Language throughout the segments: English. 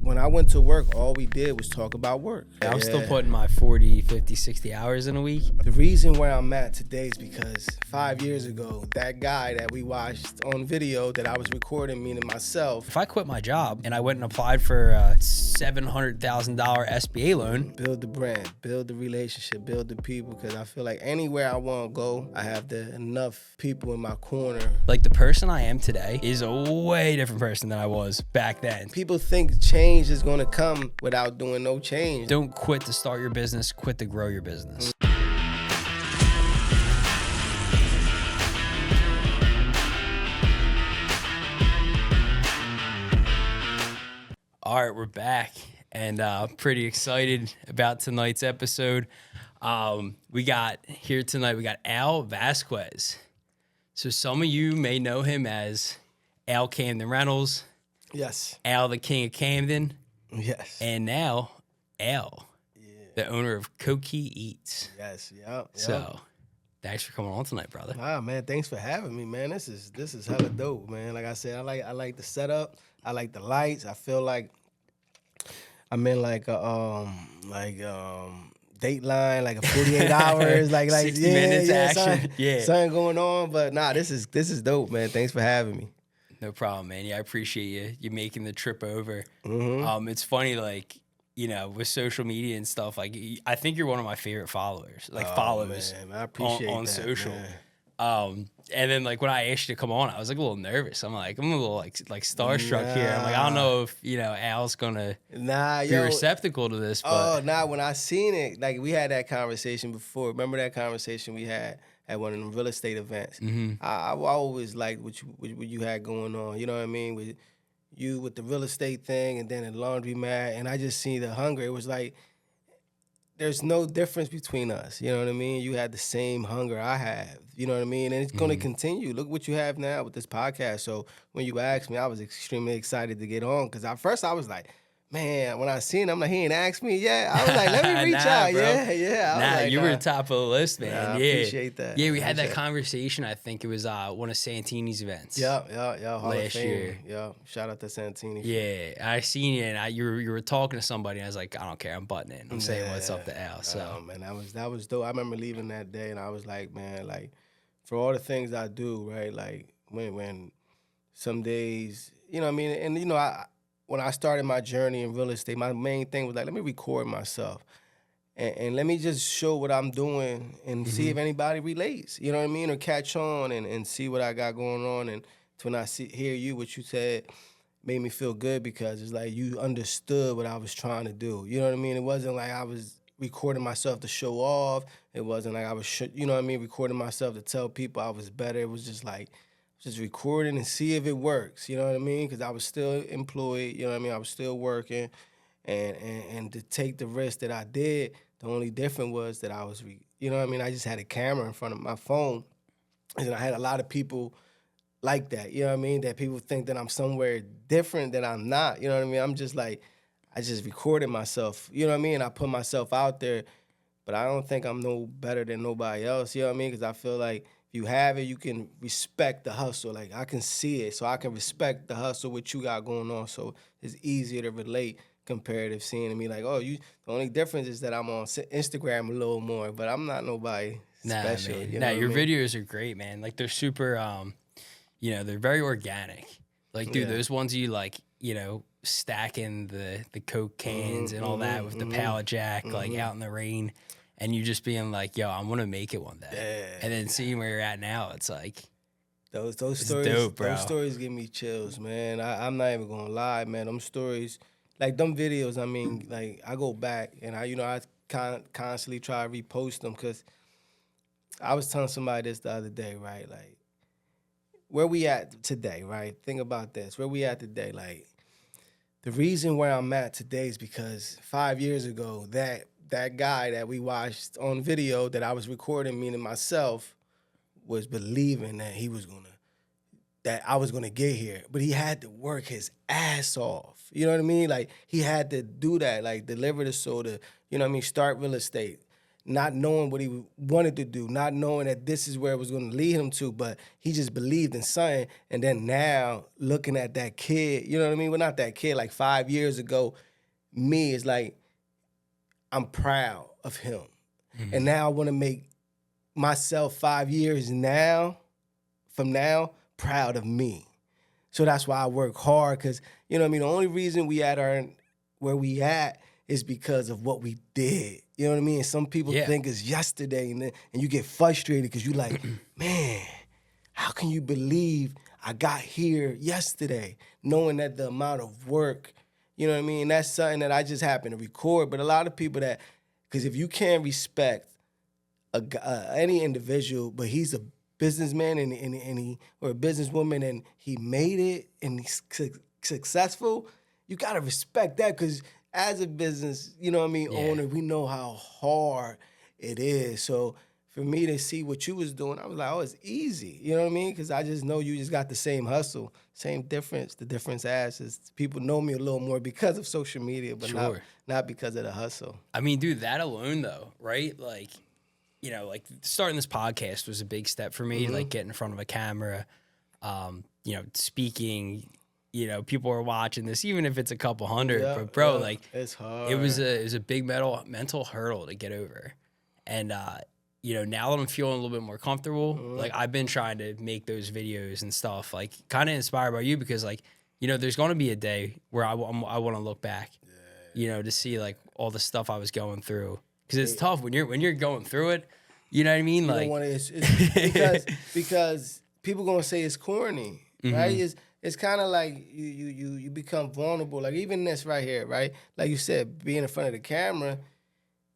when I went to work, all we did was talk about work. I'm still putting my 40, 50, 60 hours in a week. The reason where I'm at today is because 5 years ago, that guy that we watched on video that I was recording, meaning myself. If I quit my job and I went and applied for a $700,000 SBA loan. Build the brand, build the relationship, build the people, because I feel like anywhere I want to go, I have enough people in my corner. Like the person I am today is a way different person than I was back then. People think change is going to come without doing no change. Don't quit to start your business, quit to grow your business. All right, we're back and pretty excited about tonight's episode. We got Al Vasquez. So some of you may know him as Al Camden Reynolds. Yes. Al, the King of Camden. Yes. And now Al, the owner of Coqui Eats. Yes. Yep. So thanks for coming on tonight, brother. Ah, man, thanks for having me, man. This is hella dope, man. Like I said, I like the setup. I like the lights. I feel like I'm in like a Dateline, like a 48 hours, like 60 minutes action. Something going on. But nah, this is dope, man. Thanks for having me. No problem, man. Yeah, I appreciate you making the trip over. Mm-hmm. It's funny, like, you know, with social media and stuff, like, I think you're one of my favorite followers, like followers man, I appreciate on that, social. Man. And then like when I asked you to come on, I was like a little nervous. I'm a little like starstruck here. I'm like, I don't know if, you know, Al's gonna be receptacle to this. But when I seen it, like we had that conversation before. Remember that conversation we had at one of the real estate events? Mm-hmm. I always liked what you had going on. You know what I mean? With you with the real estate thing, and then the laundromat, and I just seen the hunger. It was like there's no difference between us. You know what I mean? You had the same hunger I have. You know what I mean? And it's going to continue. Look what you have now with this podcast. So when you asked me, I was extremely excited to get on, because at first I was like, man, when I seen him, I'm like, he ain't asked me yet. I was like, let me reach out. Bro. Yeah. You were top of the list, man. I appreciate that. Yeah, we had that conversation. I think it was one of Santini's events. Yeah. Last year. Yeah. Shout out to Santini. Yeah, I seen you, and you were talking to somebody, and I was like, I don't care, I'm butting in. I'm saying what's up to Al. So man, that was dope. I remember leaving that day, and I was like, man, like for all the things I do, right? Like when some days, you know what I mean? And you know, when I started my journey in real estate, my main thing was like, let me record myself. And let me just show what I'm doing and see if anybody relates. You know what I mean? Or catch on and see what I got going on. And when I hear you, what you said made me feel good, because it's like you understood what I was trying to do. You know what I mean? It wasn't like I was recording myself to show off. It wasn't like I was, you know what I mean, recording myself to tell people I was better. It was just like, just recording and see if it works, you know what I mean? Because I was still employed, you know what I mean? I was still working, and to take the risk that I did, the only difference was that I was, you know what I mean? I just had a camera in front of my phone, and I had a lot of people like that, you know what I mean? That people think that I'm somewhere different that I'm not, you know what I mean? I'm just like, I just recorded myself, you know what I mean? I put myself out there, but I don't think I'm no better than nobody else, you know what I mean? Because I feel like you have it, you can respect the hustle. Like, I can see it, so I can respect the hustle, what you got going on. So it's easier to relate comparative seeing me like, oh, the only difference is that I'm on Instagram a little more, but I'm not nobody special. Man. You know your what I mean? videos are great, man. Like, they're super, you know, they're very organic. Like, dude, those ones you like, you know, stacking the Coke cans and all that with the pallet jack, like out in the rain. And you just being like, yo, I'm going to make it one day. Yeah. And then seeing where you're at now, it's like, those stories, dope, bro. Those stories give me chills, man. I'm not even going to lie, man. Them stories, like them videos, I mean, like I go back and I constantly try to repost them, because I was telling somebody this the other day, right? Like, where we at today, right? Think about this. Where we at today, like, the reason where I'm at today is because 5 years ago, that guy that we watched on video that I was recording, meaning myself, was believing that I was gonna get here. But he had to work his ass off. You know what I mean? Like, he had to do that, like deliver the soda, you know what I mean? Start real estate. not knowing what he wanted to do, not knowing that this is where it was going to lead him to, but he just believed in something. And then now looking at that kid, you know what I mean? Well, not that kid, like 5 years ago, me is like, I'm proud of him. And now I want to make myself 5 years from now, proud of me. So that's why I work hard, because, you know what I mean? The only reason we where we at is because of what we did. You know what I mean? And some people think it's yesterday, and you get frustrated because you like, man, how can you believe I got here yesterday, knowing that the amount of work, you know what I mean? That's something that I just happen to record. But a lot of people because if you can't respect any individual, but he's a businessman and he or a businesswoman and he made it and he's successful, you gotta respect that, because as a business, you know what I mean, owner, we know how hard it is. So for me to see what you was doing, I was like, oh, it's easy. You know what I mean? Because I just know you just got the same hustle, same difference. The difference is people know me a little more because of social media, but not because of the hustle. I mean, dude, that alone though, right? Like, you know, like starting this podcast was a big step for me, like getting in front of a camera, you know, speaking. You know, people are watching this, even if it's a couple hundred. But bro, like, it's hard. It was a big mental hurdle to get over. And you know, now that I'm feeling a little bit more comfortable, like I've been trying to make those videos and stuff, like kind of inspired by you, because like, you know, there's going to be a day where I want to look back, you know, to see like all the stuff I was going through, because it's tough when you're going through it. You know what I mean? You like, it's because people gonna say it's corny, right? It's kind of like you become vulnerable. Like even this right here, right? Like you said, being in front of the camera,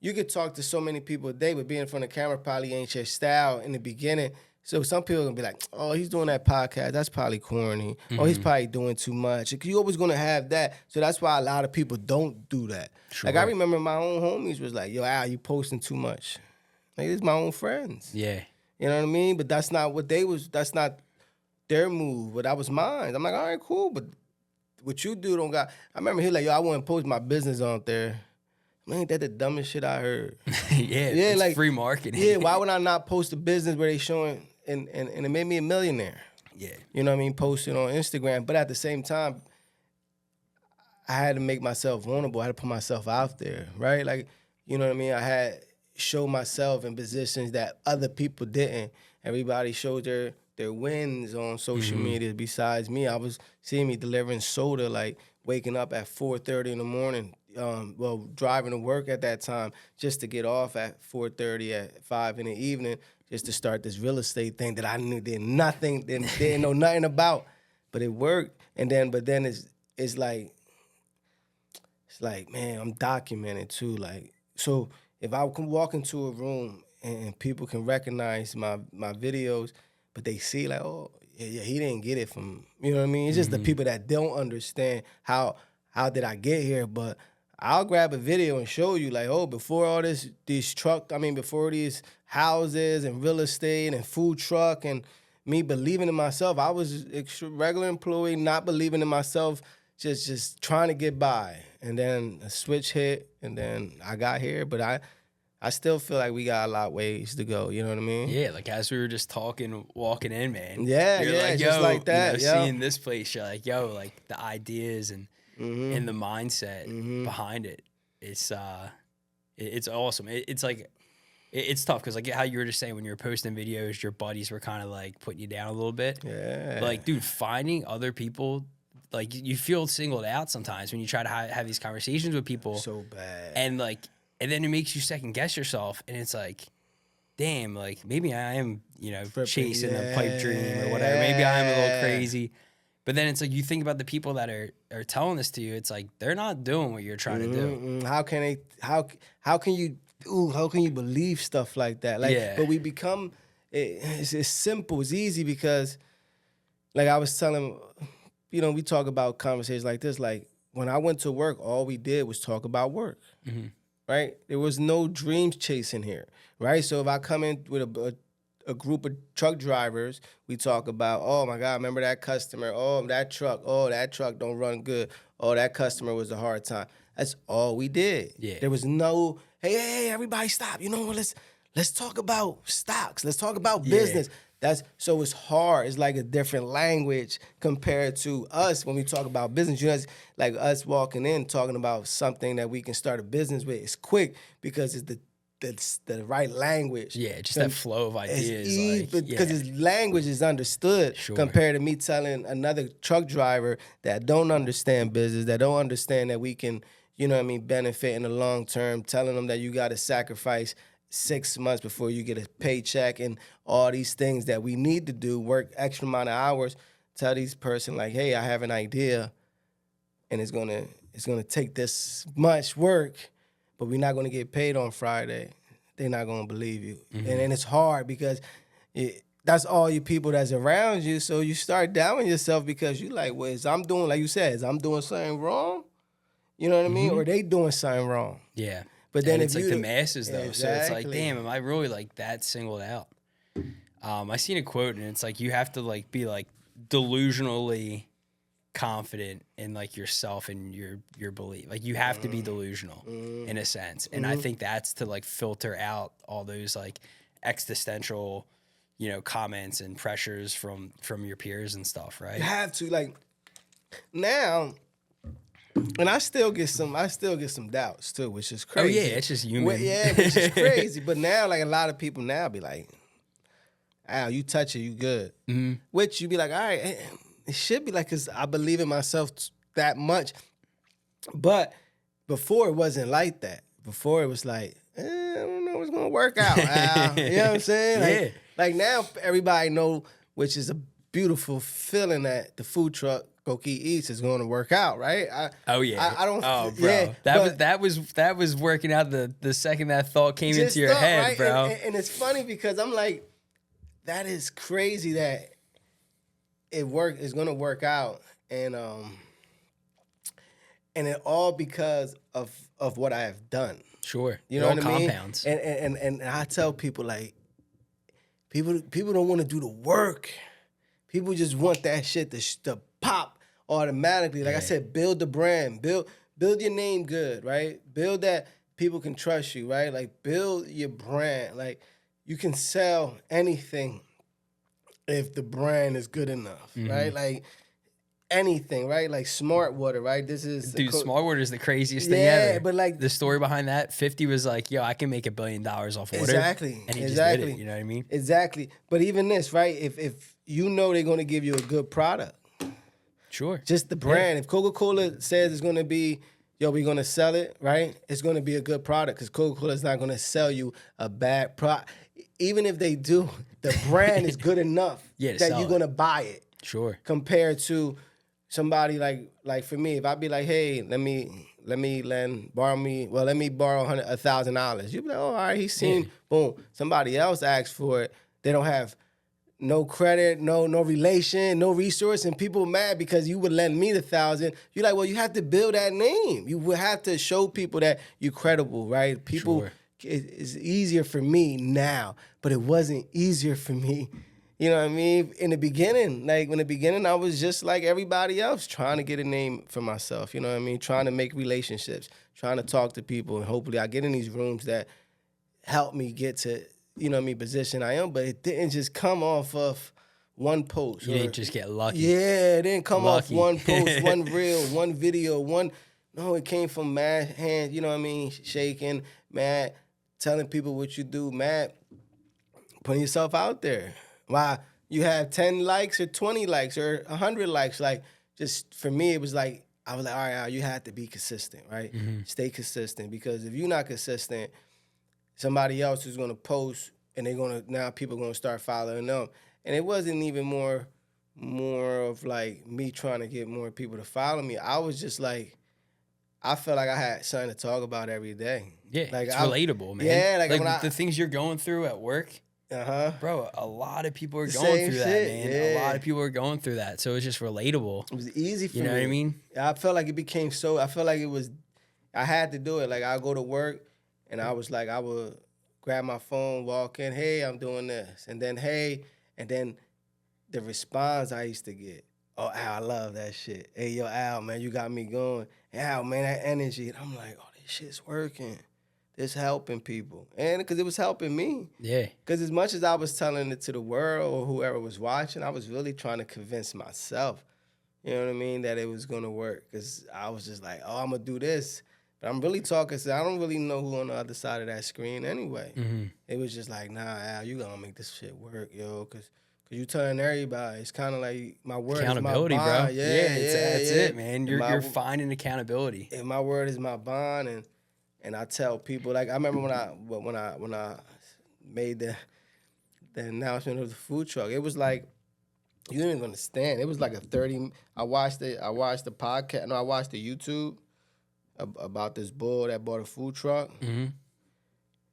you could talk to so many people a day, but being in front of the camera probably ain't your style in the beginning. So some people are gonna be like, oh, he's doing that podcast, that's probably corny. Oh, he's probably doing too much. You always gonna have that. So that's why a lot of people don't do that. Sure. Like I remember my own homies was like, yo, Al, you posting too much. Like it's my own friends. Yeah. You know what I mean? But that's not what that's not their move, but that was mine. I'm like, all right, cool, but what you do don't got. I remember he like, yo, I want to post my business on there. Man, ain't that the dumbest shit I heard? It's like free marketing. Yeah, why would I not post a business where they showing and it made me a millionaire? Yeah, you know what I mean, posting on Instagram, but at the same time, I had to make myself vulnerable. I had to put myself out there, right? Like, you know what I mean? I had show myself in positions that other people didn't. Everybody showed their wins on social media. Besides me, I was seeing me delivering soda, like waking up at 4:30 in the morning, driving to work at that time just to get off at 4:30 at 5 in the evening, just to start this real estate thing that I didn't know nothing about, but it worked. But then it's like, man, I'm documented too. Like, so if I can walk into a room and people can recognize my videos, but they see like, oh, yeah, he didn't get it from, you know what I mean? It's just the people that don't understand how did I get here. But I'll grab a video and show you like, oh, before all before these houses and real estate and food truck and me believing in myself, I was a regular employee, not believing in myself, just trying to get by. And then a switch hit, and then I got here, but I still feel like we got a lot of ways to go. You know what I mean? Yeah, like as we were just talking, walking in, man. Yeah, you're like, yo, just like that. You know, seeing this place, you're like, yo, like the ideas and the mindset behind it. It's awesome. It's like it's tough because like how you were just saying when you were posting videos, your buddies were kind of like putting you down a little bit. Yeah. But like, dude, finding other people. Like, you feel singled out sometimes when you try to have these conversations with people. So bad. And then it makes you second guess yourself. And it's like, damn, like, maybe I am, you know, chasing a pipe dream or whatever. Maybe I am a little crazy. But then it's like, you think about the people that are telling this to you. It's like, they're not doing what you're trying to do. How can you believe stuff like that? Like, but we become, it's simple. It's easy because, like I was telling, you know, we talk about conversations like this. Like when I went to work, all we did was talk about work, right? There was no dreams chasing here, right? So if I come in with a group of truck drivers, we talk about, oh my God, remember that customer? Oh, that truck don't run good. Oh, that customer was a hard time. That's all we did. Yeah. There was no hey, everybody stop. You know what? Let's talk about stocks. Let's talk about Yeah. business. That's so it's hard. It's like a different language compared to us when we talk about business. You know, it's like us walking in talking about something that we can start a business with. It's quick because it's the right language. Yeah, just that flow of ideas. Like, Because yeah, his language is understood Sure. compared to me telling another truck driver that don't understand business, that don't understand that we can, you know what I mean, benefit in the long term, telling them that you got to sacrifice 6 months before you get a paycheck and all these things that we need to do, work extra amount of hours, tell these person like, hey, I have an idea and it's gonna take this much work, but we're not gonna get paid on Friday. They're not gonna believe you. And it's hard because that's all you people that's around you. So you start doubting yourself because you like, well, I'm doing, like you said, I'm doing something wrong. You know what I mean? Or they doing something wrong. yeah. But then and if it's like you the masses though, so it's like, Exactly. damn, am I really like that singled out? I seen a quote and it's like you have to like be like delusionally confident in like yourself and your belief. Like you have to be delusional in a sense. And I think that's to like filter out all those like existential, comments and pressures from your peers and stuff, right? You have to like now. And I still get some doubts too, which is Oh crazy. yeah, it's just human. Which is crazy. But now, like a lot of people now be like, Al, you touch it, you good. Which you be like, all right, it should be like, because I believe in myself that much. But before it wasn't like that. Before it was like, I don't know what's gonna work out, Al. You know what I'm saying? Like, Yeah. like now everybody know, which is a beautiful feeling that the food truck Coqui Eats is going to work out, right? Oh yeah. I don't. Oh bro. Yeah, that was working out the second that thought came just into your thought, head, right? bro. And it's funny because I'm like, that is crazy that it's gonna work out, and it all because of what I have done. Sure. You know It what all I mean? compounds. And I tell people like, people don't want to do the work. People just want that shit to pop automatically. Like I said, build the brand, build your name good, right? Build that people can trust you, right? Like build your brand. Like you can sell anything if the brand is good enough, right? Like anything, right? Like Smart Water, right? This is Dude, Smart Water is the craziest thing Yeah, ever. but like the story behind that, 50 was like, yo, I can make $1 billion off water. Exactly. And he just did it. You know what I mean? Exactly. But even this, right? If you know they're gonna give you a good product, Sure. just the brand. If Coca-Cola says it's gonna be, yo, we're gonna sell it, right? It's gonna be a good product because Coca-Cola is not gonna sell you a bad product. Even if they do, the brand is good enough Yeah, to that sell you're it. gonna buy it. Sure. Compared to somebody like for me, if I be like, hey, let me borrow $1,000. You be like, oh, all right, he's seen, boom. Somebody else asks for it. They don't have no credit, no relation, no resource, and people mad because you would lend me the $1,000. You're like, well, you have to build that name. You would have to show people that you're credible, right? People, Sure. it's easier for me now, but it wasn't easier for me. You know what I mean? In the beginning, I was just like everybody else, trying to get a name for myself. You know what I mean? Trying to make relationships, trying to talk to people, and hopefully I get in these rooms that help me get to, you know what I mean, position I am. But it didn't just come off of one post. You didn't just get lucky. Yeah, it didn't come off Lucky. one post, one reel, one video, No, it came from mad hands, you know what I mean, shaking, mad, telling people what you do, mad, putting yourself out there. Why you have 10 likes or 20 likes or 100 likes. Like, just for me, it was like, I was like, all right, you have to be consistent, right? Stay consistent, because if you're not consistent, somebody else is gonna post and now people are gonna start following them. And it wasn't even more of like me trying to get more people to follow me. I was just like, I felt like I had something to talk about every day. Yeah, like it's relatable, man. Yeah, like when the things you're going through at work, bro, a lot of people are going Same through shit, that, man. yeah. A lot of people are going through that. So it's just relatable. It was easy for me. You know what I mean? I felt like it became so, I felt like I had to do it. Like, I go to work and I was like, I would grab my phone, walk in, hey, I'm doing this. And then, hey, and then the response I used to get, oh, Al, I love that shit. Hey, yo, Al, man, you got me going. Al, man, that energy. And I'm like, oh, this shit's working. it's helping people. And because it was helping me. Yeah. Because as much as I was telling it to the world or whoever was watching, I was really trying to convince myself, you know what I mean, that it was going to work. Because I was just like, oh, I'm going to do this. But I'm really talking, so I don't really know who on the other side of that screen anyway. Mm-hmm. It was just like, nah, Al, you going to make this shit work, yo. Because you telling everybody. It's kind of like my word Accountability, is my bro. bond. Yeah, That's it, man. You're finding accountability. And my word is my bond. And I tell people, like, I remember when I made the announcement of the food truck, it was like, you didn't even understand. It was like a 30. I watched the podcast. No, I watched the YouTube about this bull that bought a food truck. Mm-hmm.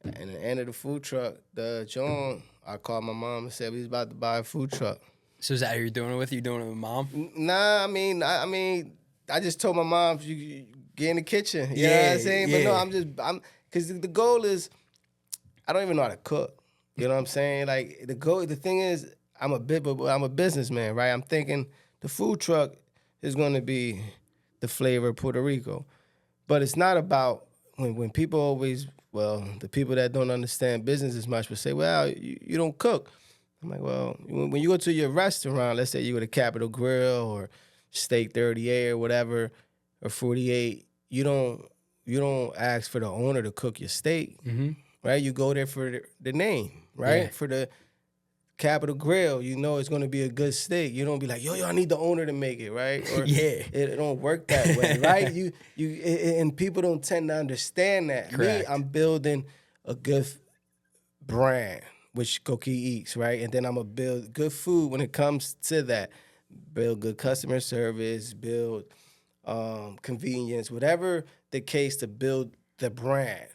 And at the end of the food truck, I called my mom and said we was about to buy a food truck. So is that who you're doing it with? You doing it with mom? Nah, I mean, I just told my mom, you get in the kitchen. You know what I'm saying? Yeah. But no, because the goal is, I don't even know how to cook. You know what I'm saying? Like, the thing is, I'm a businessman, right? I'm thinking the food truck is going to be the flavor of Puerto Rico. But it's not about, when people always, the people that don't understand business as much will say, well, you don't cook. I'm like, well, when you go to your restaurant, let's say you go to Capitol Grill or Steak 38 or whatever, or 48, you don't ask for the owner to cook your steak, right? You go there for the name, right? Yeah. For the Capitol Grill, you know it's going to be a good steak. You don't be like, yo, I need the owner to make it, right? Or Yeah. It don't work that way, right? And people don't tend to understand that. Correct. Me, I'm building a good brand, which Coqui eats, right? And then I'm going to build good food when it comes to that. Build good customer service, build convenience, whatever the case, to build the brand.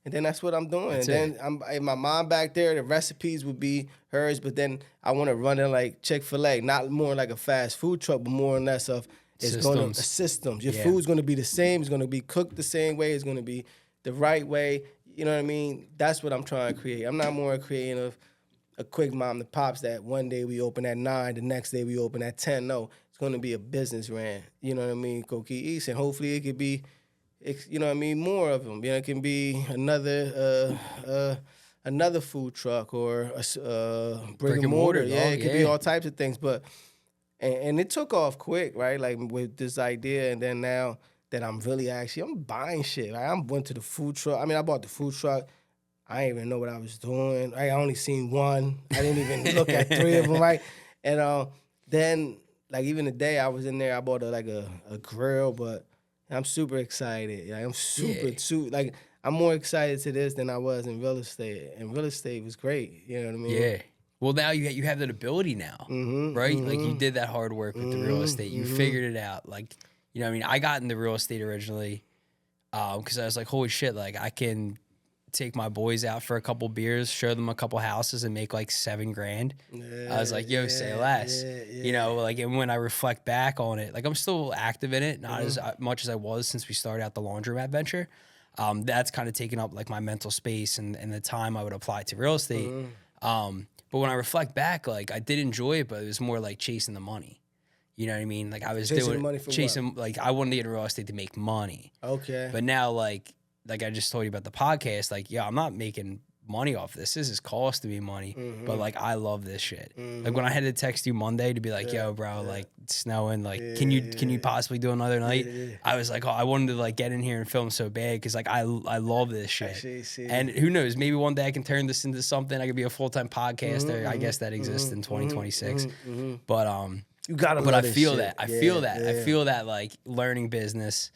And then that's what I'm doing. That's and then my mom back there, the recipes would be hers, but then I want to run it like Chick-fil-A, not more like a fast food truck, but more or less of systems. Your food's going to be the same. It's going to be cooked the same way. It's going to be the right way. You know what I mean? That's what I'm trying to create. I'm not more creating a quick mom and pops that one day we open at 9, the next day we open at 10. No, it's going to be a business ran. You know what I mean? Coqui East, and hopefully it could be, you know what I mean, more of them. You know, it can be another food truck or a brick and mortar. Yeah, it could be all types of things. But and it took off quick, right? Like with this idea, and then now that I'm buying shit. Like, I went to the food truck. I mean, I bought the food truck. I didn't even know what I was doing. I only seen one. I didn't even look at 3 of them, right? And then, like, even the day I was in there, I bought a grill, but I'm super excited. Like, I'm more excited to this than I was in real estate. And real estate was great. You know what I mean? Yeah. Well, now you have that ability now, right? Like, you did that hard work with the real estate. You figured it out. Like, you know what I mean? I got into real estate originally because I was like, holy shit, like, I can take my boys out for a couple beers, show them a couple houses, and make like $7,000. Yeah, I was like, yo, say less. Yeah. You know, like, and when I reflect back on it, like, I'm still active in it, not as much as I was since we started out the laundromat venture. That's kind of taken up like my mental space and the time I would apply to real estate. But when I reflect back, like, I did enjoy it, but it was more like chasing the money. You know what I mean? Like, I was chasing, like, I wanted to get in real estate to make money. Okay. But now, like I just told you about the podcast, like, yeah, I'm not making money off this. This is costing me money, but like, I love this shit. Like, when I had to text you Monday to be like, yo, bro, like, it's snowing, like, can you possibly do another night? I was like, oh, I wanted to like get in here and film so bad because like I love this shit. And who knows, maybe one day I can turn this into something. I could be a full-time podcaster. I guess that exists in 2026. But you gotta. But I feel that. I feel that like learning business.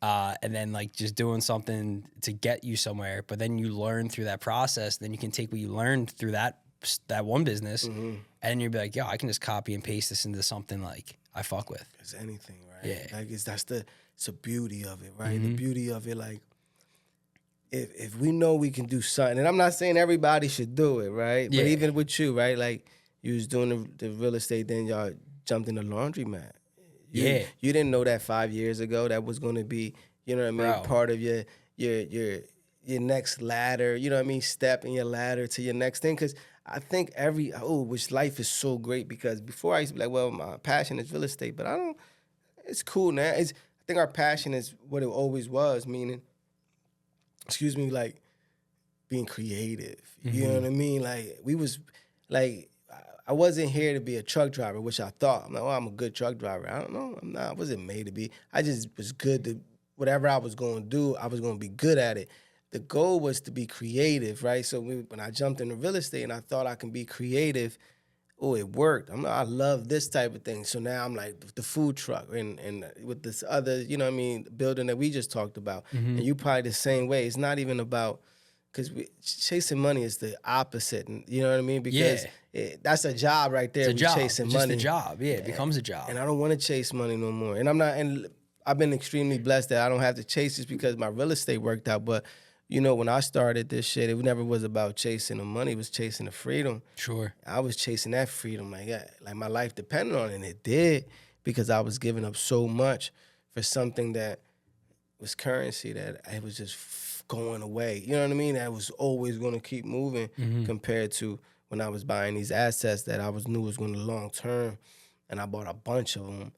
And then like just doing something to get you somewhere, but then you learn through that process. Then you can take what you learned through that one business, and you'll be like, yo, I can just copy and paste this into something like I fuck with. It's anything, right? Yeah, like it's the beauty of it, right? The beauty of it, like if we know we can do something, and I'm not saying everybody should do it, right? But even with you, right? Like you was doing the real estate, then y'all jumped in the laundromat. You didn't know that 5 years ago that was going to be, you know what I mean, part of your next ladder, you know what I mean, step in your ladder to your next thing. Because I think which life is so great, because before I used to be like, well, my passion is real estate, but it's cool now. I think our passion is what it always was, meaning, like being creative. Mm-hmm. You know what I mean? Like we was like I wasn't here to be a truck driver, which I thought. I'm like, I'm a good truck driver. I don't know. I'm not. I wasn't made to be. I just was good to whatever I was going to do. I was going to be good at it. The goal was to be creative, right? So when I jumped into real estate and I thought I can be creative, it worked. I love this type of thing. So now I'm like the food truck and with this other, you know what I mean, building that we just talked about. Mm-hmm. And you probably the same way. It's not even about, because chasing money is the opposite. You know what I mean? Because that's a job right there. It's a job. Chasing it's money. just a job. Yeah, it becomes a job. And I don't want to chase money no more. And I'm not, and I've been extremely blessed that I don't have to chase this because my real estate worked out. But you know, when I started this shit, it never was about chasing the money. It was chasing the freedom. Sure. I was chasing that freedom. Like my life depended on it. And it did because I was giving up so much for something that was currency that it was just going away. You know what I mean? That was always going to keep moving compared to when I was buying these assets that I knew was going to long term. And I bought a bunch of them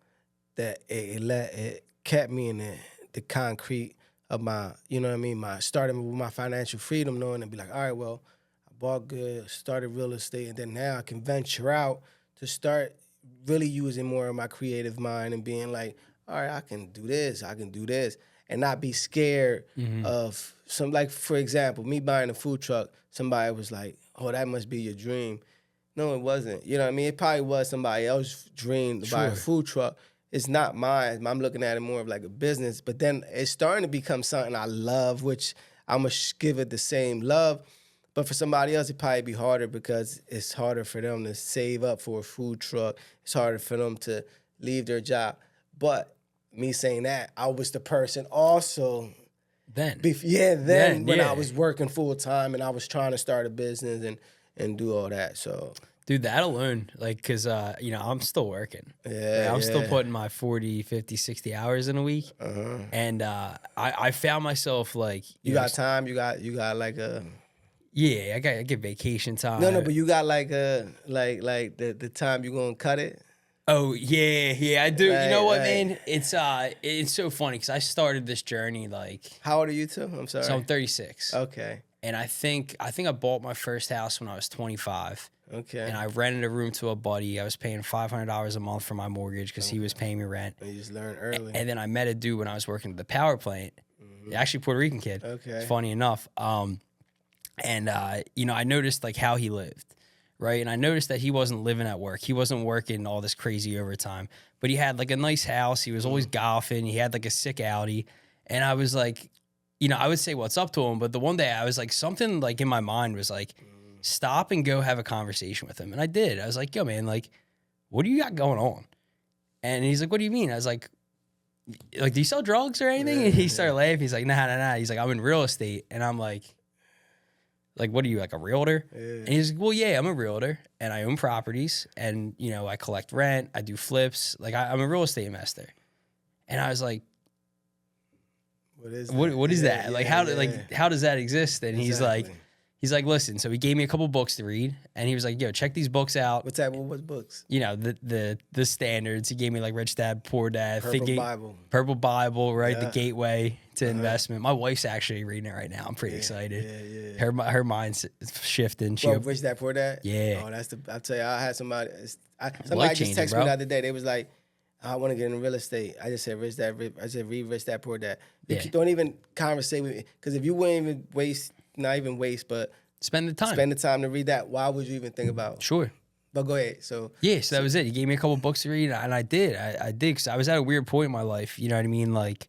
that it kept me in the concrete of my, you know what I mean, starting with my financial freedom, knowing and be like, all right, well, I bought good, started real estate, and then now I can venture out to start really using more of my creative mind and being like, all right, I can do this, and not be scared of some, like, for example, me buying a food truck, somebody was like, oh, that must be your dream. No, it wasn't. You know what I mean? It probably was somebody else's dream to buy a food truck. It's not mine. I'm looking at it more of like a business. But then it's starting to become something I love, which I'm going to give it the same love. But for somebody else, it'd probably be harder because it's harder for them to save up for a food truck. It's harder for them to leave their job. But me saying that, I was the person also. Then When I was working full time and I was trying to start a business and do all that. So, dude, that alone, like, because, you know, I'm still working. Yeah, I'm still putting my 40, 50, 60 hours in a week. And I found myself, like... You got time? You got like a... Yeah, I get vacation time. No, but you got like like the time you gonna cut it? Oh, yeah, I do. Right, you know what, right. man? It's so funny because I started this journey, like... How old are you two? I'm sorry. So I'm 36. Okay. And I think I bought my first house when I was 25. Okay. And I rented a room to a buddy. I was paying $500 a month for my mortgage because he was paying me rent. And you just learned early. And then I met a dude when I was working at the power plant. Actually, Puerto Rican kid. Okay. It's funny enough. You know, I noticed like how he lived, right? And I noticed that he wasn't living at work. He wasn't working all this crazy overtime. But he had like a nice house. He was always golfing. He had like a sick Audi. And I was like, you know, I would say what's up to him. But the one day I was like, something like in my mind was like, stop and go have a conversation with him. And I did. I was like, yo, man, like, what do you got going on? And he's like, what do you mean? I was like, do you sell drugs or anything? And he started laughing. He's like, nah. He's like, I'm in real estate. And I'm like, what are you, like a realtor? Yeah. And he's like, well, yeah, I'm a realtor and I own properties and, you know, I collect rent. I do flips. Like I'm a real estate investor. And I was like, what is that? Like, how does that exist? And he's like, listen, so he gave me a couple books to read and he was like, yo, check these books out. What books? You know, the standards. He gave me like Rich Dad, Poor Dad, Purple Bible, right? Yeah. The Gateway to Investment. My wife's actually reading it right now. I'm pretty excited. Yeah. Her mind's shifting. Rich Dad, Poor Dad? Yeah. Oh, I'll tell you, I had somebody just texted me the other day. They was like, I want to get into real estate. I just said read Rich Dad, Poor Dad. Don't even conversate with me. Because if you wouldn't even waste, but spend the time to read that, why would you even think about? Sure. But go ahead. So that was it. He gave me a couple books to read, and I did. I did because I was at a weird point in my life. You know what I mean? Like,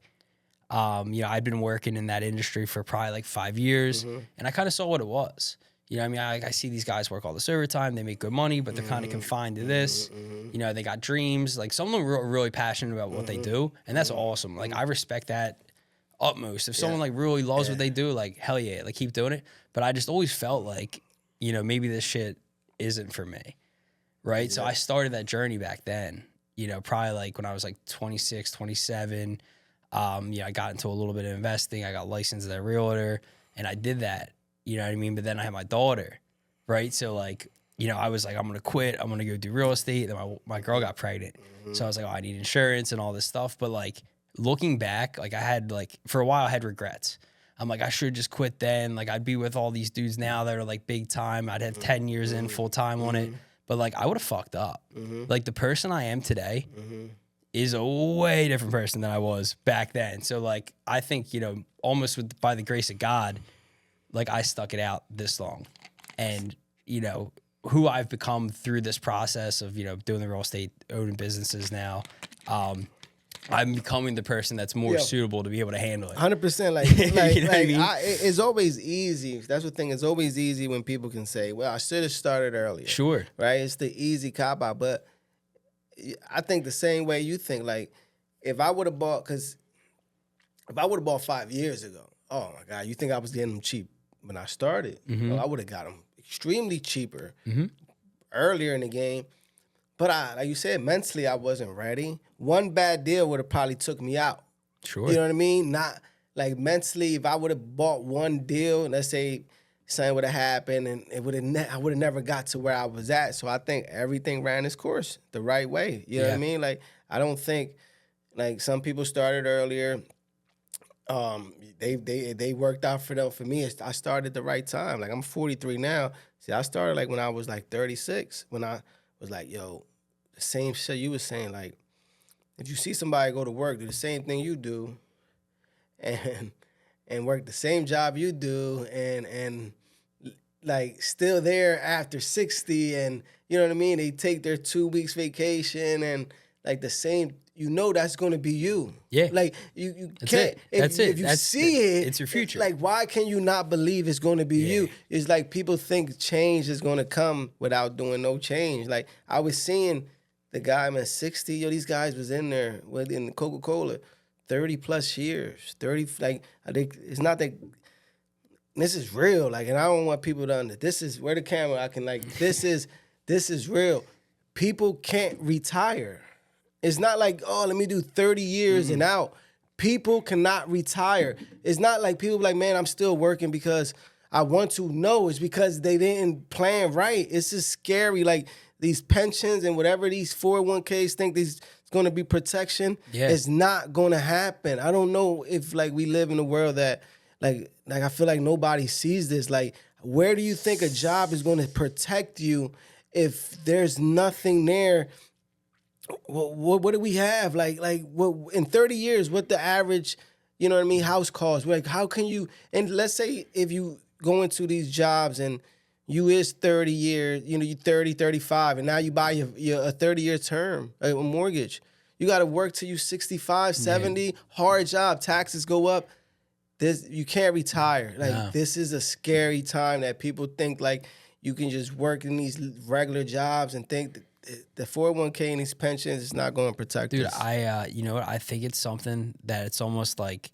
you know, I'd been working in that industry for probably like 5 years, and I kind of saw what it was. You know what I mean? I see these guys work all this overtime. They make good money, but they're kind of confined to this. You know, they got dreams. Like, some of them are really passionate about what they do, and that's awesome. Like, I respect that utmost. If someone like really loves what they do, like, hell yeah, like, keep doing it. But I just always felt like, you know, maybe this shit isn't for me, right? Yeah. So I started that journey back then, you know, probably like when I was like 26, 27. You know, I got into a little bit of investing. I got licensed as a realtor, and I did that. You know what I mean? But then I had my daughter, right? So, like, you know, I was like, I'm going to quit. I'm going to go do real estate. Then my girl got pregnant. So I was like, oh, I need insurance and all this stuff. But, like, looking back, like, I had, like, for a while, I had regrets. I'm like, I should just quit then. Like, I'd be with all these dudes now that are like big time. I'd have 10 years in full time on it. But like, I would have fucked up. Like, the person I am today is a way different person than I was back then. So like, I think, you know, almost by the grace of God, like I stuck it out this long. And, you know, who I've become through this process of, you know, doing the real estate, owning businesses now, I'm becoming the person that's more suitable to be able to handle it. 100%. Like, You know what I mean? It's always easy. That's the thing. It's always easy when people can say, well, I should have started earlier. Sure. Right? It's the easy cop-out. But I think the same way you think. Like, if I would have bought 5 years ago, oh, my God, you think I was getting them cheap when I started? Well, I would have got them extremely cheaper earlier in the game. But like you said, mentally, I wasn't ready. One bad deal would have probably took me out. Sure. You know what I mean? Not like mentally, if I would have bought one deal, let's say something would have happened and I would have never got to where I was at. So I think everything ran its course the right way. You know what I mean? Like, I don't think, like, some people started earlier. They worked out for them. For me, I started the right time. Like, I'm 43 now. See, I started like when I was like 36. When I was like, yo, the same shit you was saying. Like, if you see somebody go to work, do the same thing you do, and work the same job you do, and like still there after 60, and you know what I mean? They take their 2 weeks vacation and like the same. You know that's going to be you. Yeah. Like, you That's can't. it. That's it. If you see it, it's your future. Like, why can you not believe it's going to be you? It's like people think change is going to come without doing no change. Like, I was seeing the guy, man, 60. Yo, these guys was in there in the Coca-Cola 30 plus years. 30, like, it's not that. This is real. Like, and I don't want people to understand. This is where the camera, I can, like, this is real. People can't retire. It's not like, oh, let me do 30 years and out. People cannot retire. It's not like people be like, man, I'm still working because I want to. No, it's because they didn't plan right. It's just scary. Like, these pensions and whatever these 401ks think is going to be protection, it's not going to happen. I don't know if, like, we live in a world that, like I feel like nobody sees this. Like, where do you think a job is going to protect you if there's nothing there? What do we have? Like what in 30 years, what the average, you know what I mean, house costs? Like, how can you, and let's say if you go into these jobs and you is 30 years, you know, you 30, 35, and now you buy your a 30-year term, a mortgage. You got to work till you 65, 70, hard job, taxes go up. You can't retire. Like, this is a scary time that people think, like, you can just work in these regular jobs and think that the 401k and these pensions is not going to protect us. Dude, you know what? I think it's something that it's almost like,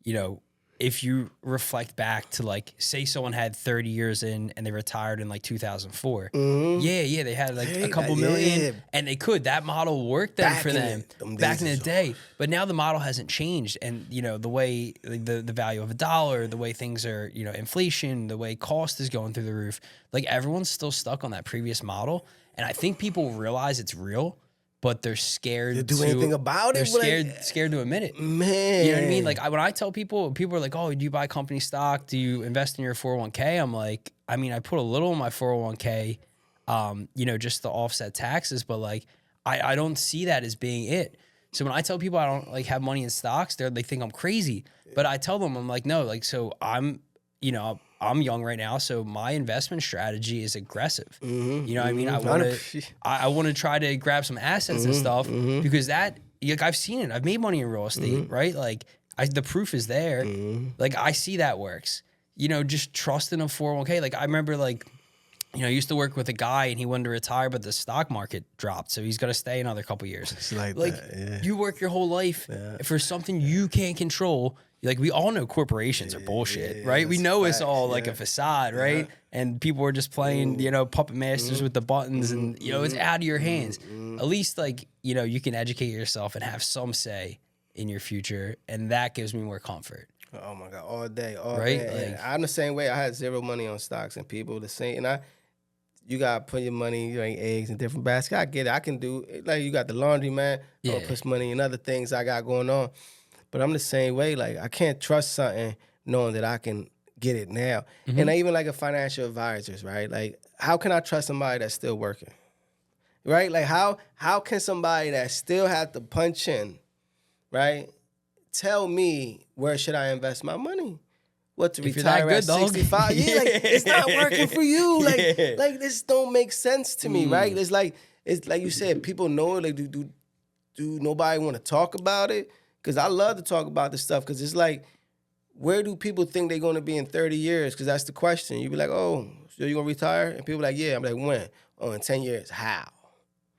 you know, if you reflect back to, like, say someone had 30 years in and they retired in like 2004. Yeah, they had like a couple million and they could. That model worked then for them back in the day. But now the model hasn't changed. And, you know, the way, like, the value of a dollar, the way things are, you know, inflation, the way cost is going through the roof, like, everyone's still stuck on that previous model. And I think people realize it's real, but they're scared to do anything about it. They're scared to admit it. Man, you know what I mean? Like, when I tell people are like, "Oh, do you buy company stock? Do you invest in your 401k?" I'm like, I mean, I put a little in my 401k, you know, just to offset taxes, but like, I don't see that as being it. So when I tell people I don't, like, have money in stocks, they think I'm crazy. But I tell them, I'm like, no, like, so I'm young right now, so my investment strategy is aggressive. You know what I mean? I want to try to grab some assets and stuff because that, like, I've seen it. I've made money in real estate, right? Like, the proof is there. Like, I see that works. You know, just trust in a 401k. Like, I remember, like, you know, I used to work with a guy and he wanted to retire, but the stock market dropped, so he's got to stay another couple years. It's like that, you work your whole life for something you can't control. Like, we all know corporations are bullshit, right? We know it's all like a facade, right? And people are just playing, you know, puppet masters with the buttons and, you know, it's out of your hands. At least, like, you know, you can educate yourself and have some say in your future. And that gives me more comfort. Oh my God, all day. Like, I'm the same way. I had zero money on stocks and people the same. And you got to put your money, like, eggs in different baskets. I get it. I can do, like, you got the laundry, man. I'll put some money in other things I got going on. But I'm the same way. Like, I can't trust something knowing that I can get it now. And I even like a financial advisors, right? Like, how can I trust somebody that's still working? Right? Like, how can somebody that still have to punch in, right, tell me where should I invest my money? What, to If you're that retire at good, dog. 65? Yeah, like, it's not working for you. Like, Yeah. like this don't make sense to me, right? It's like you said, people know it. Like, do nobody want to talk about it? Because I love to talk about this stuff, because it's like, where do people think they're going to be in 30 years? Because that's the question. You be like, oh, so you going to retire? And people like, yeah. I'm like, when? Oh, in 10 years. How?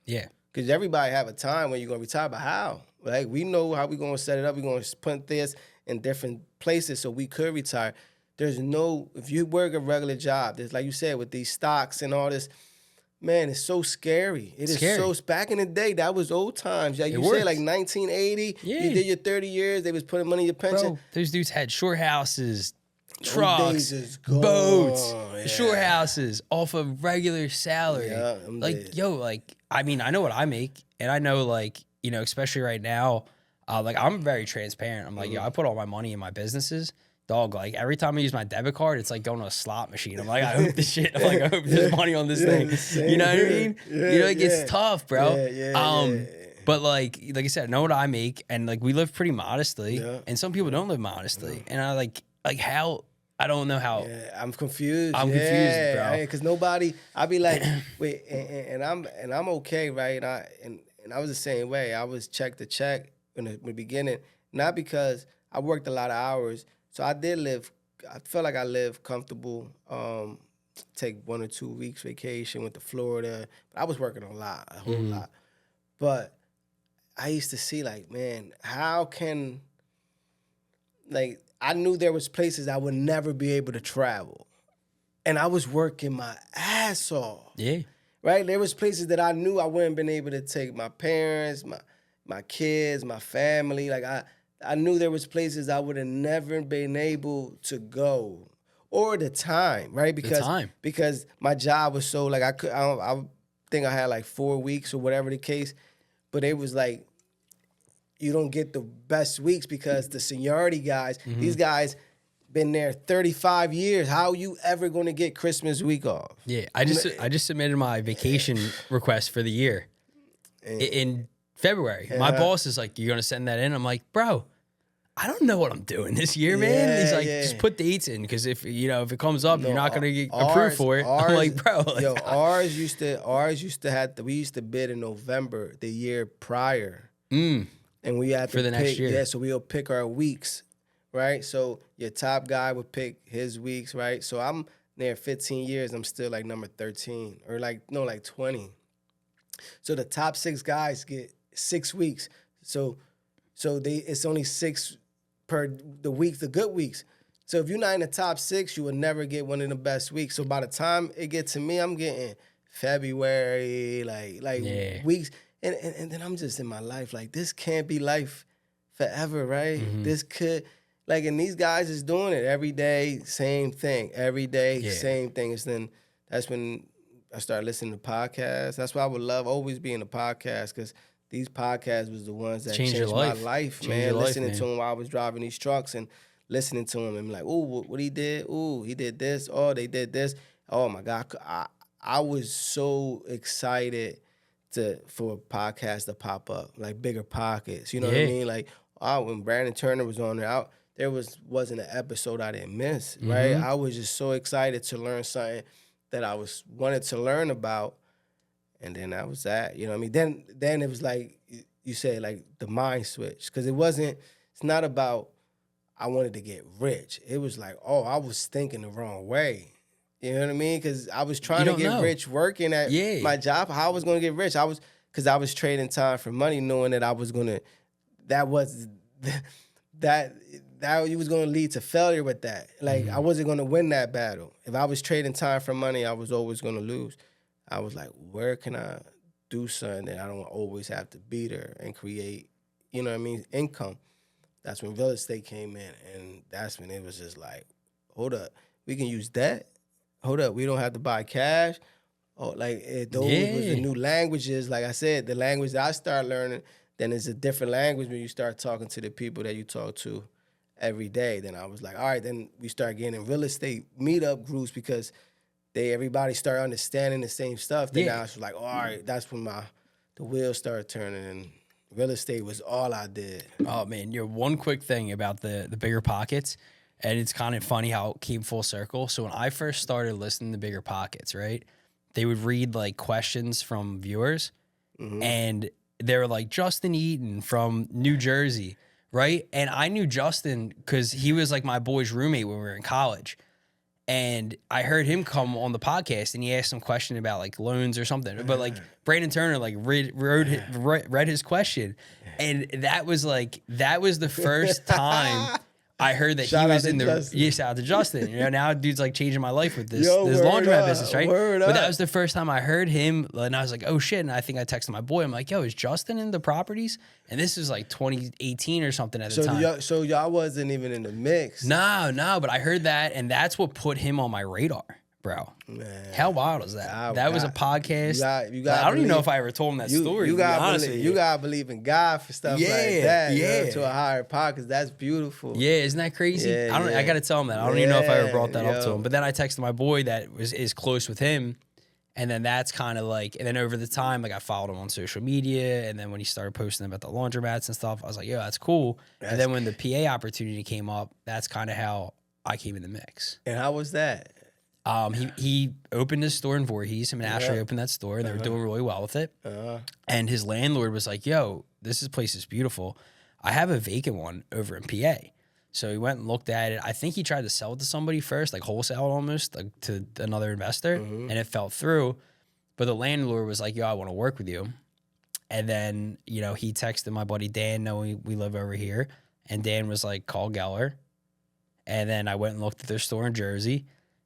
Yeah. Because everybody have a time when you're going to retire, but how? Like, we know how we're going to set it up. We're going to put this in different places so we could retire. There's no, if you work a regular job, there's, like you said, with these stocks and all this, man, it's so scary. It is so, back in the day, that was old times. Like you said, like 1980, you did your 30 years, they was putting money in your pension. Bro, those dudes had shore houses, Those trucks, days is gone. boats, Yeah. shore houses off of regular salary. Yeah, I'm like, dead. yo, like, I mean, I know what I make, and I know, like, you know, especially right now, like, I'm very transparent. I'm like, yo, I put all my money in my businesses. Dog, like, every time I use my debit card, it's like going to a slot machine. I'm like, I hope this shit, I'm like, I hope there's money on this thing. You know what I mean? You know, like, it's tough, bro. But like I said, I know what I make, and like, we live pretty modestly, and some people don't live modestly. And I like how, I don't know how. Yeah, I'm confused. I'm confused, bro. Because nobody, I be like, wait, and I'm okay, right? And I was the same way. I was check to check in the beginning, not because I worked a lot of hours. So I did live, I felt like I lived comfortable, take 1 or 2 weeks vacation, went to Florida. I was working a whole lot. But I used to see, like, man, how can, like, I knew there was places I would never be able to travel. And I was working my ass off. Yeah. Right? There was places that I knew I wouldn't been able to take my parents, my kids, my family. Like, I knew there was places I would have never been able to go, or the time, right? Because my job was so, like, I think I had like 4 weeks or whatever the case, but it was like, you don't get the best weeks because the seniority guys, these guys been there 35 years. How are you ever going to get Christmas week off? Yeah, I just submitted my vacation request for the year in February. My boss is like, "You're gonna send that in?" I'm like, "Bro, I don't know what I'm doing this year, man." He's like, "Just put dates in, because if it comes up, you're not gonna get approved for it." I'm like, "Bro, like, ours used to have we used to bid in November the year prior, and we had to for the next year. Yeah, so we'll pick our weeks, right? So your top guy would pick his weeks, right? So I'm there 15 years. I'm still like number 13 or like 20. So the top 6 guys get 6 weeks. So it's only 6 per the weeks, the good weeks. So if you're not in the top 6, you will never get one of the best weeks. So by the time it gets to me, I'm getting February, like weeks. And then I'm just in my life, like, this can't be life forever, right? This could, like, and these guys is doing it every day, same thing. Every day, same thing. And then that's when I started listening to podcasts. That's why I would love always being a podcast, because these podcasts was the ones that changed my life, man. Listening to them while I was driving these trucks and listening to them and like, ooh, what he did? Ooh, he did this. Oh, they did this. Oh my God. I was so excited for podcasts to pop up, like Bigger Pockets. You know what I mean? Like, when Brandon Turner was on there, there wasn't an episode I didn't miss, right? I was just so excited to learn something that I wanted to learn about. And then that was that, you know what I mean? Then it was like, you said, like, the mind switch. Because it's not about I wanted to get rich. It was like, oh, I was thinking the wrong way. You know what I mean? Because I was trying to get rich working at my job. How I was going to get rich? Because I was trading time for money, knowing that I was going to, that you was going to lead to failure with that. Like, I wasn't going to win that battle. If I was trading time for money, I was always going to lose. I was like, where can I do something that I don't always have to be there and create, you know what I mean, income? That's when real estate came in, and that's when it was just like, hold up, we can use that. Hold up, we don't have to buy cash. Oh, like, those was the new languages. Like I said, the language that I started learning, then it's a different language when you start talking to the people that you talk to every day. Then I was like, all right, then we start getting in real estate meetup groups because everybody started understanding the same stuff. Then Yeah. I was like, all right, that's when the wheels started turning, and real estate was all I did. Oh man, one quick thing about the bigger pockets, and it's kind of funny how it came full circle. So when I first started listening to Bigger Pockets, right, they would read like questions from viewers, and they were like Justin Eaton from New Jersey, right? And I knew Justin because he was like my boy's roommate when we were in college. And I heard him come on the podcast and he asked some question about like loans or something. But like Brandon Turner like read his question. And that was the first time I heard that Shout he out was to in the Justin. yeah, shout out to Justin. You know, now dude's like changing my life with this Yo, this word laundromat up, business, right? word But that up. was the first time I heard him, and I was like, oh shit. And I think I texted my boy. I'm like, yo, is Justin in the properties? And this was like 2018 or something at the time. So y'all wasn't even in the mix. No, but I heard that, and that's what put him on my radar, bro. Man. How wild is that? That was a podcast. You got. I don't even know if I ever told him that story. You to be gotta honest believe. with You gotta believe in God for stuff like that. Yeah. To a higher power, because that's beautiful. Yeah, isn't that crazy? Yeah, I don't. I yeah. gotta tell him that. I don't even know if I ever brought that up to yo. him. But then I texted my boy that is close with him, and then that's kind of like. And then over the time, like I followed him on social media, and then when he started posting about the laundromats and stuff, I was like, yo, that's cool. And then when the PA opportunity came up, that's kind of how I came in the mix. And how was that? He opened his store in Voorhees. Him and Ashley opened that store, and they were doing really well with it. And his landlord was like, "Yo, this place is beautiful. I have a vacant one over in PA." So he went and looked at it. I think he tried to sell it to somebody first, like wholesale almost, like to another investor, and it fell through. But the landlord was like, "Yo, I want to work with you." And then he texted my buddy Dan, knowing we live over here, and Dan was like, "Call Geller." And then I went and looked at their store in Jersey.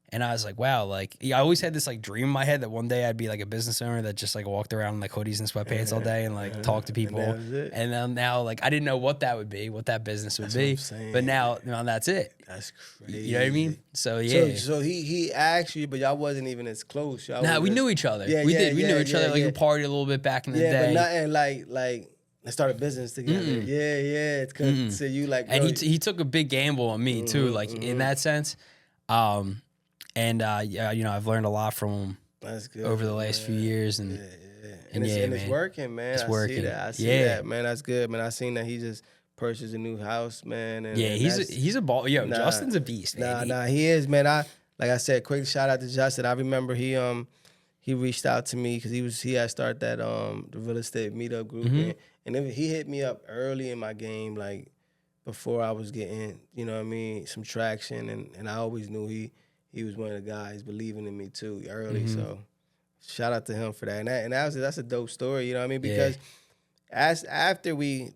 And I was like, wow, like I always had this like dream in my head that one day I'd be like a business owner that just like walked around in like hoodies and sweatpants all day and like talk to people. And that was it. And then now like I didn't know what that would be, what that business would That's be. what I'm saying. But now that's it. That's crazy. You know what I mean? So yeah. So he asked you, but y'all wasn't even as close. Y'all Nah, we wasn't- knew each other. Yeah, We yeah, did. We knew yeah, each other. yeah, Like yeah. we partied a little bit back in the Yeah, day. but nothing like let's start a business together. Yeah. It's good to see you like. And yo, he took a big gamble on me too, like in that sense. And I've learned a lot from him that's good over the last few years. And And yeah, it's man. working, man. It's I working. see that. I see Yeah. that, man. That's good, man. I seen that he just purchased a new house, man. And, yeah, and he's that's- he's a ball. Yo, Nah, Justin's a beast, man. he is, man. Like I said, quick shout out to Justin. I remember he reached out to me because he had started that the real estate meetup group, and then he hit me up early in my game, like before I was getting, some traction, and I always knew he was one of the guys believing in me too early. So shout out to him for that. And that's a dope story, you know what I mean? Because after we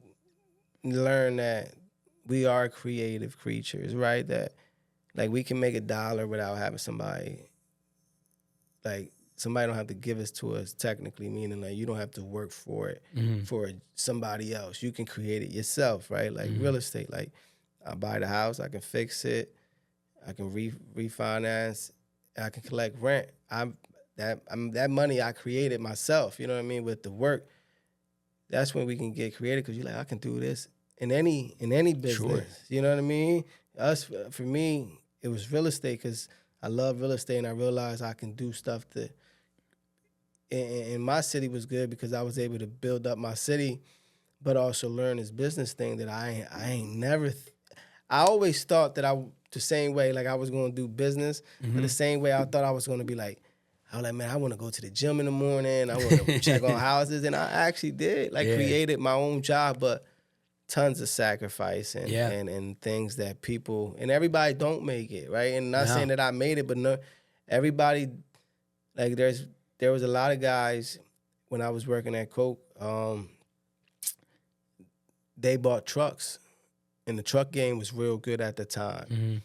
learn that we are creative creatures, right? That like we can make $1 without having somebody don't have to give it to us technically, meaning like you don't have to work for it for somebody else. You can create it yourself, right? Like real estate, like I buy the house, I can fix it, I can refinance, I can collect rent. That money I created myself, you know what I mean, with the work. That's when we can get creative because you're like, I can do this in any business. Sure. You know what I mean? For me, it was real estate because I love real estate and I realized I can do stuff that in my city was good because I was able to build up my city, but also learn this business thing that I ain't never. I always thought that the same way, like I was going to do business, but the same way I thought I was going to be like, I was like, man, I want to go to the gym in the morning. I want to check on houses. And I actually did, created my own job, but tons of sacrifice and things that people, and everybody don't make it, right? And not saying that I made it, but no, everybody, like there was a lot of guys when I was working at Coke, they bought trucks. And the truck game was real good at the time.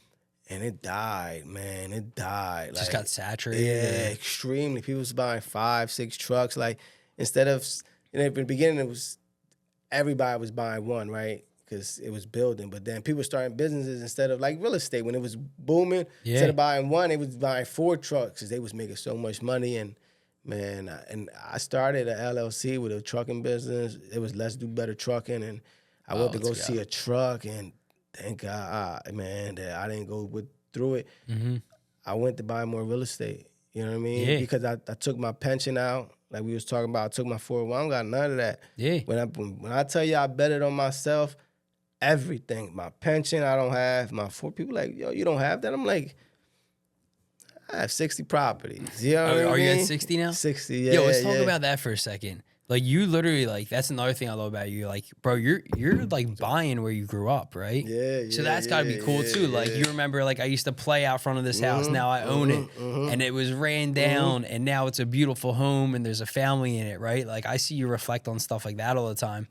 And it died, man. It died. Just got saturated. Yeah, extremely. People was buying 5, 6 trucks. Like, instead of, in the beginning, it was, everybody was buying one, right? Because it was building. But then people starting businesses instead of, like, real estate. When it was booming, instead of buying one, they was buying 4 trucks because they was making so much money. And, man, I started an LLC with a trucking business. It was Let's Do Better Trucking. And I went to go see a truck, and thank God, man, that I didn't go through it. I went to buy more real estate. You know what I mean? Yeah. Because I took my pension out, like we was talking about. I took my 401. I don't got none of that. Yeah. When I tell you I betted on myself, everything, my pension I don't have. My four people like, yo, you don't have that? I'm like, I have 60 properties. You know what I mean? Are you at 60 now? 60, yeah. Yo, let's talk yeah. about that for a second. Like you literally like that's another thing I love about you. Like, bro, you're like buying where you grew up, right? Yeah, So that's gotta be cool too. Like you remember, like I used to play out front of this house. Now I own it, and it was ran down, and now it's a beautiful home, and there's a family in it, right? Like I see you reflect on stuff like that all the time.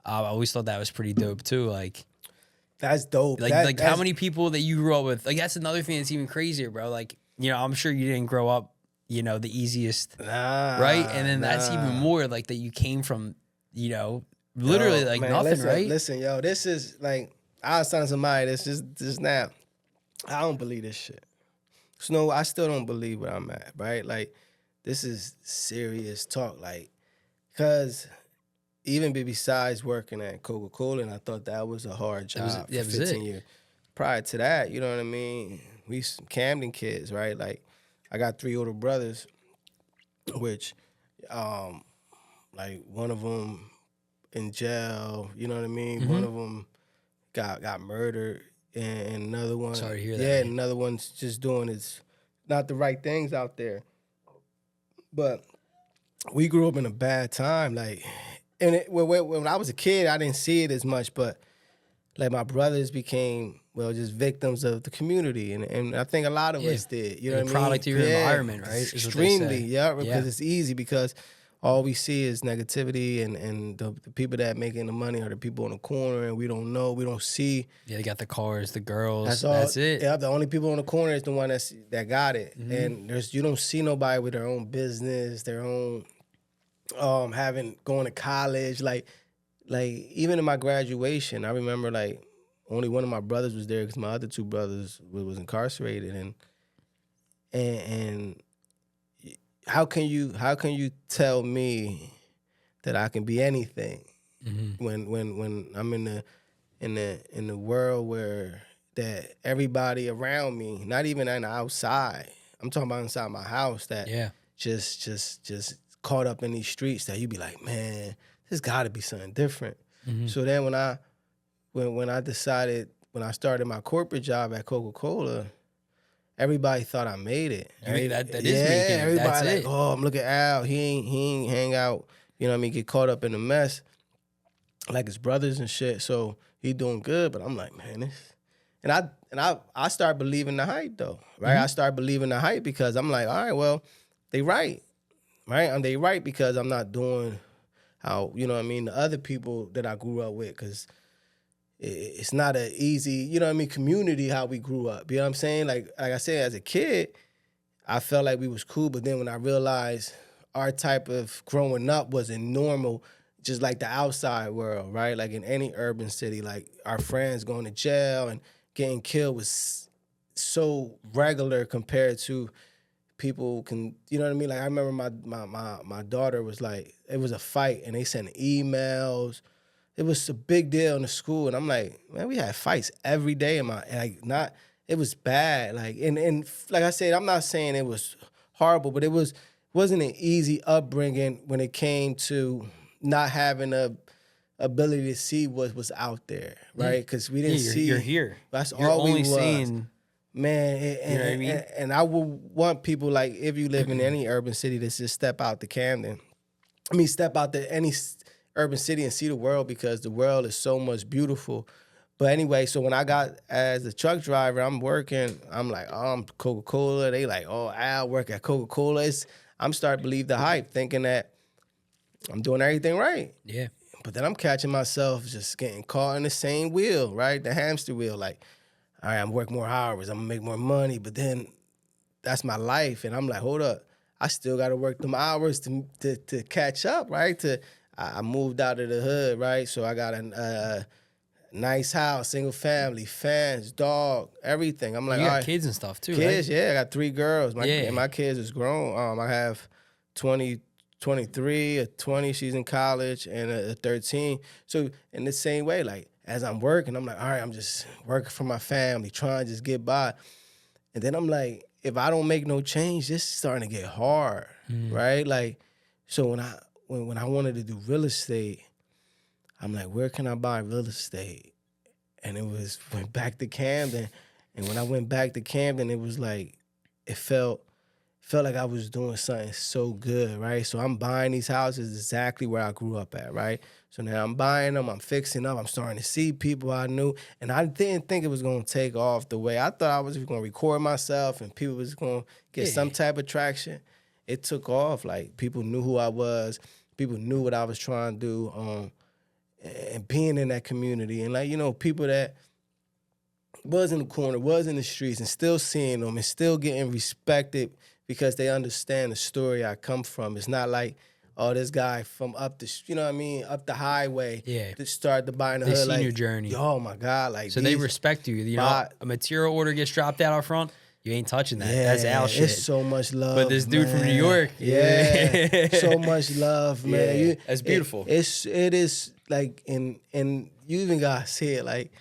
I always thought that was pretty dope too. Like That's dope. like how many people that you grew up with? Like that's another thing that's even crazier, bro. Like I'm sure you didn't grow up, the easiest. Nah, Right? And then that's even more like that you came from, literally Yo, like man, nothing, listen, right? Listen, yo, this is like, I was telling somebody this just now. I don't believe this shit. Snow, I still don't believe where I'm at, right? Like, this is serious talk, like, because even besides working at Coca-Cola, and I thought that was a hard job for 15 years. Prior to that, you know what I mean? We some Camden kids, right? Like, I got 3 older brothers, which, like one of them in jail, you know what I mean? One of them got murdered, and another one, Sorry to hear that. yeah, and another one's just doing his not the right things out there. But we grew up in a bad time, like, and when I was a kid, I didn't see it as much, but like my brothers became just victims of the community, and I think a lot of us did. You know what I mean? Product of your environment, right? Is what they say. Extremely, yeah, because it's easy because all we see is negativity, and the people that making the money are the people in the corner, and we don't know, we don't see. Yeah, they got the cars, the girls. That's all. That's it. Yeah, the only people in the corner is the one that got it, and you don't see nobody with their own business, their own going to college, like even in my graduation, I remember like only one of my brothers was there because my other 2 brothers was incarcerated, and how can you tell me that I can be anything when I'm in the world where that everybody around me, not even on the outside, I'm talking about inside my house, that just caught up in these streets, that you be like, man, there's got to be something different. So then when I decided, when I started my corporate job at Coca-Cola, everybody thought I made it. Right? That is making it. Everybody That's like, it. oh, I'm looking at Al. He ain't hang out. You know what I mean? Get caught up in the mess like his brothers and shit. So he doing good, but I'm like, man, this. And I start believing the hype though, right? I start believing the hype because I'm like, all right, well, they right, right? And they right because I'm not doing how, you know what I mean, the other people that I grew up with, because it's not an easy, you know what I mean, community how we grew up. You know what I'm saying? Like I said, as a kid, I felt like we was cool, but then when I realized our type of growing up wasn't normal, just like the outside world, right? Like in any urban city, like our friends going to jail and getting killed was so regular compared to people can, you know what I mean? Like I remember my daughter was like, it was a fight and they sent emails. It was a big deal in the school, and I'm like, man, we had fights every day it was bad. Like and like I said, I'm not saying it was horrible, but wasn't an easy upbringing when it came to not having a ability to see what was out there, right? Because we didn't see. You're here. That's you're all we only was. seeing. Man, You know what I mean? and I would want people, like, if you live in any urban city, to just step out to Camden. I mean, step out to any urban city and see the world, because the world is so much beautiful. But anyway, so when I got as a truck driver, I'm working, I'm like, oh, I'm Coca-Cola. They like, oh, Al work at Coca-Cola. I'm starting to believe the hype, thinking that I'm doing everything right. Yeah. But then I'm catching myself just getting caught in the same wheel, right? The hamster wheel, like, all right, I'm working more hours, I'm gonna make more money, but then that's my life. And I'm like, hold up, I still gotta work them hours to catch up, right? I moved out of the hood, right? So I got a nice house, single family, fence, dog, everything. I'm like, You all got right. kids and stuff too, Kids, right? yeah, I got 3 girls. Yeah. My kids is grown. I have 23, a 20, she's in college, and a 13. So in the same way, like, as I'm working, I'm like, all right, I'm just working for my family, trying to just get by. And then I'm like, if I don't make no change, this is starting to get hard, right? Like, so when I wanted to do real estate, I'm like, where can I buy real estate? And went back to Camden. And when I went back to Camden, it was like, it felt like I was doing something so good, right? So I'm buying these houses exactly where I grew up at, right? So now I'm buying them, I'm fixing up, I'm starting to see people I knew, and I didn't think it was gonna take off the way I thought. I was gonna record myself and people was gonna get some type of traction. It took off. Like, people knew who I was, people knew what I was trying to do, and being in that community, and like, you know, people that was in the corner, was in the streets, and still seeing them and still getting respected because they understand the story I come from. It's not like, oh, this guy from up the, you know what I mean, up the highway, that started to buy in the hood. They've seen like, your journey. Oh my God, like, so they respect you. You know, a material order gets dropped out up front, you ain't touching that. That's our shit. It's so much love. But this dude from New York, so much love, man. That's beautiful. It is like, and you even gotta see it. Like,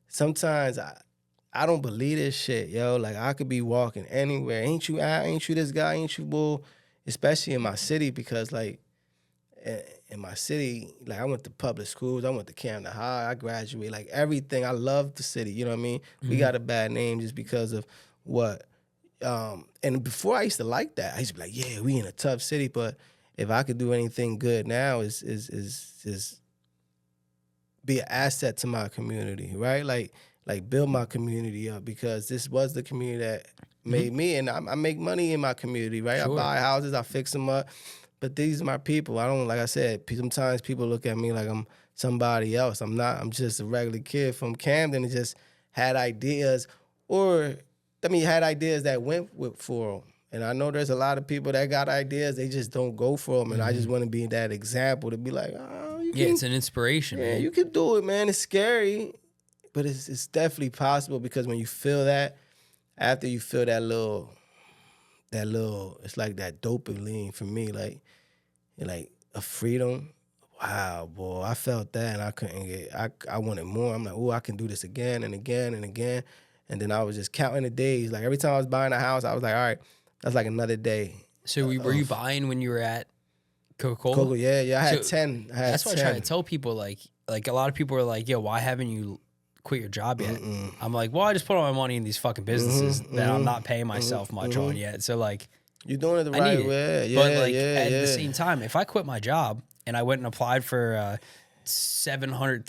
sometimes I don't believe this shit, yo. Like, I could be walking anywhere. Ain't you this guy? Ain't you bull? Especially in my city, because, like, in my city, like, I went to public schools. I went to Camden High. I graduated. Like, everything. I love the city. You know what I mean? We got a bad name just because of what. And before, I used to like that. I used to be like, yeah, we in a tough city. But if I could do anything good now, is be an asset to my community, right? Like build my community up, because this was the community that made me, and I make money in my community, right? Sure. I buy houses, I fix them up, but these are my people. I don't, like I said, sometimes people look at me like I'm somebody else. I'm not. I'm just a regular kid from Camden and just had ideas, had ideas that went for them. And I know there's a lot of people that got ideas, they just don't go for them. And I just want to be that example to be like, oh, it's an inspiration, man. You can do it, man. It's scary, but it's definitely possible, because when you feel that, after you feel that little, it's like that dopamine for me, like a freedom. Wow, boy, I felt that, and I couldn't I wanted more. I'm like, oh, I can do this again and again and again. And then I was just counting the days. Like, every time I was buying a house, I was like, all right, that's like another day. So were you buying when you were at Coca-Cola? Coca, yeah, I had 10. That's what I try to tell people. Like a lot of people are like, yo, why haven't you quit your job yet? I'm like, well, I just put all my money in these fucking businesses that I'm not paying myself much on yet. So, like, you're doing it the right way. Yeah, but, like, at the same time, if I quit my job and I went and applied for a $700,000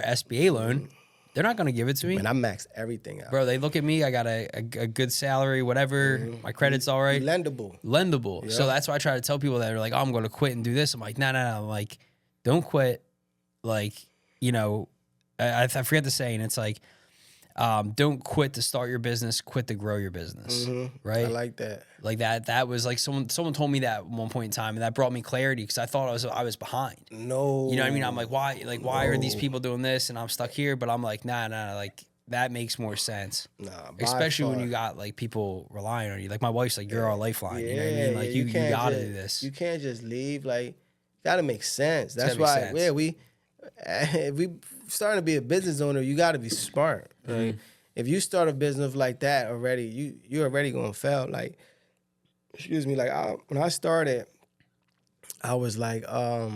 SBA loan, they're not going to give it to me. And I maxed everything out. Bro, they look at me, I got a good salary, whatever, my credit's all right. Lendable. Yeah. So that's why I try to tell people that are like, oh, I'm going to quit and do this. I'm like, no. I'm like, don't quit. Like, you know, I forget the saying. It's like, don't quit to start your business, quit to grow your business. Right? I like that. Like that was like someone told me that at one point in time, and that brought me clarity, because I thought I was behind. No. You know what I mean? I'm like, why? Like, why are these people doing this and I'm stuck here? But I'm like, nah. Like, that makes more sense. Nah, especially when you got like people relying on you. Like, my wife's like, you're our lifeline. You know what I mean? Like, you gotta do this. You can't just leave. Like, gotta make sense. That's why. Yeah, we starting to be a business owner. You gotta be smart. Like, if you start a business like that already, you're already gonna fail. Like, excuse me. Like, when I started, I was like, I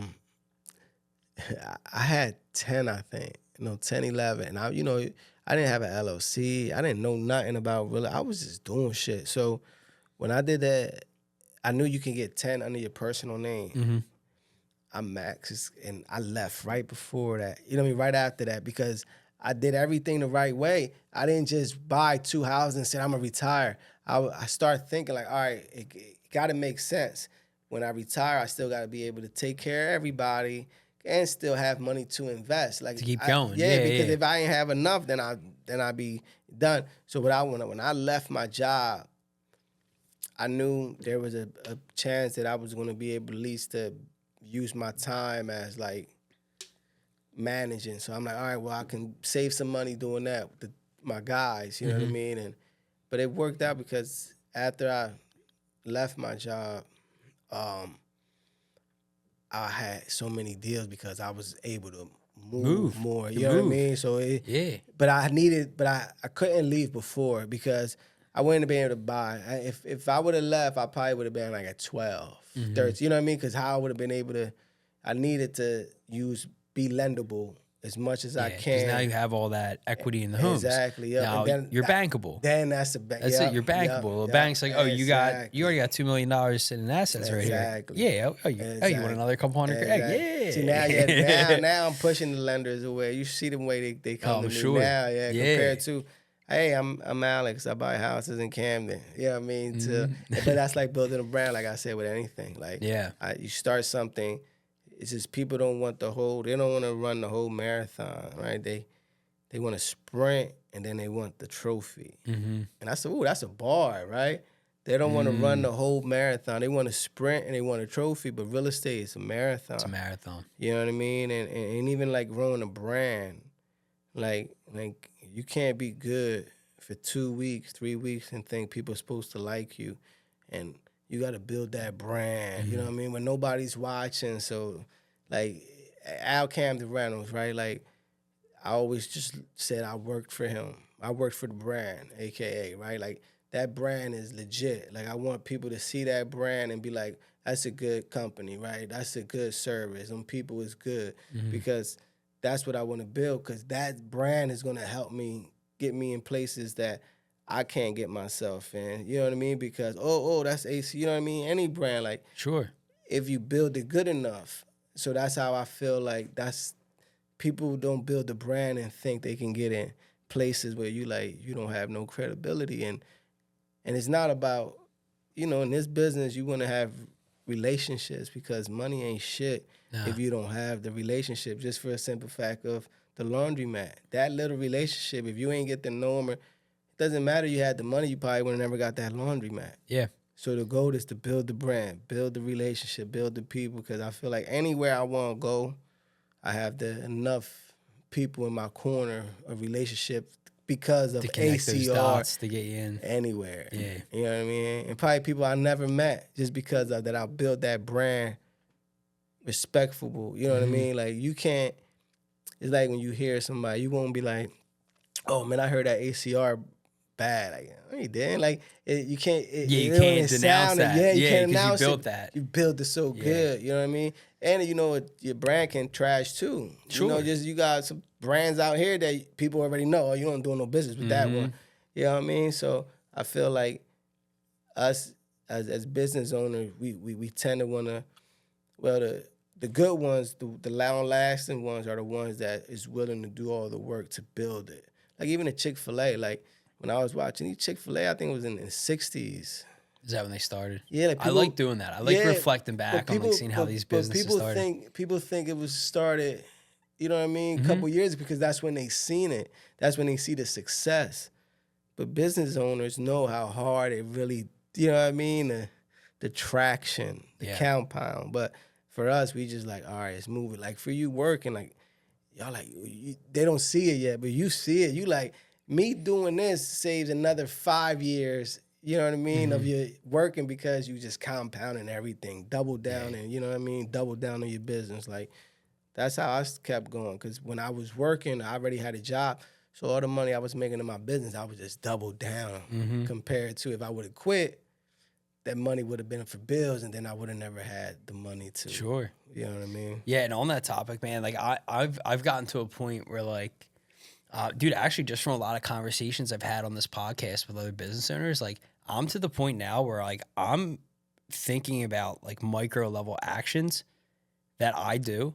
had 10, I think. 10, 11. And I didn't have an LLC. I didn't know nothing about I was just doing shit. So when I did that, I knew you can get 10 under your personal name. I maxed, and I left right before that. You know what I mean? Right after that, because I did everything the right way. I didn't just buy 2 houses and say, I'm going to retire. I started thinking like, all right, it got to make sense. When I retire, I still got to be able to take care of everybody and still have money to invest. Like, to keep going. Because if I ain't have enough, then I'd be done. So when I left my job, I knew there was a chance that I was going to be able at least to use my time as like managing. So I'm like, all right, well, I can save some money doing that with my guys, you know what I mean? But it worked out, because after I left my job, I had so many deals because I was able to move more. You know what I mean? So but I couldn't leave before because I wouldn't have been able to buy. If I would have left, I probably would have been like at 12, 13. You know what I mean? Because how I would have been able to, I needed to be lendable as much as I can. Because now you have all that equity in the homes. Exactly. Yeah. Now you're bankable. Then that's the bank. That's it. You're bankable. The bank's like, you already got $2 million sitting in assets right here. Yeah. You want another couple $100,000? Yeah. See now I'm pushing the lenders away. You see the way they come to me now. Yeah. Compared to, hey, I'm Alex. I buy houses in Camden. You know what I mean? But that's like building a brand. Like I said with anything. Like you start something. It's just people don't want they don't want to run the whole marathon, right? They want to sprint and then they want the trophy. And that's a bar, right? They don't want to run the whole marathon. They want to sprint and they want a trophy, but real estate is a marathon. It's a marathon. You know what I mean? And even like growing a brand, like you can't be good for 2 weeks, 3 weeks and think people are supposed to like you. And you got to build that brand, you know what I mean? When nobody's watching. So, like, Al Camden Reynolds, right? Like, I always just said I worked for him. I worked for the brand, AKA, right? Like, that brand is legit. Like, I want people to see that brand and be like, that's a good company, right? That's a good service. Them people is good. Because that's what I want to build, because that brand is going to help me get me in places that I can't get myself in, you know what I mean? Because, that's AC, you know what I mean? Any brand, like, sure, if you build it good enough. So that's how I feel like people don't build the brand and think they can get in places where you don't have no credibility. And it's not about, in this business, you want to have relationships because money ain't shit if you don't have the relationship, just for a simple fact of the laundromat. That little relationship, if you ain't get to know them, doesn't matter you had the money, you probably would have never got that laundromat. Yeah. So the goal is to build the brand, build the relationship, build the people, because I feel like anywhere I want to go, I have enough people in my corner, a relationship because of to connect ACR. Those dots to get you in. Anywhere. Yeah. You know what I mean? And probably people I never met just because of that. I built that brand respectful. You know what I mean? Like, you can't, it's like when you hear somebody, you won't be like, oh man, I heard that ACR bad. Like, no, you didn't. Like, you can't. You can't denounce that. Yeah, you can't announce you built it. that. You built it so good. You know what I mean? And your brand can trash too. Sure. You got some brands out here that people already know. Oh, you don't do no business with that one. You know what I mean? So I feel like us as business owners, we tend to want to. Well, the good ones, the long-lasting ones, are the ones that is willing to do all the work to build it. Like even the Chick-fil-A, like when I was watching these Chick-fil-A, I think it was in the 60s. Is that when they started? Yeah, like I like doing that. I like reflecting back on seeing how these businesses started. People think it was started, you know what I mean, a couple years, because that's when they seen it. That's when they see the success. But business owners know how hard it really, you know what I mean, the traction, the compound. But for us, we just like, all right, let's move it. Like for you working, like, y'all like, they don't see it yet, but you see it. You like, me doing this saves another 5 years, you know what I mean, of your working, because you just compounding everything, double down and, you know what I mean, double down on your business. Like, that's how I kept going, because when I was working, I already had a job, so all the money I was making in my business, I was just double down compared to if I would have quit, that money would have been for bills, and then I would have never had the money to. Sure. You know what I mean? Yeah, and on that topic, man, like I've gotten to a point where like, dude, actually just from a lot of conversations I've had on this podcast with other business owners, like I'm to the point now where like I'm thinking about like micro level actions that I do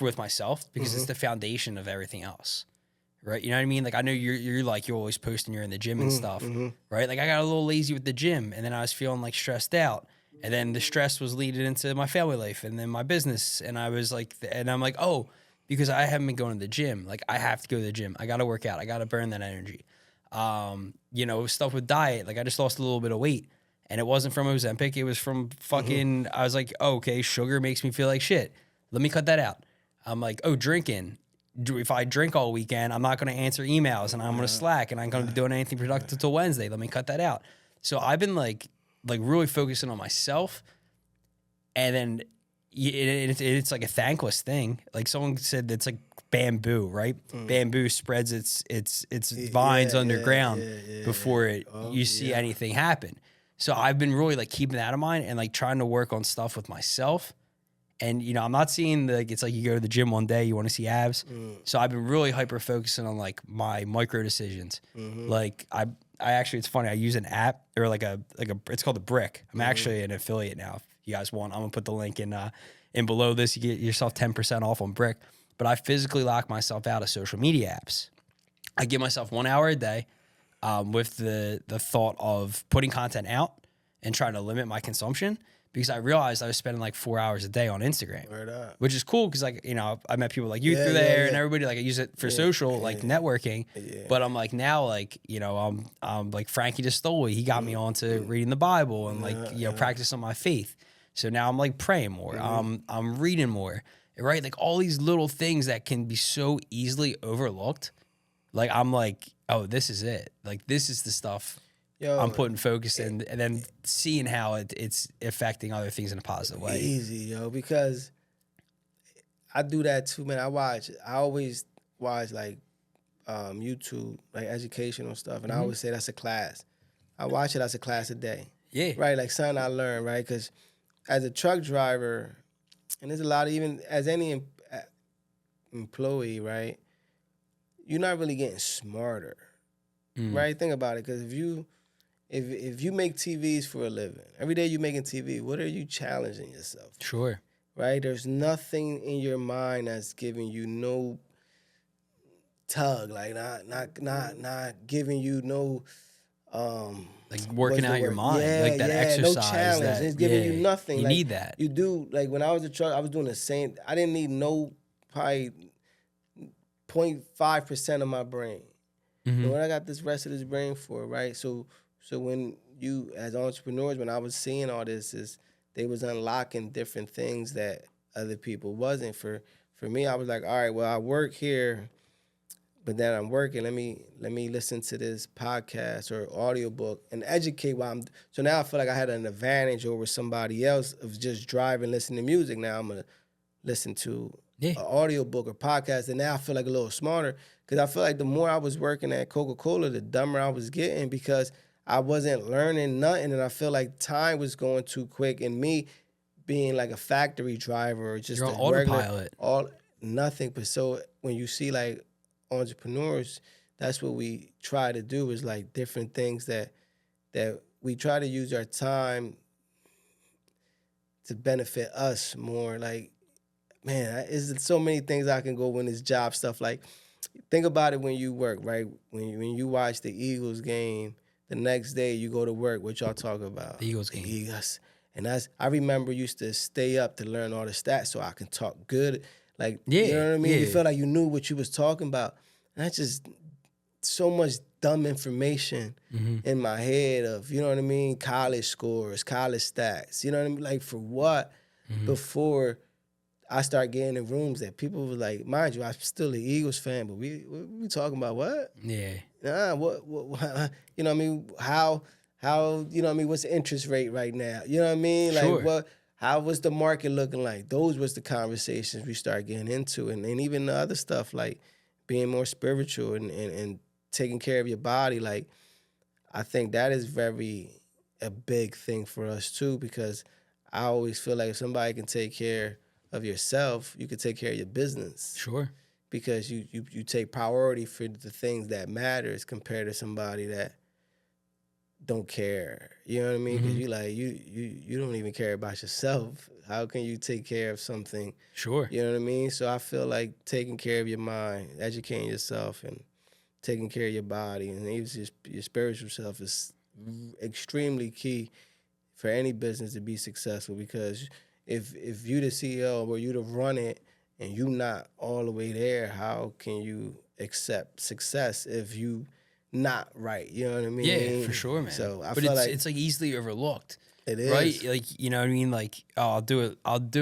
with myself, because it's the foundation of everything else. Right? You know what I mean? Like, I know you're always posting you're in the gym and stuff, right? Like, I got a little lazy with the gym, and then I was feeling like stressed out. And then the stress was leading into my family life and then my business. And I was like, and I'm like, oh, because I haven't been going to the gym. Like, I have to go to the gym. I got to work out. I got to burn that energy. Stuff with diet. Like, I just lost a little bit of weight. And it wasn't from Ozempic. It was from fucking, I was like, oh, okay, sugar makes me feel like shit. Let me cut that out. I'm like, oh, drinking. If I drink all weekend, I'm not going to answer emails and I'm going to slack and I'm going to be doing anything productive till Wednesday. Let me cut that out. So I've been like really focusing on myself. And then it's like a thankless thing. Like someone said, it's like bamboo, right? Bamboo spreads its vines underground before you see anything happen. So I've been really like keeping that in mind and like trying to work on stuff with myself. And I'm not seeing it's like you go to the gym one day, you want to see abs. So I've been really hyper focusing on like my micro decisions. Like I actually, it's funny. I use an app or like a it's called the Brick. I'm actually an affiliate now. If you guys want, I'm gonna put the link in below this. You get yourself 10% off on Brick. But I physically lock myself out of social media apps. I give myself 1 hour a day with the thought of putting content out and trying to limit my consumption, because I realized I was spending like 4 hours a day on Instagram, which is cool because like, I met people like you through there and everybody, like I use it for social, like networking. But I'm like now, like, I'm like Frankie DeStoli, he got me onto reading the Bible and like, practicing my faith. So now I'm like praying more. I'm reading more, right? Like all these little things that can be so easily overlooked. Like I'm like, oh, this is it. Like this is the stuff I'm putting focus in, and then seeing how it's affecting other things in a positive way. Easy, because I do that too, man. I always watch like YouTube, like educational stuff, and I always say that's a class. I watch it as a class a day. Yeah. Right, like something I learned, right? Because as a truck driver, and there's a lot of, even as any employee, right? You're not really getting smarter, right? Think about it, because if you make TVs for a living, every day you're making TV, what are you challenging yourself? Sure. Right? There's nothing in your mind that's giving you no tug, like not giving you no like working out your mind, like that exercise. No challenge. It's giving you nothing. You like, need that. You do, like when I was a truck, I was doing the same. I didn't need no, probably 0.5% of my brain. And what I got this rest of this brain for, right? So when you, as entrepreneurs, when I was seeing all this, is they was unlocking different things that other people wasn't. For me, I was like, all right, well, I work here, but then I'm working. Let me listen to this podcast or audiobook and educate while I'm. So now I feel like I had an advantage over somebody else of just driving, listening to music. Now I'm gonna listen to an audiobook or podcast, and now I feel like a little smarter, because I feel like the more I was working at Coca-Cola, the dumber I was getting, because I wasn't learning nothing, and I feel like time was going too quick, and me being like a factory driver or just You're a on autopilot. Nothing. But so when you see like entrepreneurs, that's what we try to do, is like different things that we try to use our time to benefit us more. Like, man, is so many things I can go in this job stuff. Like, think about it when you work, right? When you watch the Eagles game, the next day you go to work, what y'all talk about? The Eagles game. Eagles. And I remember used to stay up to learn all the stats so I can talk good. Like, you know what I mean? You felt like you knew what you was talking about. And that's just so much dumb information in my head of, you know what I mean? College scores, college stats. You know what I mean? Like, for what? Before I start getting in rooms that people were like, mind you, I'm still an Eagles fan, but we talking about what? Yeah. Nah, what you know what I mean? How, you know what I mean, what's the interest rate right now? You know what I mean? Like, Sure. how was the market looking like? Those was the conversations we start getting into. And even the other stuff, like being more spiritual and taking care of your body. Like, I think that is a big thing for us too, because I always feel like if somebody can take care of yourself, you can take care of your business. Sure. Because you take priority for the things that matters compared to somebody that don't care. You know what I mean? Because you don't even care about yourself. How can you take care of something? Sure. You know what I mean? So I feel like taking care of your mind, educating yourself, and taking care of your body, and even just your spiritual self is extremely key for any business to be successful. Because if you the CEO or you to run it and you not all the way there, how can you accept success if you not right? You know what I mean? Yeah, for sure, man. So but it's like easily overlooked. It is. Right? Like, you know what I mean? Like, oh, I'll do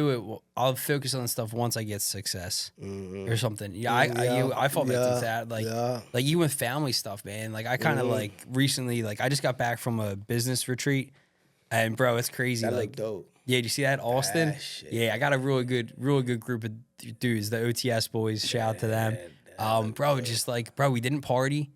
it. I'll focus on stuff once I get success or something. Yeah, I fall victim to that. Like, like even with family stuff, man. Like, I kind of like recently, like I just got back from a business retreat, and bro, it's crazy. That like, look dope. Yeah, did you see that, Austin? That shit. Yeah, I got a really good group of dudes, the OTS boys. Shout out to them. Bro, just like, bro, we didn't party.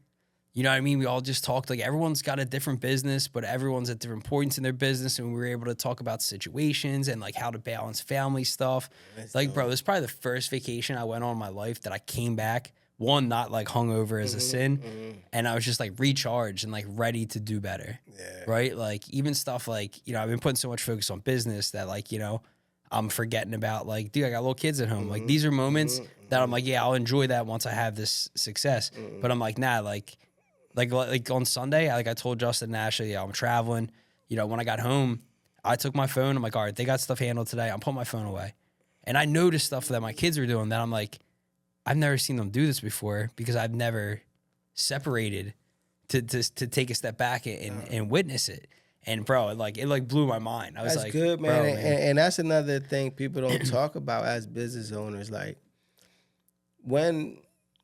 You know what I mean? We all just talked. Like, everyone's got a different business, but everyone's at different points in their business, and we were able to talk about situations and like how to balance family stuff. Like, bro, this is probably the first vacation I went on in my life that I came back, one, not like hungover as a sin, and I was just like recharged and like ready to do better. Yeah. Right? Like, even stuff like, you know, I've been putting so much focus on business that, like, you know, I'm forgetting about, like, dude, I got little kids at home. Like, these are moments that I'm like, yeah, I'll enjoy that once I have this success. But I'm like, nah, like on Sunday, I told Justin and Ashley, yeah, I'm traveling. You know, when I got home, I took my phone. I'm like, all right, they got stuff handled today. I'm putting my phone away. And I noticed stuff that my kids were doing that I'm like, I've never seen them do this before because I've never separated to take a step back and witness it. And bro, it blew my mind. I was That's like, good, man. bro, And that's another thing people don't talk about as business owners. Like when,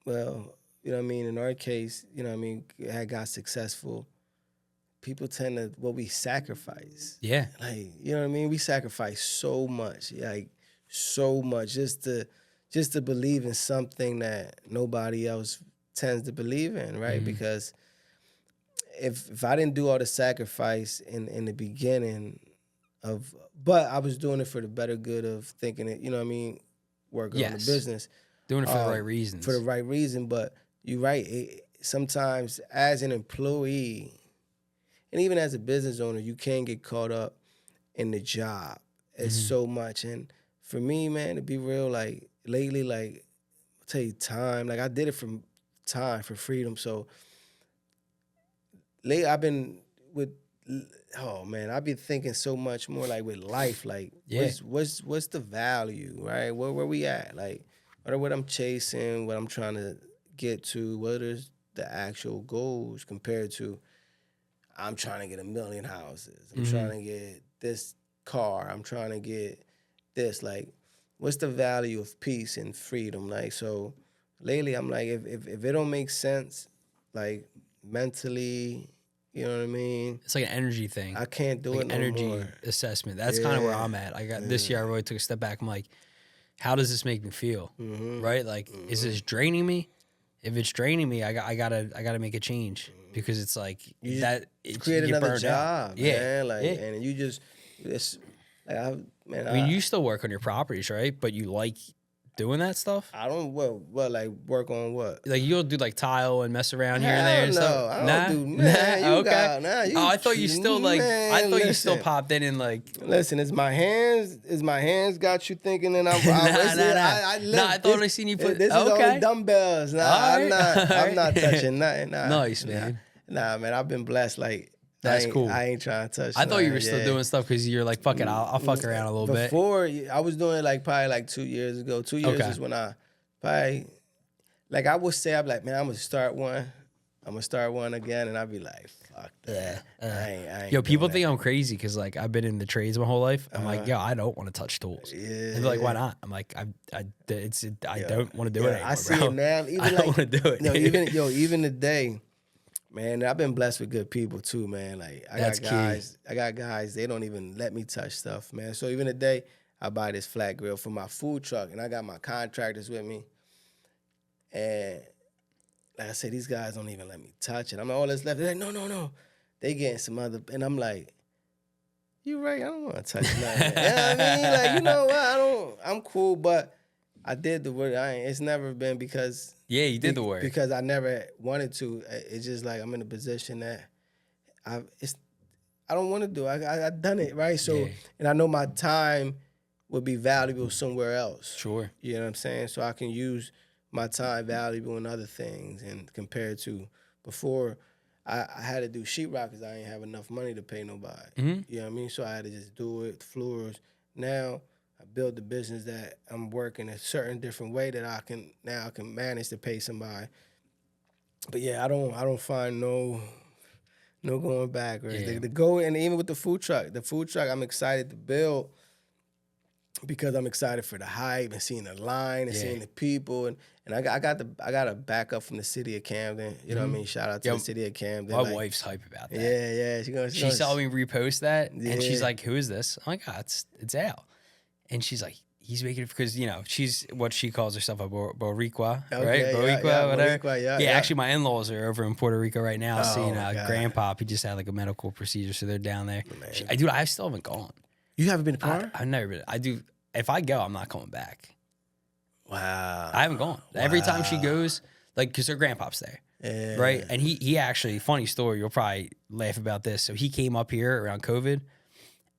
well, you know what I mean, in our case, you know what I mean, had got successful, people tend to, we sacrifice. yeah, Like, you know what I mean? We sacrifice so much, like so much just to believe in something that nobody else tends to believe in, right? Because if I didn't do all the sacrifice in the beginning but I was doing it for the better good of thinking it, you know what I mean, working on the business. doing it for the right reasons. For the right reason, but you're right. Sometimes as an employee, and even as a business owner, you can get caught up in the job. It's so much. And for me, man, to be real, like lately, like I'll tell you time, like I did it for time, for freedom. So lately I've been I've been thinking so much more like with life, like what's the value, right? Where we at? Like what I'm chasing, what I'm trying to get to, what is the actual goals compared to I'm trying to get 1 million houses. I'm trying to get this car. I'm trying to get this. Like, what's the value of peace and freedom? Like, so lately I'm like, if it don't make sense, like mentally, you know what I mean? It's like an energy thing. I can't do like it no energy more. assessment. That's kind of where I'm at. This year I really took a step back. I'm like, how does this make me feel? Right? Like, is this draining me? If it's draining me, I gotta make a change because it's like Create another job, out. man. Like, and you just like I mean, you still work on your properties, right? But you like doing that stuff? I don't like work on what? Like you'll do like tile and mess around here and there and no, stuff. I don't do man. You okay. got, I thought you still like. Man, I thought you listen. still popped in and like. Listen, is my hands got you thinking that I'm? I thought I seen you put. This is only dumbbells. Nah, I'm not touching nothing. Nah, nice, man. Nah, man, I've been blessed. Like that's cool. I ain't trying to touch. I thought you were still doing stuff because you're like, fuck it, I'll fuck around a little bit. Before I was doing it like probably like 2 years ago. 2 years is when I probably like I would say I'm like, man, I'm gonna start one again, and I'd be like, fuck that. I ain't yo, people doing think that. I'm crazy because like I've been in the trades my whole life. I'm like, yo, I don't want to touch tools. Yeah. And they're like, why not? I'm like, I don't want to do it anymore, I see bro. it now. Even I don't want to do it. Even today, man, I've been blessed with good people too, man. Like I got guys, they don't even let me touch stuff, man. So even today, I buy this flat grill for my food truck, and I got my contractors with me. And like I said, these guys don't even let me touch it. I'm like, all that's left. They're like, no. They getting some other, and I'm like, you right, I don't want to touch nothing. You know what I mean? Like, you know what? I'm cool, but I did the work. It's never been because. Yeah, you did the work. Because I never wanted to. It's just like I'm in a position that I don't want to do. I done it, right? So, and I know my time would be valuable somewhere else. Sure. You know what I'm saying? So I can use my time valuable in other things, and compared to before, I had to do sheetrock because I didn't have enough money to pay nobody. You know what I mean? So I had to just do it, floors. Now I built the business that I'm working a certain different way that I can manage to pay somebody. But yeah, I don't find no going backwards. The goal, and even with the food truck I'm excited to build. because I'm excited for the hype and seeing the line and seeing the people and I got a backup from the city of Camden. You know what I mean? Shout out to the city of Camden. My like, wife's hype about that. Yeah. She saw me repost that, and she's Yeah. like, "Who is this?" I'm like, "Oh, it's Al," and she's like, "He's making it because she's what she calls herself a Boricua, right? Okay, Boricua, whatever. Boricua, yeah. Actually, my in-laws are over in Puerto Rico right now, seeing God. Grandpa. He just had like a medical procedure, so they're down there. I still haven't gone. You haven't been to Par? I've never been. I do. If I go, I'm not coming back. Wow. I haven't gone. Every time she goes, like, because her grandpa's there. Yeah. Right. And he actually, funny story, you'll probably laugh about this. So he came up here around COVID,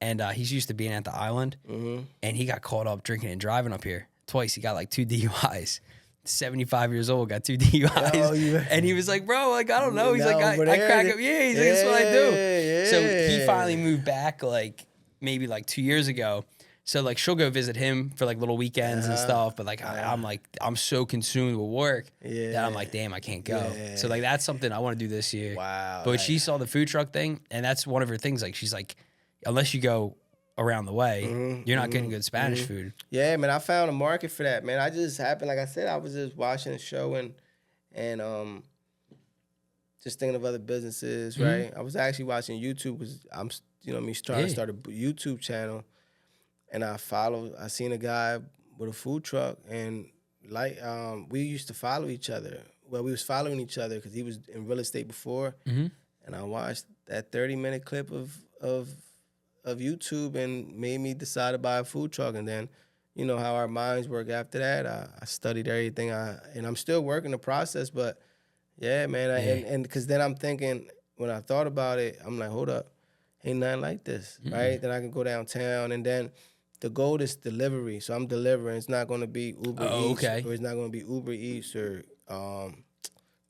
and he's used to being at the island, and he got caught up drinking and driving up here twice. He got like 2 DUIs. 75 years old, got 2 DUIs. And he was like, bro, like, I don't know. He's like, I crack up. Yeah, he's like, that's what I do. So he finally moved back like maybe like 2 years ago. So like she'll go visit him for like little weekends and stuff, but like I'm so consumed with work that I'm like, damn, I can't go. So like that's something I want to do this year. Wow. But she saw the food truck thing, and that's one of her things. Like she's like, unless you go around the way, you're not getting good Spanish food. Yeah, man, I found a market for that, man. I just happened, like I said, I was just watching a show and just thinking of other businesses, right? I was actually watching YouTube because I'm, trying to start a YouTube channel. And I seen a guy with a food truck, and like we used to follow each other. Well, we was following each other because he was in real estate before, and I watched that 30-minute clip of YouTube and made me decide to buy a food truck. And then, you know how our minds work after that. I studied everything, and I'm still working the process. But yeah, man, and because then I'm thinking when I thought about it, I'm like, hold up, ain't nothing like this, right? Then I can go downtown, and then. The goal is delivery, so I'm delivering. It's not going to be Uber Eats, or it's not going to be Uber Eats or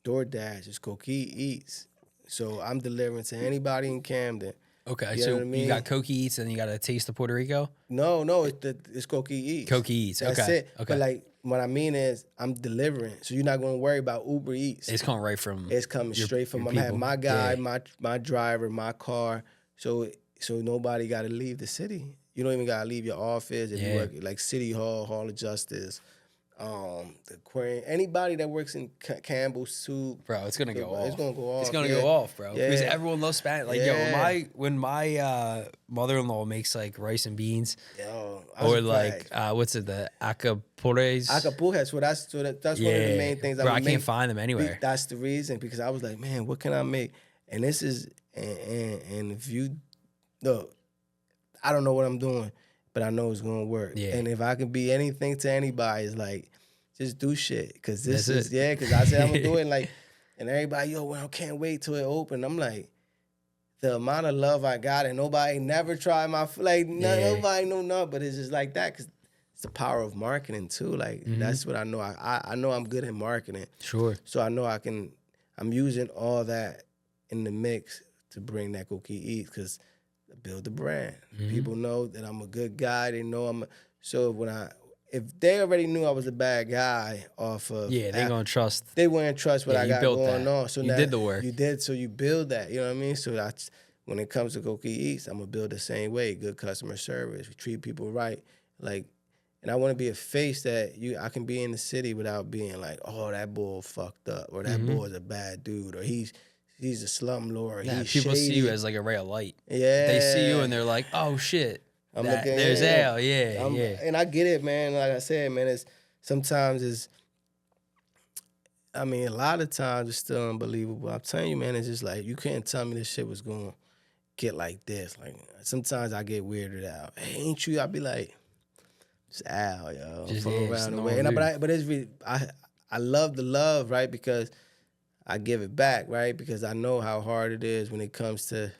DoorDash. It's Coqui Eats. So I'm delivering to anybody in Camden. Okay, you so know what I mean? You got Coqui Eats, and you got a Taste of Puerto Rico. No, it's Coqui Eats. Coqui Eats. That's okay. it. Okay. But like what I mean is, I'm delivering, so you're not going to worry about Uber Eats. It's coming right from. It's coming straight from. I'm having my guy, my driver, my car. So nobody got to leave the city. You don't even gotta leave your office if you work like City Hall, Hall of Justice, the Aquarium. Anybody that works in Campbell's Soup, bro, it's gonna go off. It's gonna go off. It's gonna go off, bro. Because everyone loves Spanish. Like when my mother-in-law makes like rice and beans, or like what's it, the acapulques? Acapulques. Well, that's one of the main things. Bro, I can't find them anywhere. That's the reason, because I was like, man, what can I make? And this is and if you look. I don't know what I'm doing, but I know it's gonna work. Yeah. And if I can be anything to anybody, it's like, just do shit. Cause because I said I'm gonna do it, and everybody, I can't wait till it open. I'm like, the amount of love I got, and nobody never tried nobody know nothing, but it's just like that, cause it's the power of marketing too. Like that's what I know. I know I'm good at marketing. Sure. So I know I'm using all that in the mix to bring that Coqui Eats, cause build the brand. People know that I'm a good guy. They know if they already knew I was a bad guy off of they gonna trust. They wouldn't trust what I got going on. So you did the work. You did, so you build that. You know what I mean? So that's when it comes to Coqui Eats, I'm gonna build the same way. Good customer service. We treat people right. Like, and I want to be a face that I can be in the city without being like, oh, that bull fucked up, or that bull is a bad dude, or he's a slumlord. Yeah, he's people shady. see you as like a ray of light. Yeah. They see you and they're like, oh shit. There's Al. Yeah. And I get it, man. Like I said, man, a lot of times it's still unbelievable. I'm telling you, man, it's just like, you can't tell me this shit was going to get like this. Like, sometimes I get weirded out. Hey, ain't you? I'll be like, it's Al, yo. Just from around the way. But it's really, I love the love, right? Because I give it back, right? Because I know how hard it is when it comes to,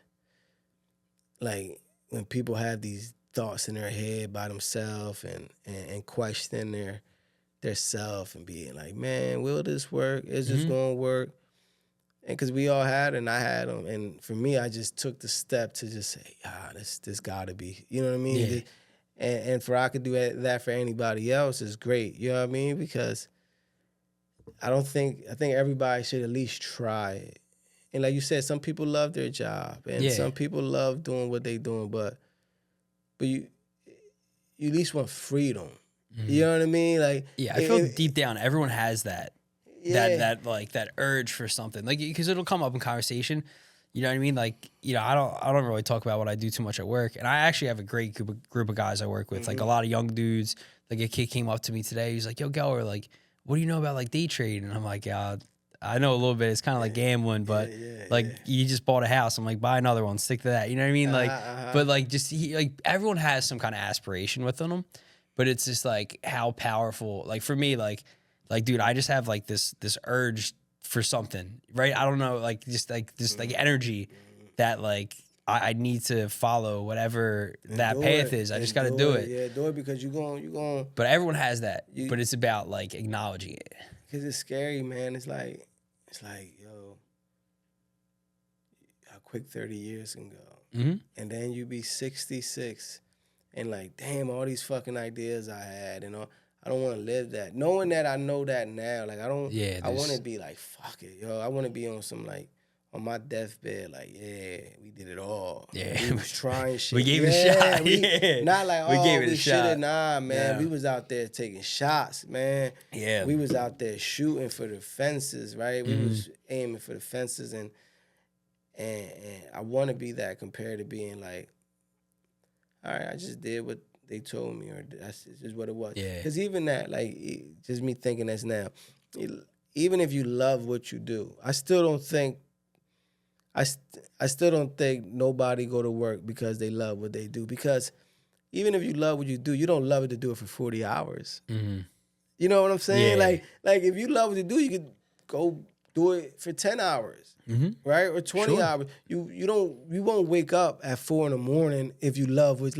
like, when people have these thoughts in their head by themselves and question their self and being like, man, will this work? Is this going to work? And because we all had it, and I had them. And for me, I just took the step to just say, this got to be, you know what I mean? Yeah. And for I could do that for anybody else is great, you know what I mean? Because I think everybody should at least try it. And like you said, some people love their job, and some people love doing what they doing, but you you at least want freedom. You know what I mean? Like, Yeah, I feel deep down everyone has that. Yeah. That urge for something, like, because it'll come up in conversation. You know what I mean? Like, I don't really talk about what I do too much at work, and I actually have a great group of guys I work with, like a lot of young dudes. Like, a kid came up to me today. He's like, "Yo, Geller, like, what do you know about like day trading?" And I'm like, "Yeah, I know a little bit. It's kind of like gambling, but you just bought a house." I'm like, "Buy another one. Stick to that." You know what I mean? Like, but like, just like everyone has some kind of aspiration within them, but it's just like how powerful. Like for me, like dude, I just have like this urge for something, right? I don't know, like just like this like energy that like I need to follow whatever that path is. I just got to do it. Yeah, do it because you going. But everyone has that. But it's about like acknowledging it. Because it's scary, man. It's like, yo, how quick 30 years can go. And then you be 66 and like, damn, all these fucking ideas I had, you know. I don't want to live that. Knowing that I know that now, like I don't. I want to be like, fuck it, yo. I want to be on some like on my deathbed, like, yeah, we did it all. Yeah, we was trying shit. We gave it a shot. Not like, we gave it a we shot. Nah, man. Yeah. We was out there taking shots, man. Yeah, we was out there shooting for the fences, right? We was aiming for the fences, and I want to be that compared to being like, all right, I just did what they told me, or that's just what it was. Yeah. Because even that, like, just me thinking this now, even if you love what you do, I still don't think nobody go to work because they love what they do. Because even if you love what you do, you don't love it to do it for 40 hours. You know what I'm saying? Yeah. Like if you love what you do, you could go do it for 10 hours, right? Or 20 hours. You won't wake up at 4 a.m. if you love what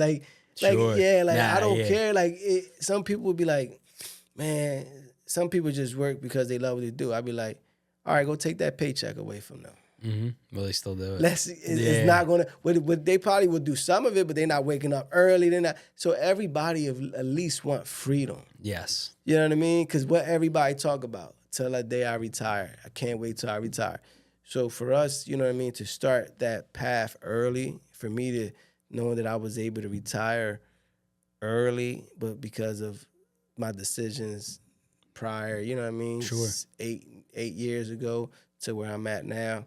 I don't care. Like some people would be like, man, some people just work because they love what they do. I'd be like, all right, go take that paycheck away from them. Well, they still do it. It's not gonna. They probably would do some of it, but they're not waking up early. They're not. So everybody at least want freedom. Yes. You know what I mean? Because what everybody talk about till that day I retire. I can't wait till I retire. So for us, you know what I mean, to start that path early, for me to know that I was able to retire early, but because of my decisions prior, you know what I mean? Sure. 8 years ago to where I'm at now.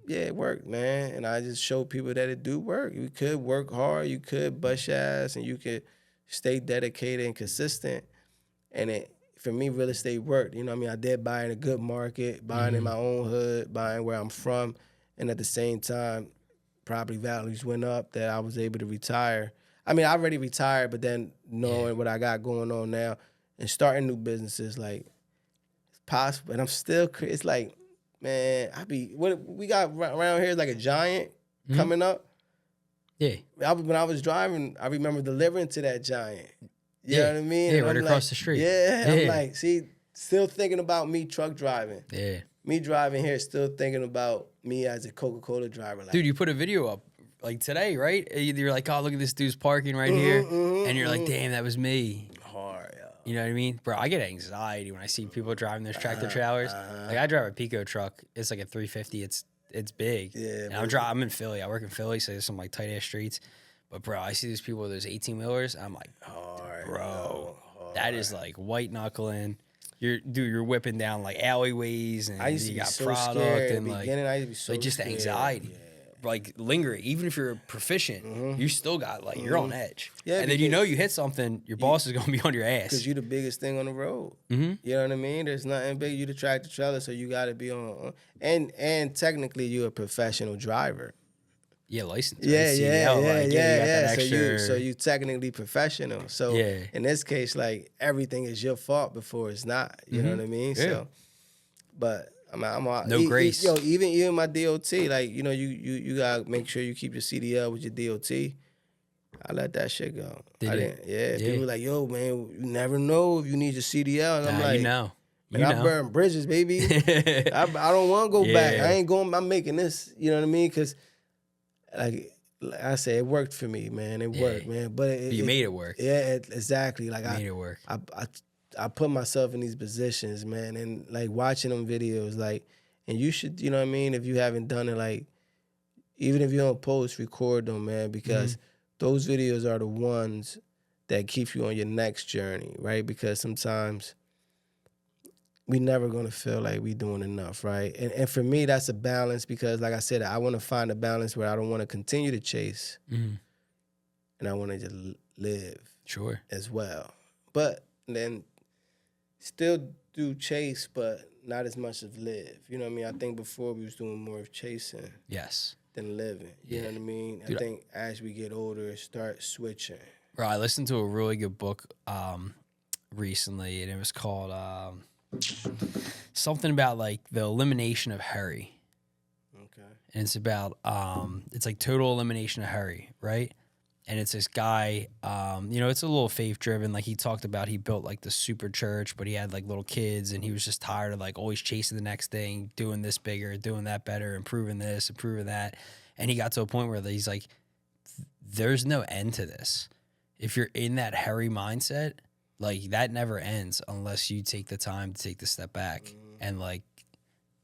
Yeah, it worked, man. And I just show people that it do work. You could work hard, you could bust your ass, and you could stay dedicated and consistent. And for me, real estate worked. You know what I mean? I did buy in a good market, buying in my own hood, buying where I'm from. And at the same time, property values went up that I was able to retire. I mean, I already retired, but then knowing what I got going on now and starting new businesses, like, it's possible. And I'm still, it's like, man, what we got around here is like a giant coming up. Yeah. When I was driving, I remember delivering to that giant. You know what I mean? Yeah, and right I'm across like, the street. Yeah, I'm like, see, still thinking about me truck driving. Yeah. Me driving here, still thinking about me as a Coca-Cola driver. Like, dude, you put a video up like today, right? You're like, oh, look at this dude's parking right here. And you're like, damn, that was me. Hard, yo. You know what I mean? Bro, I get anxiety when I see people driving those tractor trailers. Like, I drive a Pico truck. It's like a 350. It's big. Yeah, and I'm in Philly. I work in Philly, so there's some like tight ass streets. But bro, I see these people with those 18-wheelers. I'm like, hard, bro, that is like white knuckling. You're whipping down like alleyways, and you got product scared. and like, I used to be so like just scared. anxiety. Yeah. Like lingering, even if you're proficient, you still got like you're on edge. Yeah, and then you hit something, your boss is gonna be on your ass because you're the biggest thing on the road. You know what I mean? There's nothing big. You the tractor trailer, so you got to be on. And technically, you're a professional driver. Yeah, license. Yeah, right? yeah. Extra... So you technically professional. So in this case, like everything is your fault before it's not. You know what I mean? Yeah. So, but I'm no grace. Even my DOT, like you gotta make sure you keep your CDL with your DOT. I let that shit go. Yeah. People like, yo, man, you never know if you need your CDL, and I'm like, man, I burn bridges, baby. I don't want to go back. I ain't going. I'm making this. You know what I mean? Because like I said, it worked for me, man. It worked, man. But you made it work. Yeah, exactly. Like made it work. I put myself in these positions, man, and like watching them videos, like, and you should, you know what I mean? If you haven't done it, like, even if you don't post, record them, man, because those videos are the ones that keeps you on your next journey, right? Because sometimes we never gonna feel like we doing enough, right? And for me, that's a balance because, like I said, I want to find a balance where I don't want to continue to chase, Mm-hmm. and I want to just live Sure. as well. But then still do chase, but not as much of live. You know what I mean? I think before we was doing more of chasing Yes. than living. You Yeah. know what I mean? Dude, I think as we get older, it start switching. Bro, I listened to a really good book recently, and it was called something about like the elimination of hurry. Okay. And it's about it's like total elimination of hurry, right? And it's this guy, it's a little faith driven. Like he talked about, he built like the super church, but he had like little kids, and he was just tired of like always chasing the next thing, doing this bigger, doing that better, improving this, improving that. And he got to a point where he's like, there's no end to this. If you're in that hurry mindset, like that never ends unless you take the time to take the step back and like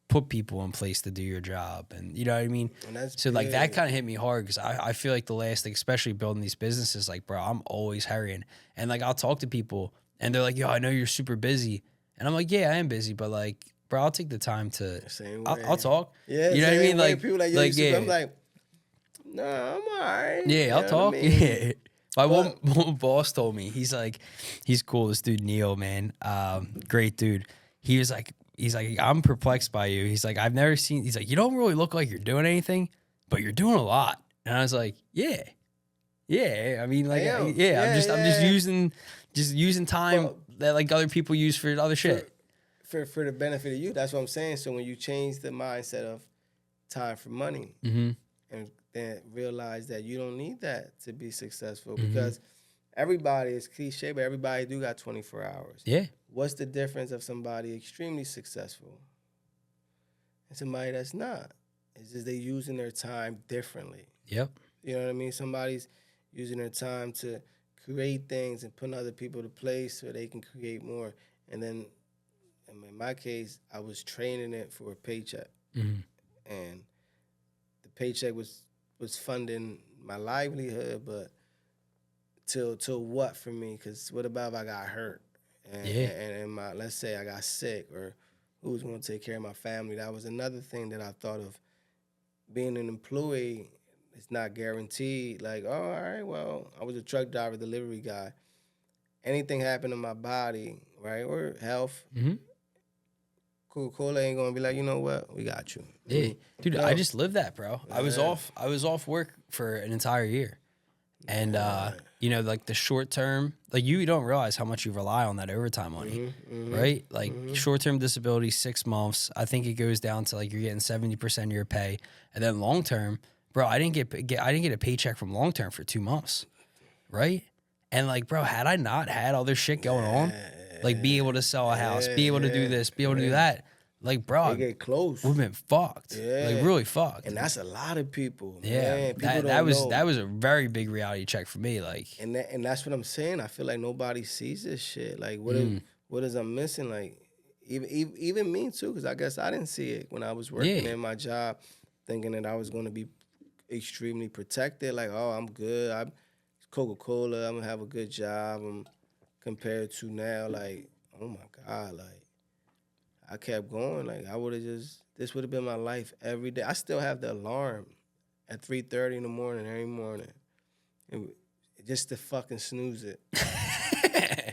put people in place to do your job. And you know what I mean? And that's So like that big. kind of hit me hard because I feel like the last, like, especially building these businesses, like, bro, I'm always hurrying. And like I'll talk to people and they're like, yo, I know you're super busy. And I'm like, yeah, I am busy, but like, bro, I'll take the time to Same way. I'll talk. Yeah, You know what I mean? way. Like People like, yo, like yeah. I'm yeah. like, nah, I'm all right. Yeah, You I'll know talk. what I mean? Yeah. My But- one boss told me, he's like, he's cool. This dude, Neil, man. Great dude. He's like, I'm perplexed by you. He's like, I've never seen, he's like, you don't really look like you're doing anything, but you're doing a lot. And I was like, yeah. Yeah. I mean, like, I am. yeah, I'm just Yeah. using time Well, that like other people use for other shit. for the benefit of you, that's what I'm saying. So when you change the mindset of time for money, Mm-hmm. and then realize that you don't need that to be successful, Mm-hmm. because everybody is cliche, but everybody do got 24 hours. Yeah. What's the difference of somebody extremely successful and somebody that's not? It's just they using their time differently. Yep. You know what I mean? Somebody's using their time to create things and putting other people to place so they can create more. And then, in my case, I was training it for a paycheck. Mm-hmm. And the paycheck was funding my livelihood, but till what for me? Because what about if I got hurt? And, Yeah. and my, let's say I got sick, or who's going to take care of my family? That was another thing that I thought of. Being an employee, it's not guaranteed. Like, oh, all right, well, I was a truck driver, delivery guy. Anything happened to my body, right, or health, Mm-hmm. Coca-Cola ain't gonna be like, you know what, we got you. Yeah. Dude, No. I just lived that, bro. I was Yeah. off work for an entire year. And like the short term, like you don't realize how much you rely on that overtime money, right? Like short term disability, 6 months. I think it goes down to like you're getting 70% of your pay, and then long term, bro. I didn't get a paycheck from long term for 2 months, right? And like, bro, had I not had all this shit going on, like be able to sell a house, be able to do this, be able to do that, like, bro, They get close. we've been fucked, like really fucked. And that's a lot of people. Yeah, Man. People that don't was know. a very big reality check for me. Like, And that's what I'm saying. I feel like nobody sees this shit. Like, what is I'm missing? Like, even me too, because I guess I didn't see it when I was working in my job, thinking that I was going to be extremely protected. Like, oh, I'm good. I'm Coca-Cola. I'm gonna have a good job. Compared to now, like, oh my God, like, I kept going. Like, I would have this would have been my life every day. I still have the alarm at 3:30 in the morning every morning, and just to fucking snooze it.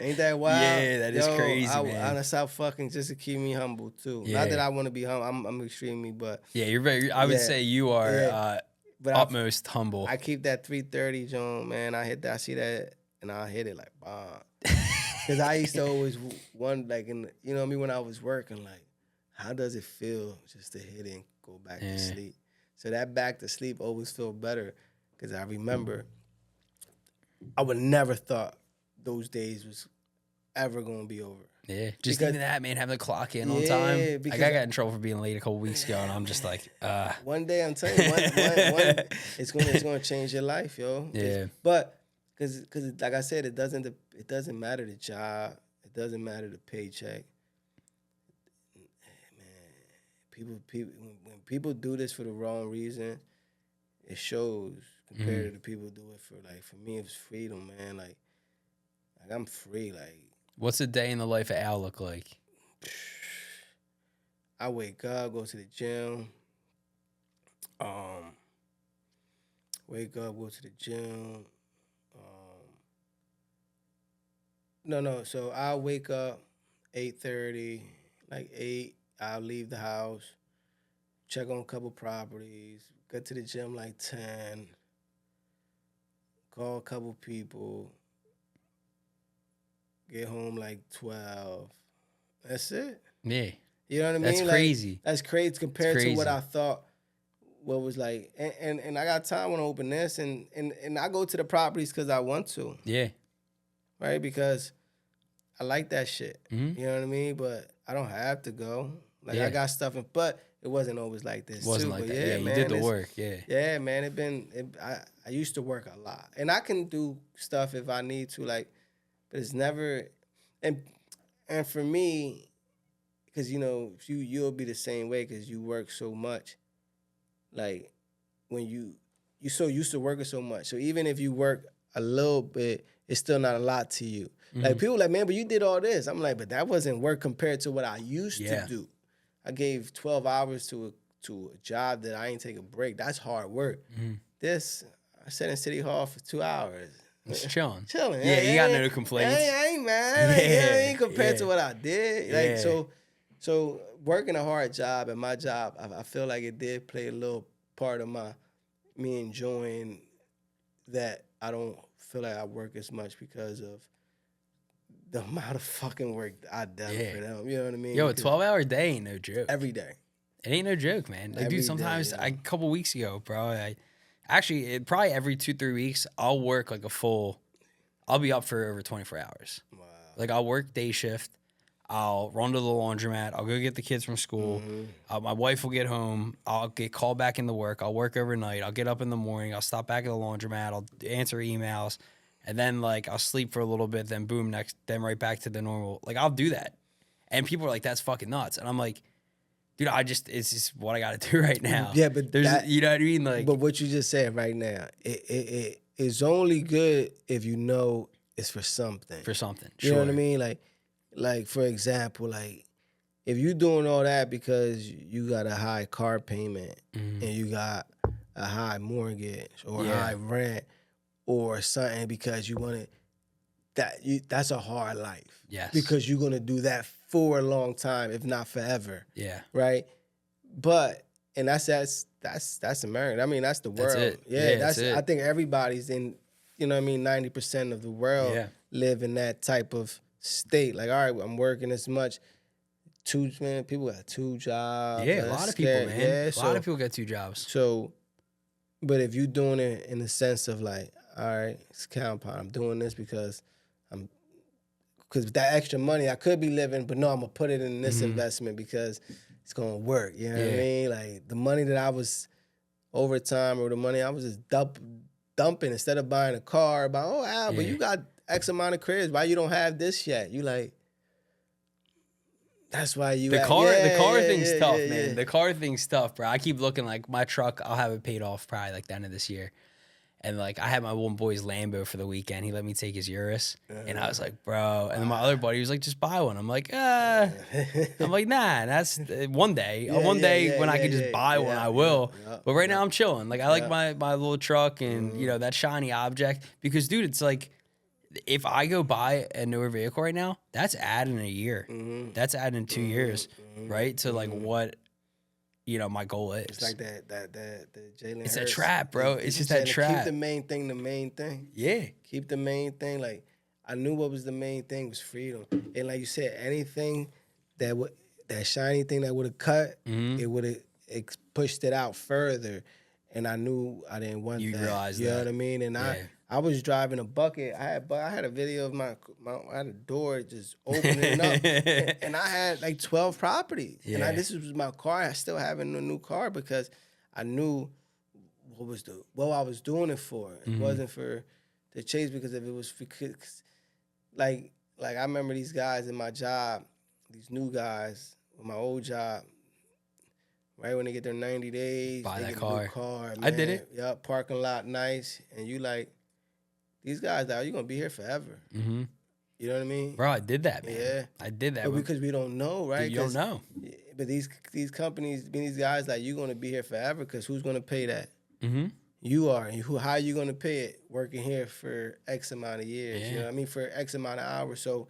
Ain't that wild? Yeah, that is crazy, man. I stop fucking just to keep me humble too. Yeah. Not that I want to be humble. I'm extremely, but yeah, you're very. I would Yeah. say you are Yeah. but utmost humble. I keep that 3:30, John. Man, I see that, and I hit it like bomb. Because I used to always wonder, like, you know what I mean, when I was working, like, how does it feel just to hit it and go back to sleep? So that back to sleep always feel better, because I remember I would never thought those days was ever going to be over. Yeah, just Because- even that, man, having the clock in on Yeah, time. Like, because- I got in trouble for being late a couple weeks ago, and I'm just like, One day, I'm telling you, one it's gonna change your life, yo. Yeah. But because like I said, it doesn't matter the job, it doesn't matter the paycheck. Man, when people do this for the wrong reason, it shows compared to the people who do it for, like, for me, it was freedom, man. Like, Like I'm free. Like What's a day in the life of Al look like? I wake up, go to the gym. Wake up, go to the gym. No. So I'll wake up 8:30, like 8. I'll leave the house, check on a couple properties, get to the gym like 10, call a couple people, get home like 12. That's it. Yeah. You know what I mean? That's Like, crazy. that's crazy compared It's to what crazy. I thought. What was like, and I got time when I open this, and I go to the properties because I want to, Yeah. right? Because I like that shit. Mhm. You know what I mean? But I don't have to go. Like Yeah. I got stuff, but it wasn't always like this Wasn't too. like But that. yeah, Yeah, you man, did the it's- work. Yeah. Yeah, man, I used to work a lot, and I can do stuff if I need to, like, but it's never, and for me, because if you'll be the same way because you work so much, like when you so used to working so much, so even if you work a little bit, it's still not a lot to you. Like people like, man, but you did all this. I'm like, but that wasn't work compared to what I used Yeah. to do. I gave 12 hours to a job that I ain't take a break. That's hard work. This, I sat in City Hall for 2 hours. It's chilling. Chilling. Yeah, you got no I complaints. ain't mad. Like, I ain't compared Yeah. to what I did. Yeah. Like so working a hard job and my job, I feel like it did play a little part of me enjoying that. I don't feel like I work as much because of the amount of fucking work I done Yeah. for them. You know what I mean? Yo, a Because 12-hour day ain't no joke. every day. It ain't no joke, man. Like, Every dude, day, sometimes yo. a couple weeks ago, bro, probably every 2-3 weeks, I'll work like I'll be up for over 24 hours. Wow. Like, I'll work day shift. I'll run to the laundromat. I'll go get the kids from school. My wife will get home. I'll get called back into work. I'll work overnight. I'll get up in the morning. I'll stop back at the laundromat. I'll answer emails. And then, like, I'll sleep for a little bit. Then, boom, then right back to the normal. Like, I'll do that. And people are like, that's fucking nuts. And I'm like, dude, it's just what I got to do right now. Yeah, but you know what I mean? Like, but what you just said right now, it is only good if you know it's for something. for something. You know what I mean? Like for example, like if you doing all that because you got a high car payment and you got a high mortgage or Yeah. high rent or something because you want that's a hard life. Yes. Because you're gonna do that for a long time, if not forever. Yeah. Right? But and that's American. I mean, that's the world. That's it. Yeah, Yeah, that's that's it. I think everybody's in, 90% of the world Yeah. live in that type of state. Like, all right, I'm working this much. People got 2 jobs. Yeah, a That's lot of people, scary. man. Yeah, A lot of people get 2 jobs. So, but if you doing it in the sense of like, all right, it's compound. I'm doing this because that extra money I could be living, but no, I'm gonna put it in this investment because it's gonna work. You know what I Yeah. mean? Like the money that I was overtime or the money I was just dumping instead of buying a car. But but Yeah. you got X amount of cribs. Why you don't have this yet? You like. That's why you. The car thing's tough, yeah. man. The car thing's tough, bro. I keep looking like my truck. I'll have it paid off probably like the end of this year. And like I had my one boy's Lambo for the weekend. He let me take his Urus, and I was like, bro. And then my other buddy was like, just buy one. I'm like, I'm like, nah. That's one day. One day when I can just buy one, I will. But right now I'm chilling. Like I like my little truck and that shiny object because, dude, it's like. If I go buy a newer vehicle right now, that's adding a year. That's adding 2 years, right? To like what, my goal is. It's like that Jalen. It's a trap, bro. It's just that trap. Keep the main thing. Yeah. Keep the main thing. Like I knew what was the main thing was freedom, and like you said, anything that shiny thing that would have cut, it would have pushed it out further. And I knew I didn't want that. You realized you that. know what I mean? And I was driving a bucket. I had a video of I had a door just opening up, and I had like 12 properties. Yeah. And this was my car. I still having a new car because I knew what I was doing it for. It wasn't for the chase because if it was for like I remember these guys in my job, these new guys with my old job. Right when they get their 90 days, Buy they that get car. a new car. Man. I did it. Yup, parking lot nice, and you like these guys. Are you gonna be here forever? You know what I mean? Bro, I did that, man. Yeah. I did that. But because we don't know, right? Dude, you don't know. But these companies, these guys, like, you're gonna be here forever. Because who's gonna pay that? Mm-hmm. You are. And how are you gonna pay it? Working here for X amount of years. Yeah. You know what I mean? For X amount of hours. So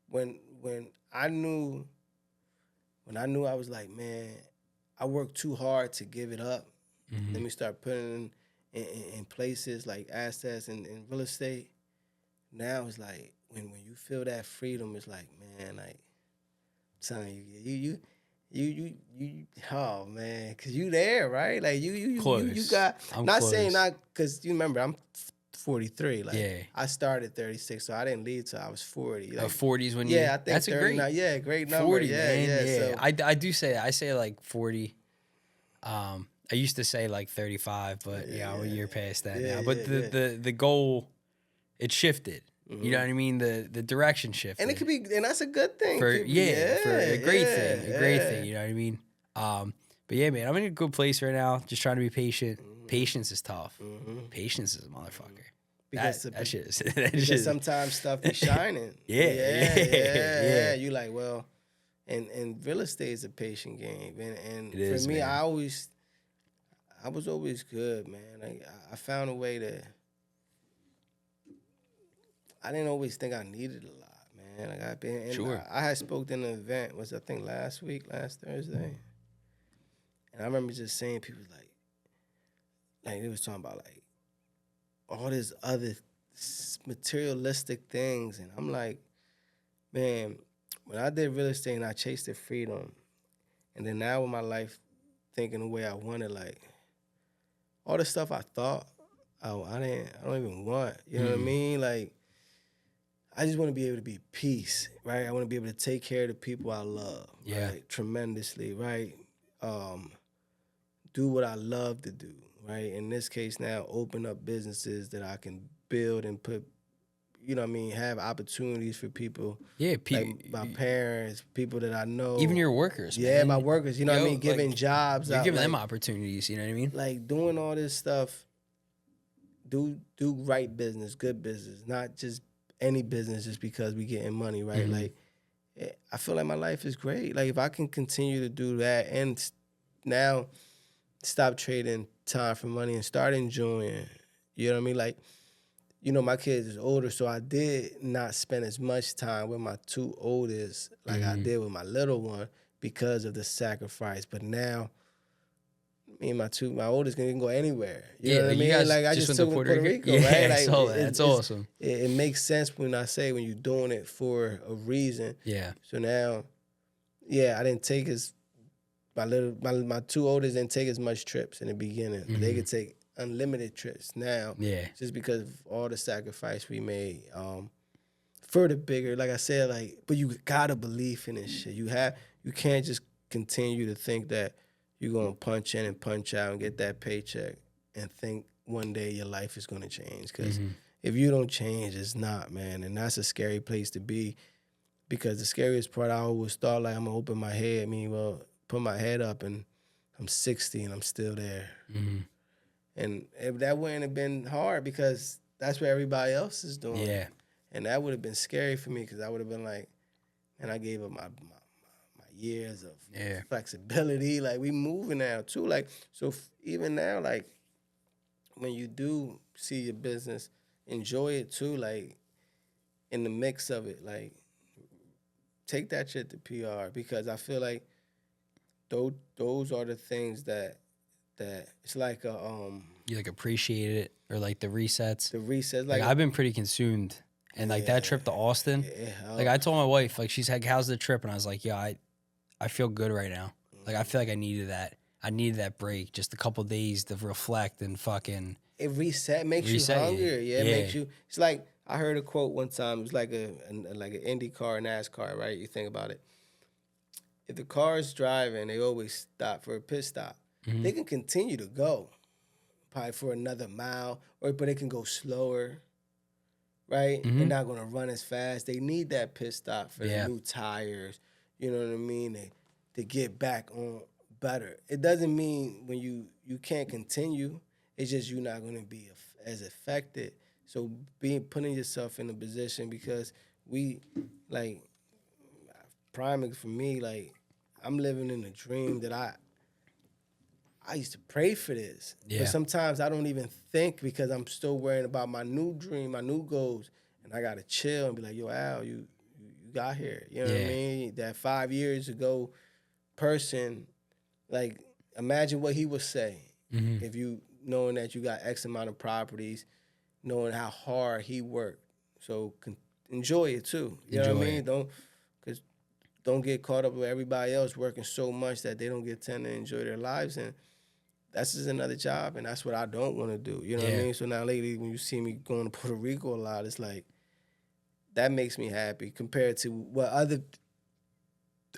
when I knew, I was like, man, I worked too hard to give it up. Mm-hmm. Let me start putting in places like assets and real estate. Now it's like when you feel that freedom, it's like, man, like, I'm telling you, oh man, cause you there, right? Like you got. I'm Not close. saying not, cause you remember I'm 43. Like, Yeah. I started 36, so I didn't leave till I was 40. Like, 40s when you. yeah, I think that's 30 a great. now. Yeah, great number. 40, yeah, man. yeah. Yeah. So I do say that. I say like 40. I used to say like 35, but yeah, I'm a year past that Yeah, now. But yeah, the goal, it shifted. You know what I mean? The direction shifted. and it could be, and that's a good thing. for Could be, for a great thing, a great yeah. thing. You know what I mean? But yeah, man, I'm in a good place right now. Just trying to be patient. Patience is tough. Patience is a motherfucker. Because That shit is. because sometimes stuff be shining. Yeah. You like, well, and real estate is a patient game, and It is, for me, man. I was always good, man. I found a way to. I didn't always think I needed a lot, man. Like I've been, and Sure. I had spoke in an event, was I think last Thursday, and I remember just saying people like they was talking about like all this other materialistic things, and I'm like, man, when I did real estate and I chased the freedom, and then now with my life thinking the way I wanted, like all the stuff I thought I don't even want. You know what I mean? Like, I just want to be able to be peace, right? I want to be able to take care of the people I love, Yeah. right? Tremendously, right? Do what I love to do, right? In this case now, open up businesses that I can build and put, you know what I mean, have opportunities for people. Yeah, Like my parents, people that I know. even your workers. Yeah, man. my workers, you know what I mean? Giving jobs You're out. giving like, them opportunities. You know what I mean? like doing all this stuff, do right business, good business, not just any business just because we getting money, right? Like, I feel like my life is great. Like, if I can continue to do that and now stop trading time for money and start enjoying, you know what I mean? Like, you know, my kids is older, so I did not spend as much time with my two oldest like I did with my little one because of the sacrifice. But now, me and my oldest can go anywhere. You know what I you mean? guys Like, I just just went took to them to Puerto Puerto Rico? Rico, Yeah, right? I Like, saw that. That's awesome. It makes sense when I say when you're doing it for a reason. Yeah. So now, yeah, I didn't take my two oldest didn't take as much trips in the beginning. But they could take unlimited trips now. Yeah. Just because of all the sacrifice we made. For the bigger, like I said, like, but you gotta believe in this shit. You can't just continue to think that you're gonna punch in and punch out and get that paycheck and think one day your life is gonna change. Because if you don't change, it's not, man. And that's a scary place to be. Because the scariest part, I always thought, like, I'm gonna open my head. I mean, well, put my head up and I'm 60 and I'm still there. And if that wouldn't have been hard because that's what everybody else is doing. Yeah. And that would have been scary for me because I would have been like, man, I gave up my years of flexibility. Like, we moving now too. Like, so even now, like, when you do see your business, enjoy it too. Like, in the mix of it, like, take that shit to PR because I feel like those are the things that it's like You like appreciate it or like the resets. the reset. Like I've been pretty consumed, and like that trip to Austin. Like I told my wife, like she's like, "How's the trip?" And I was like, "Yeah, I feel good right now. Like I feel like I needed that. I needed that break, just a couple days to reflect and fucking." It makes you Reset you. hungrier. Yeah, it Yeah. makes you. It's like I heard a quote one time. It was like like an Indy car, NASCAR, right? You think about it. If the car is driving, they always stop for a pit stop. They can continue to go, probably for another mile, but they can go slower, right? They're not gonna run as fast. They need that pit stop for the new tires. You know what I mean? To get back on better. It doesn't mean when you can't continue. It's just you're not gonna be as affected. So putting yourself in a position because we like prime for me, like I'm living in a dream that I used to pray for this. Yeah. But sometimes I don't even think because I'm still worrying about my new dream, my new goals. And I gotta chill and be like, yo, Al, you got here. You know what I mean? That 5 years ago person, like, imagine what he would say if you knowing that you got X amount of properties, knowing how hard he worked. So enjoy it too. You know what I mean? Don't get caught up with everybody else working so much that they don't get time to enjoy their lives. And that's just another job, and that's what I don't want to do. You know what I mean? So now lately, when you see me going to Puerto Rico a lot, it's like, that makes me happy compared to what other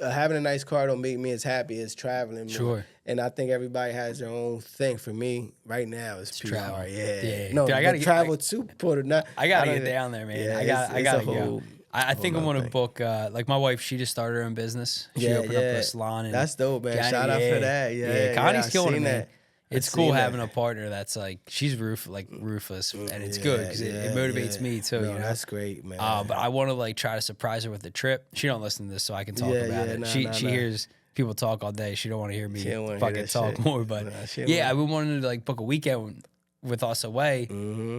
having a nice car don't make me as happy as traveling. Sure. And I think everybody has their own thing. For me, right now, it's PR. travel. Yeah. No, Dude, I gotta travel to Puerto Rico. I gotta get down there, man. Yeah, I gotta go. I think I want to book. Like my wife, she just started her own business. She opened up a salon. And that's dope, man. Shout out for that. Yeah, Connie's killing it, man. It's cool having that. a partner that's like she's ruthless, and it's good because it motivates me too. No, you know? That's great, man. But I want to like try to surprise her with the trip. She don't listen to this, so I can talk about it. She hears people talk all day. She don't want to hear me fucking talk more. But I would want to like book a weekend with us away.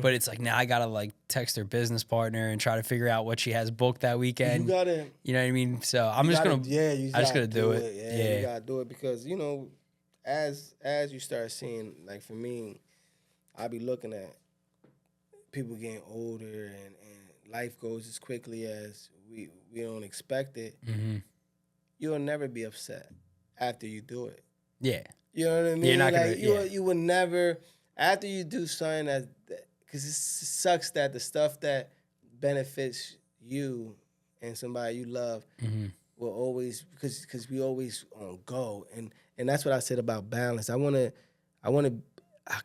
But it's like now I gotta like text her business partner and try to figure out what she has booked that weekend. You gotta, you know what I mean? So I'm just gonna, I'm just gonna do it. Yeah, you gotta do it because you know. As you start seeing, like for me, I be looking at people getting older and life goes as quickly as we don't expect it. You'll never be upset after you do it. Yeah. You know what I mean? You're not like, gonna, you would never, after you do something that, because it sucks that the stuff that benefits you and somebody you love will always, because we always on go. And that's what I said about balance. I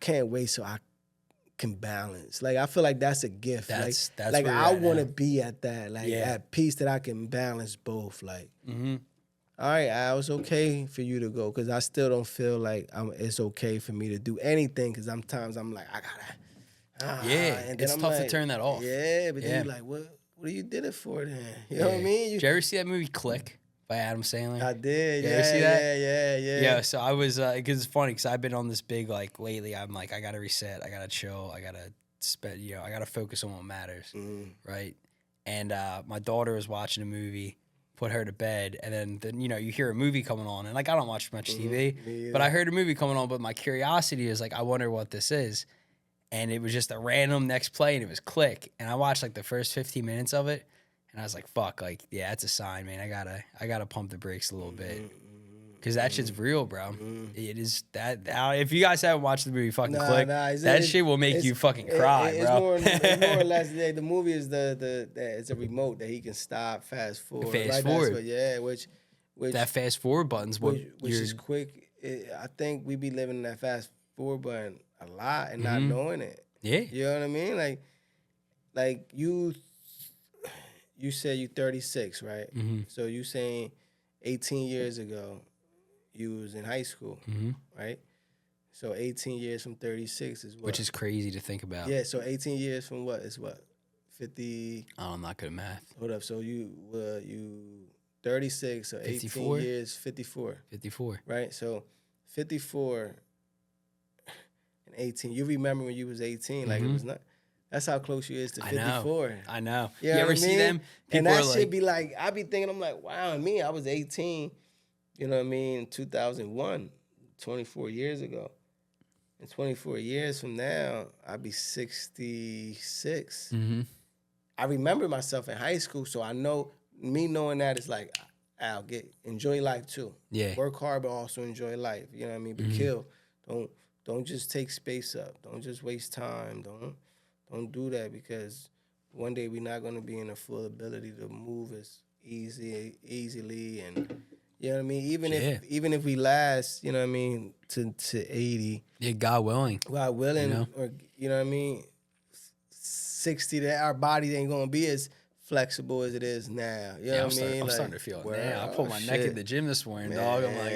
can't wait so I can balance. Like, I feel like that's a gift. That's like I want to be at that, like at peace that I can balance both. Like, all right, Al, it's okay for you to go because I still don't feel like it's okay for me to do anything because sometimes I'm like, I gotta. And it's tough to turn that off. Yeah, but then you're like, what do you did it for then? You know what I mean? Did you ever see that movie Click by Adam Sandler? I did. You ever see that? Yeah. Yeah, so I was, because it's funny because I've been on this big, like, lately, I'm like, I got to reset, I got to chill, I got to spend, I got to focus on what matters, right? And my daughter was watching a movie, put her to bed, and then you hear a movie coming on, and, like, I don't watch much TV, but I heard a movie coming on, but my curiosity is, like, I wonder what this is. And it was just a random next play, and it was Click. And I watched, like, the first 15 minutes of it, and I was like, fuck, like, yeah, that's a sign, man. I gotta pump the brakes a little bit. Because that shit's real, bro. It is that. If you guys haven't watched the movie fucking Click, that shit will make you fucking cry, bro. It's more or less, the movie is it's a remote that he can stop, fast forward. Fast forward. Which that fast forward button's what which is quick. I think we be living in that fast forward button a lot and not knowing it. Yeah. You know what I mean? Like you said you 36, right? So you saying 18 years ago you was in high school, right? So 18 years from 36 is what? Which is crazy to think about. Yeah, so 18 years from what is what? 50. Oh, I'm not good at math. Hold up. So you 36, so 54? 18 years, 54. 54. Right? So 54 and 18. You remember when you was 18, like it was not. That's how close you is to 54. I know. You ever what I see mean? them? People And that are should be like, I be thinking, I'm like, wow, and me, I was 18, you know what I mean, 2001, 24 years ago. And 24 years from now, I'll be 66. I remember myself in high school, so I know, me knowing that is like, I'll enjoy life too. Yeah. Work hard, but also enjoy life. You know what I mean? But kill. Don't just take space up. Don't just waste time. Don't do that because one day we're not going to be in a full ability to move as easily and you know what I mean. Even if we last, you know what I mean, to 80. Yeah, God willing. God willing, or you know what I mean, 60. That our body ain't going to be as flexible as it is now. You know what I mean? I'm starting to feel it now. I pulled my neck in the gym this morning, dog. I'm like,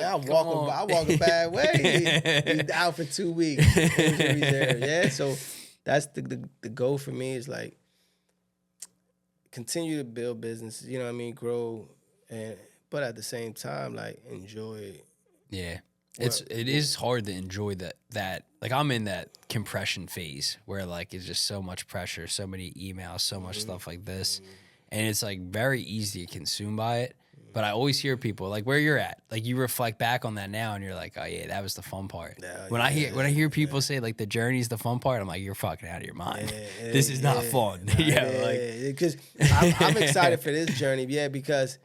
I walk a bad way. You out for 2 weeks. Injury reserve. Yeah, so that's the goal for me is like continue to build businesses, you know what I mean, grow, and but at the same time, like enjoy. Yeah. What, It is hard to enjoy that like I'm in that compression phase where like it's just so much pressure, so many emails, so much stuff like this. And it's like very easy to consume by it. But I always hear people like where you're at, like you reflect back on that now and you're like, oh yeah, that was the fun part. When I hear people say like the journey's the fun part, I'm like, you're fucking out of your mind. This is not fun. Because I'm excited for this journey, because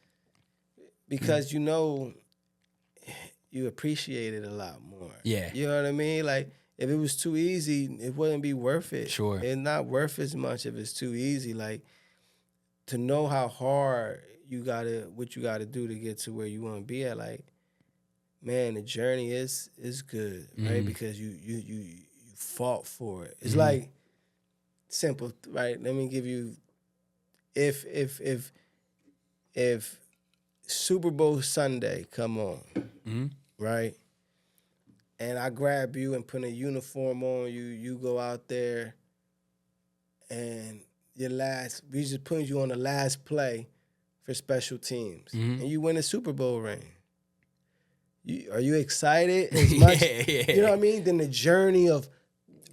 you know you appreciate it a lot more. Yeah. You know what I mean? Like if it was too easy, it wouldn't be worth it. Sure. It's not worth as much if it's too easy. Like to know how hard what you gotta do to get to where you want to be at. Like, man, the journey is good, right? Because you fought for it. It's like simple, right? Let me give you if Super Bowl Sunday come on, right? And I grab you and put a uniform on you. You go out there, and we just put you on the last play for special teams, and you win a Super Bowl ring. Are you excited as much? You know what I mean? Than the journey of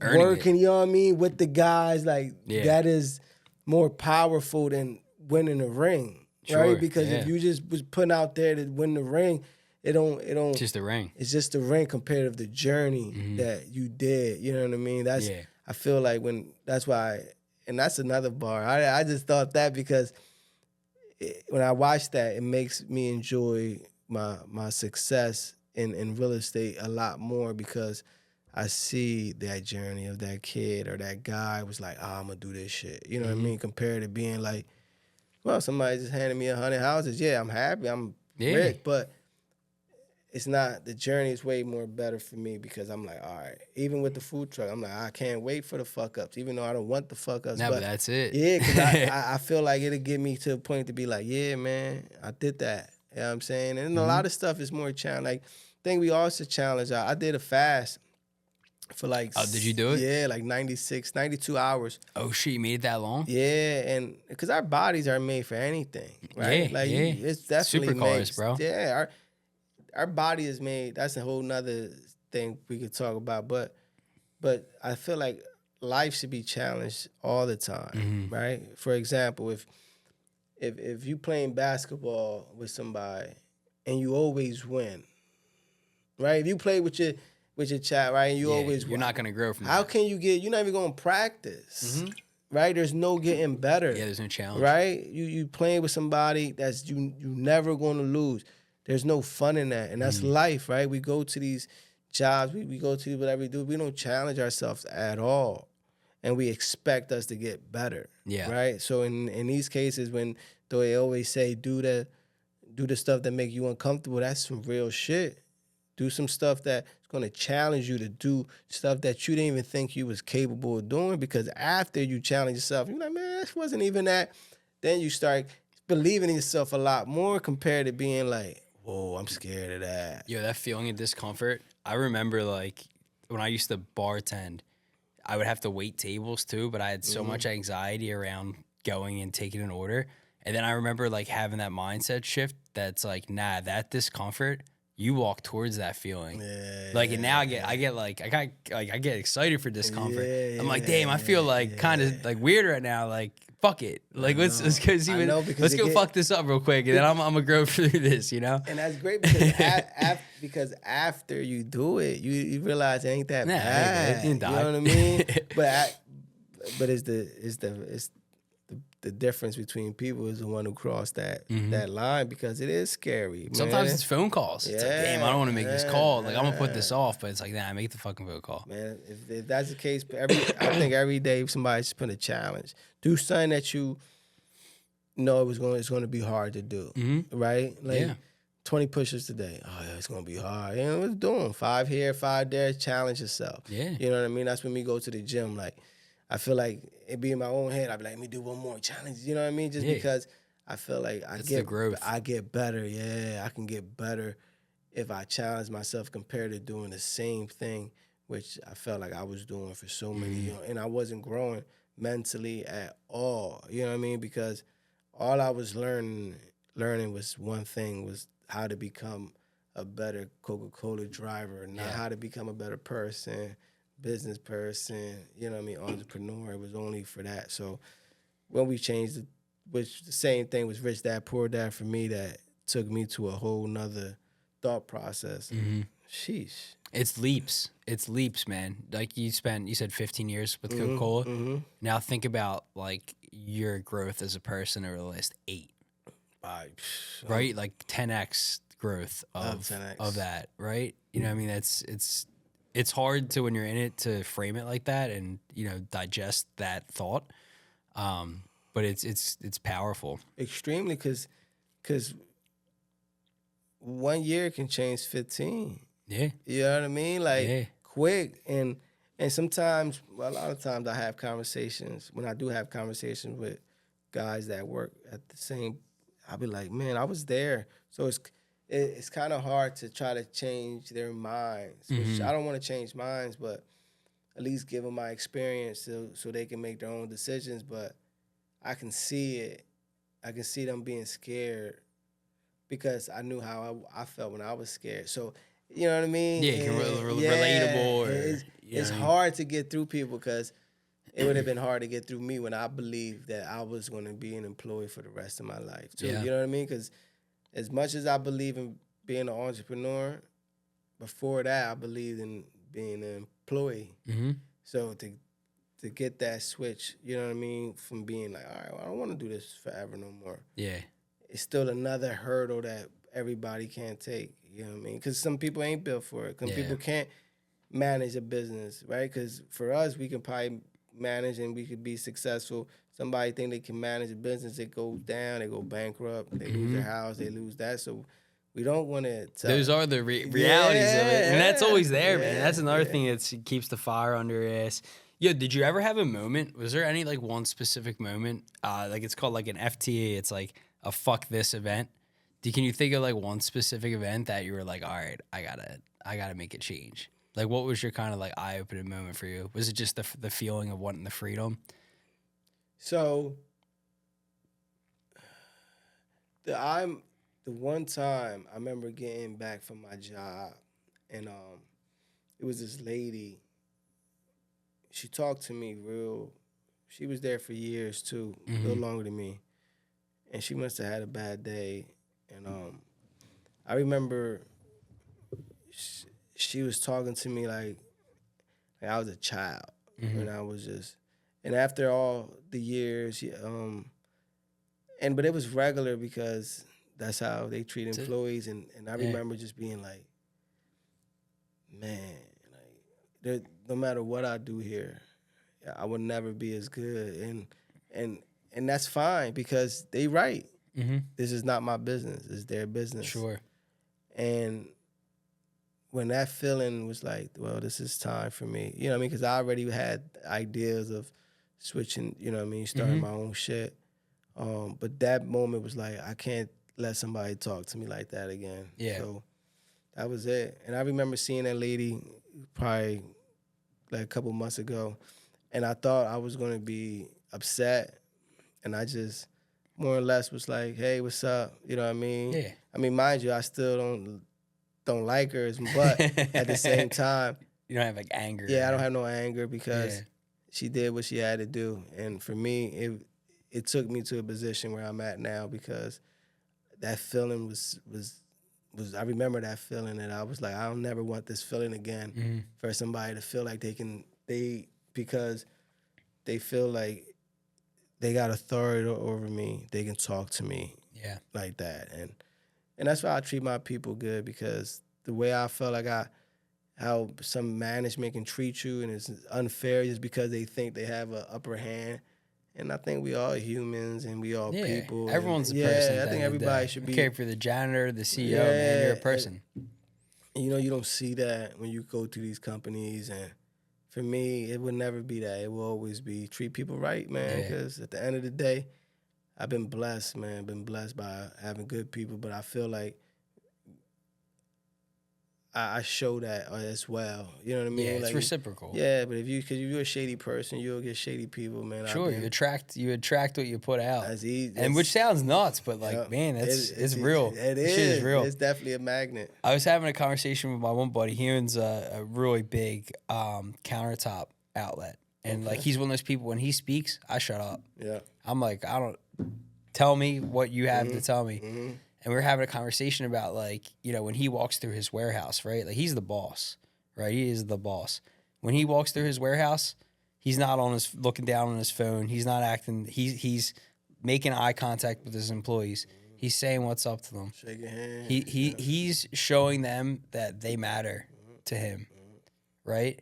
working, you know what I mean, with the guys. Like that is more powerful than winning a ring, right? Because if you just was putting out there to win the ring, it don't. It's just a ring. It's just a ring compared to the journey that you did. You know what I mean? I feel like that's why, and that's another bar. I just thought that because when I watch that, it makes me enjoy my success in real estate a lot more because I see that journey of that kid or that guy was like, I'm gonna do this shit. You know what I mean? Compared to being like, well, somebody just handed me 100 houses. Yeah, I'm happy. I'm rich, but it's not, the journey is way more better for me because I'm like, all right, even with the food truck, I'm like, I can't wait for the fuck ups, even though I don't want the fuck ups. No, but that's it. Yeah, because I feel like it'll get me to a point to be like, yeah, man, I did that. You know what I'm saying? And a lot of stuff is more challenging. Like, I think we also challenge. I did a fast for like... Oh, did you do it? Yeah, like 92 hours. Oh, shit, you made it that long? Yeah, and because our bodies are made for anything, right? Yeah, like, it's definitely supercars, bro. Yeah, our body is made. That's a whole nother thing we could talk about. But I feel like life should be challenged all the time, right? For example, if you playing basketball with somebody and you always win, right? If you play with your child, right, and you always win, you're not gonna grow from that. How can you you're not even gonna practice, right? There's no getting better. Yeah, there's no challenge. Right? You playing with somebody that's you never gonna lose. There's no fun in that. And that's life, right? We go to these jobs, we go to whatever we do, we don't challenge ourselves at all. And we expect us to get better. Yeah. Right? So in these cases, when they always say do the stuff that make you uncomfortable, that's some real shit. Do some stuff that's gonna challenge you to do stuff that you didn't even think you was capable of doing, because after you challenge yourself, you're like, man, this wasn't even that. Then you start believing in yourself a lot more compared to being like, whoa, I'm scared of that. Yo, that feeling of discomfort. I remember like when I used to bartend, I would have to wait tables too, but I had so much anxiety around going and taking an order. And then I remember like having that mindset shift that's like, nah, that discomfort, you walk towards that feeling. And now I get excited for discomfort. I'm like, damn, I feel like kind of like weird right now. Like, fuck it. Like, let's go fuck this up real quick, and then I'm gonna grow through this, you know. And that's great because after you do it, you realize it ain't that bad. You know what I mean? but it's the difference between people is the one who crossed that line, because it is scary. Sometimes man. it's phone calls. It's like, damn, I don't want to make this call. Like, I'm gonna put this off, but it's like, nah, make the fucking phone call. Man, if that's the case, I think every day somebody should put a challenge. Do something that you know it's going to be hard to do, right? Like 20 push-ups today. Oh yeah, it's gonna be hard. You know, let's do them. 5 here, 5 there. Challenge yourself. Yeah, you know what I mean. That's when we go to the gym. Like, I feel like it be in my own head. I'd be like, let me do one more challenge. You know what I mean? Just because I feel like I get better. Yeah, I can get better if I challenge myself compared to doing the same thing, which I felt like I was doing for so many years, and I wasn't growing mentally at all. You know what I mean? Because all I was learning was one thing, was how to become a better Coca-Cola driver, not Yeah. how to become a better person, business person, you know what I mean, entrepreneur. It was only for that. So when we changed it, which the same thing was Rich Dad Poor Dad for me, that took me to a whole nother thought process. And sheesh. It's leaps. It's leaps, man. Like you said 15 years with Coca-Cola. Mm-hmm. Now think about like your growth as a person over the last 8, right? Like 10x growth Love of 10X. that, right? You know, what I mean, it's hard to, when you're in it, to frame it like that and digest that thought. But it's powerful. Extremely, because 1 year can change 15. Yeah, You know what I mean? Like Yeah. quick. And sometimes, well, a lot of times I have conversations, when I do have conversations with guys that work at the same, I'll be like, man, I was there. So it's kind of hard to try to change their minds, which I don't want to change minds, but at least give them my experience so they can make their own decisions. But I can see it. I can see them being scared because I knew how I felt when I was scared. So, you know what I mean? Yeah, relatable, or It's hard to get through people because it would have been hard to get through me when I believed that I was going to be an employee for the rest of my life too. Yeah. You know what I mean? Because as much as I believe in being an entrepreneur, before that I believed in being an employee. So to get that switch, you know what I mean, from being like, all right, well, I don't want to do this forever no more. Yeah. It's still another hurdle that everybody can't take. You know what I mean? Because some people ain't built for it. Some people can't manage a business, right? Because for us, we can probably manage and we could be successful. Somebody think they can manage a business, it goes down, they go bankrupt, they lose their house, they lose that. So we don't want to. Those are the realities of it, and that's always there, man. That's another thing that keeps the fire under your ass. Yo, did you ever have a moment? Was there any like one specific moment? Like it's called like an FTA. It's like a fuck this event. Can you think of like one specific event that you were like, all right, I gotta make a change? Like, what was your kind of like eye opening moment for you? Was it just the feeling of wanting the freedom? So the one time I remember getting back from my job, and it was this lady. She talked to me real. She was there for years too, a little longer than me, and she must have had a bad day. And I remember she was talking to me like I was a child, and I was just. And after all the years, but it was regular because that's how they treat employees. And I remember just being like, man, like no matter what I do here, I would never be as good. And that's fine because they right. This is not my business. It's their business. Sure. And when that feeling was like, well, this is time for me, you know what I mean? Because I already had ideas of switching, you know what I mean, starting my own shit. But that moment was like, I can't let somebody talk to me like that again. Yeah. So that was it. And I remember seeing that lady probably like a couple months ago, and I thought I was going to be upset, and I just more or less was like, hey, what's up? You know what I mean? Yeah. I mean, mind you, I still don't like her, but at the same time, you don't have like anger. Yeah, I don't have no anger because she did what she had to do, and for me, it took me to a position where I'm at now because that feeling was I remember that feeling, and I was like, I don't never want this feeling again for somebody to feel like because they feel like they got authority over me, they can talk to me like that, and that's why I treat my people good, because the way I felt like how some management can treat you and it's unfair just because they think they have an upper hand. And I think we all humans and we all people. Everyone's a person. Yeah, I think everybody should be. Care for the janitor, the CEO, man. You're a person. And, you don't see that when you go to these companies. And for me, it would never be that. It will always be treat people right, man. Because at the end of the day, I've been blessed, man. Been blessed by having good people. But I feel like I show that as well. You know what I mean? Yeah, it's like, reciprocal. Yeah, but because if you're a shady person, you'll get shady people, man. Sure, you attract what you put out. That's easy. And which sounds nuts, but like, Yep. man, it's real. It This shit is real. It's definitely a magnet. I was having a conversation with my one buddy. He owns a really big countertop outlet. And like he's one of those people, when he speaks, I shut up. Yeah. I'm like, I don't tell me what you have to tell me. And we were having a conversation about, like, you know, when he walks through his warehouse, right? Like, he's the boss, right? He is the boss. When he walks through his warehouse, he's not looking down on his phone. He's not acting. He's making eye contact with his employees. He's saying what's up to them. Shaking hands. He's showing them that they matter to him, right?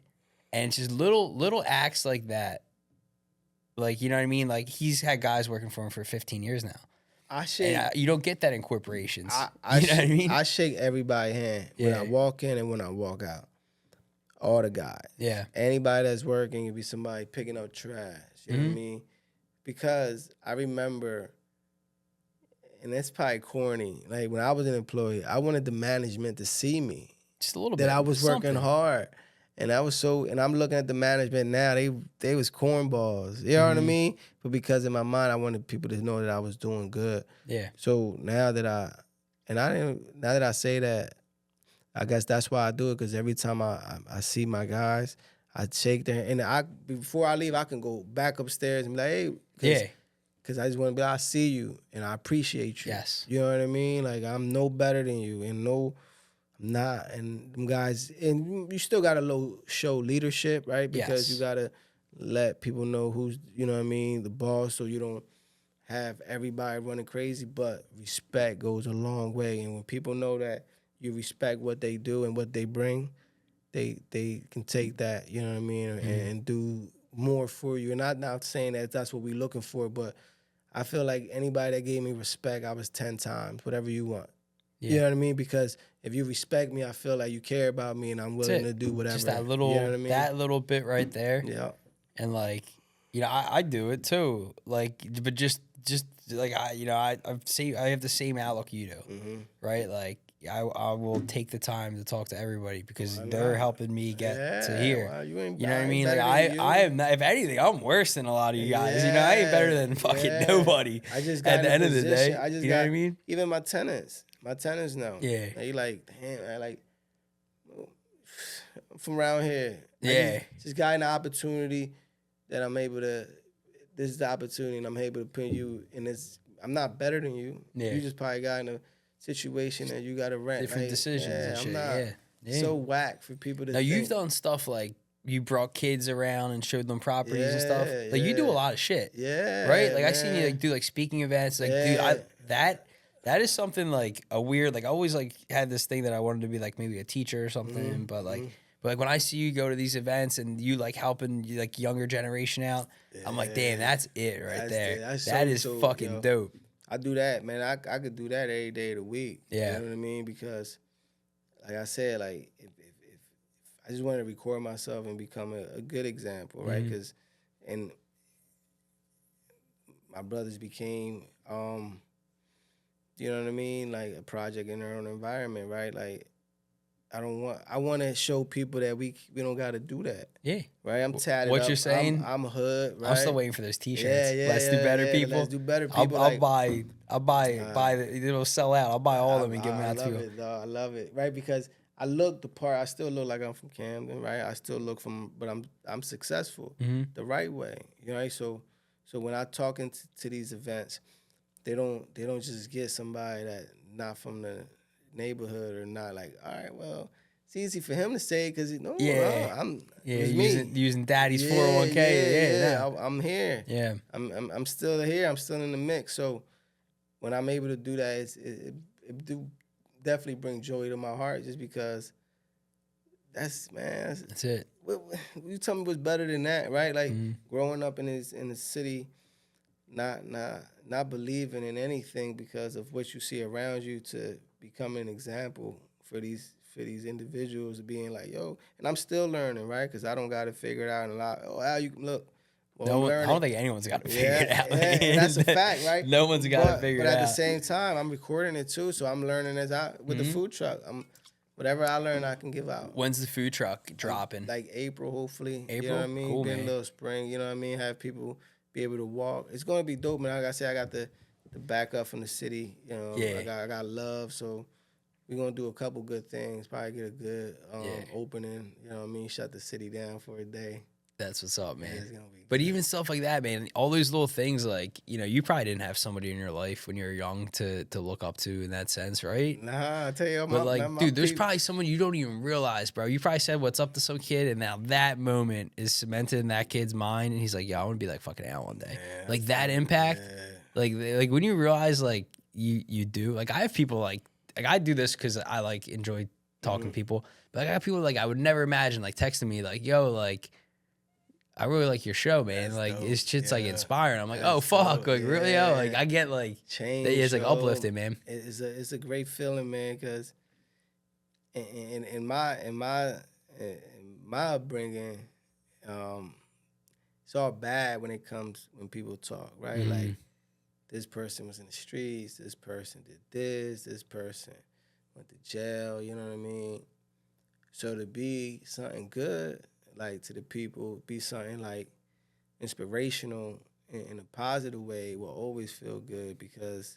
And it's just little acts like that. Like, you know what I mean? Like, he's had guys working for him for 15 years now. You don't get that in corporations. You know what I mean? I shake everybody's hand when I walk in and when I walk out. All the guys. Yeah. Anybody that's working, it be somebody picking up trash. You know what I mean? Because I remember, and that's probably corny, like when I was an employee, I wanted the management to see me. Just a little bit. That I was working hard. And I'm looking at the management now, they was cornballs. You know what I mean? But because in my mind, I wanted people to know that I was doing good. Yeah. So now that I say that, I guess that's why I do it, because every time I see my guys, I shake their hand. And before I leave, I can go back upstairs and be like, hey, because I just want to be like, I see you and I appreciate you. Yes. You know what I mean? Like, I'm no better than you, and no, I'm not. And them guys, and you still got to show leadership, right? Because you got to let people know who's, you know what I mean, the boss, so you don't have everybody running crazy. But respect goes a long way. And when people know that you respect what they do and what they bring, they can take that, you know what I mean, and do more for you. And I'm not saying that that's what we're looking for, but I feel like anybody that gave me respect, I was 10 times, whatever you want. Yeah. You know what I mean? Because if you respect me, I feel like you care about me and I'm willing to do whatever. Just that little, you know what I mean? That little bit right there. Yeah. And like, you know, I do it too. Like, but just like I have the same outlook you do, right? Like, I will take the time to talk to everybody because they're helping me get to here. Well, you know what I mean? Like, I am not, if anything, I'm worse than a lot of you guys. You know, I ain't better than fucking nobody. I just got at the end of the day. You know what I mean? Even my tenants know. Yeah. They like, damn, I like, I'm from around here. Yeah. Just got an opportunity that I'm able to. This is the opportunity, and I'm able to put you in this. I'm not better than you. Yeah. You just probably got in a situation that you got to rent. Different decisions and shit. I'm not so whack for people to. Now, you've done stuff like you brought kids around and showed them properties and stuff. Like, you do a lot of shit. Yeah. Right? Like, I seen you like do like speaking events. Like, dude, that is something like a weird, like, I always like had this thing that I wanted to be like maybe a teacher or something, but like. But like when I see you go to these events and you like helping like younger generation out, I'm like, damn, that's it right there. That is fucking dope. I do that, man. I could do that every day of the week. Yeah. You know what I mean? Because, like I said, like if I just want to record myself and become a good example, right? Because, and my brothers became, you know what I mean? Like a project in their own environment, right? Like, I want to show people that we don't got to do that. Yeah. Right? I'm tatted What up. you're saying? I'm hood, right? I'm still waiting for those t-shirts. Let's do better, people. Let's do better, people. I'll buy it'll sell out. I'll buy all of them and give them out to people. I love it, right? Because I look the part. I still look like I'm from Camden, right? I still look but I'm successful the right way, you know? So when I talk to these events, they don't just get somebody that not from the neighborhood or not, like, all right, well, it's easy for him to say because I'm using daddy's 401k. I'm here. Yeah, I'm still here. I'm still in the mix. So when I'm able to do that, it do definitely bring joy to my heart, just because that's it. You tell me what's better than that, right? Like growing up in the city, not believing in anything because of what you see around you, to become an example for these individuals, being like, yo, and I'm still learning, right? Because I don't got to figure it out a lot. Oh, how you look. Well, I don't think anyone's got to figure it out. And that's a fact, right? No one's got to figure it out. But at the same time, I'm recording it too, so I'm learning with the food truck. whatever I learn, I can give out. When's the food truck dropping? Like April, hopefully. You know April? what I mean? Cool, Then a man. little spring. You know what I mean? Have people be able to walk. It's gonna be dope, man. Like I said, I got the backup from the city. You know, Yeah. I got love, so we're gonna do a couple good things. Probably get a good opening. You know what I mean? Shut the city down for a day. That's what's up, man. It's gonna be But good. even stuff like that, man, all those little things, like, you know, you probably didn't have somebody in your life when you were young to look up to in that sense, right? Nah, I tell you, But like, my dude, there's people- probably someone you don't even realize, bro. You probably said what's up to some kid, and now that moment is cemented in that kid's mind, and he's like, "Yeah, I want to be like fucking Al one day." Yeah, Like that impact, yeah. like when you realize, like you do. Like I have people like I do this because I like enjoy talking to people, but I got people like I would never imagine like texting me like, "Yo, like." I really like your show, man. That's like dope. it's shit's like Yeah. inspiring. I'm like, That's oh fuck, dope. like really, yo, like Yeah. I get like Change. it's like yo. uplifting, man. It's a great feeling, man. Because in my upbringing, it's all bad when when people talk, right? Mhm. Like this person was in the streets, this person did this person went to jail. You know what I mean? So to be something good, like to the people, be something like inspirational in a positive way will always feel good because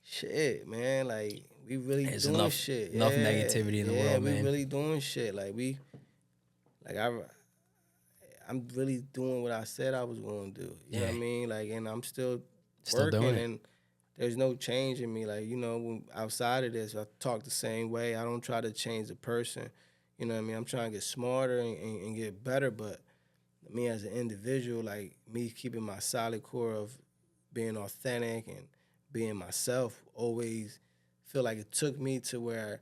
shit, man, like we really There's doing enough shit. negativity in the world, we man. really doing shit. Like I'm really doing what I said I was going to do. You know what I Yeah. mean? Like, and I'm still Still working doing it. and there's no change in me. Like, you know, when outside of this, I talk the same way. I don't try to change the person. You know what I mean? I'm trying to get smarter and get better, but me as an individual, like me keeping my solid core of being authentic and being myself, always feel like it took me to where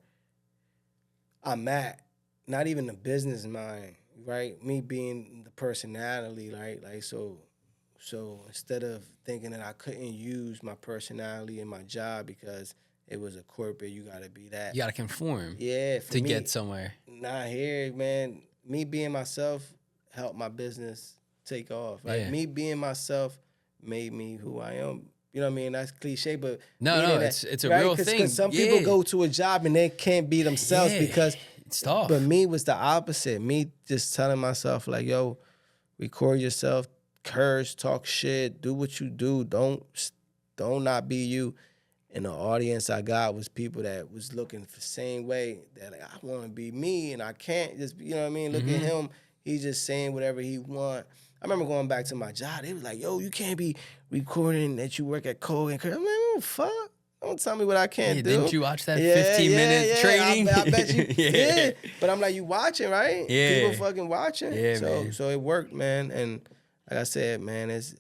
I'm at. Not even the business mind, right? Me being the personality, right? Like so instead of thinking that I couldn't use my personality in my job because it was a corporate, you gotta be that. You gotta conform Yeah, for to me, get somewhere. not here, man. Me being myself helped my business take off. Like Yeah. me being myself made me who I am. You know what I mean? That's cliche, but No, meaning it's a real thing. Because some people Yeah. go to a job and they can't be themselves Yeah. because. It's tough. But me was the opposite. Me just telling myself like, yo, record yourself, curse, talk shit, do what you do. Don't not be you. And the audience I got was people that was looking the same way. That like, I want to be me, and I can't just, you know what I mean? Look at him. He's just saying whatever he want. I remember going back to my job. They was like, yo, you can't be recording that you work at Coke. I'm like, oh, fuck. Don't tell me what I can't Yeah, do. didn't you watch that 15-minute training? I bet you. Yeah. Yeah. But I'm like, you watching, right? Yeah. People fucking watching. Yeah, man. So it worked, man. And like I said, man, it's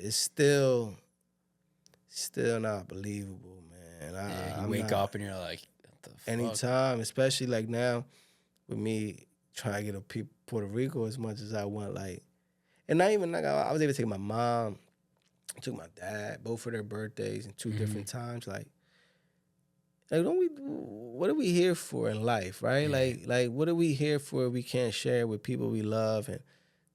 still not believable, man. Yeah, you I'm wake not- up and you're like, what the fuck? anytime, especially like now with me trying to get to Puerto Rico as much as I want, like, and not even like I was able to take my mom, took my dad, both for their birthdays in 2 different times, like what are we here for in life, right? Yeah. Like what are we here for if we can't share with people we love and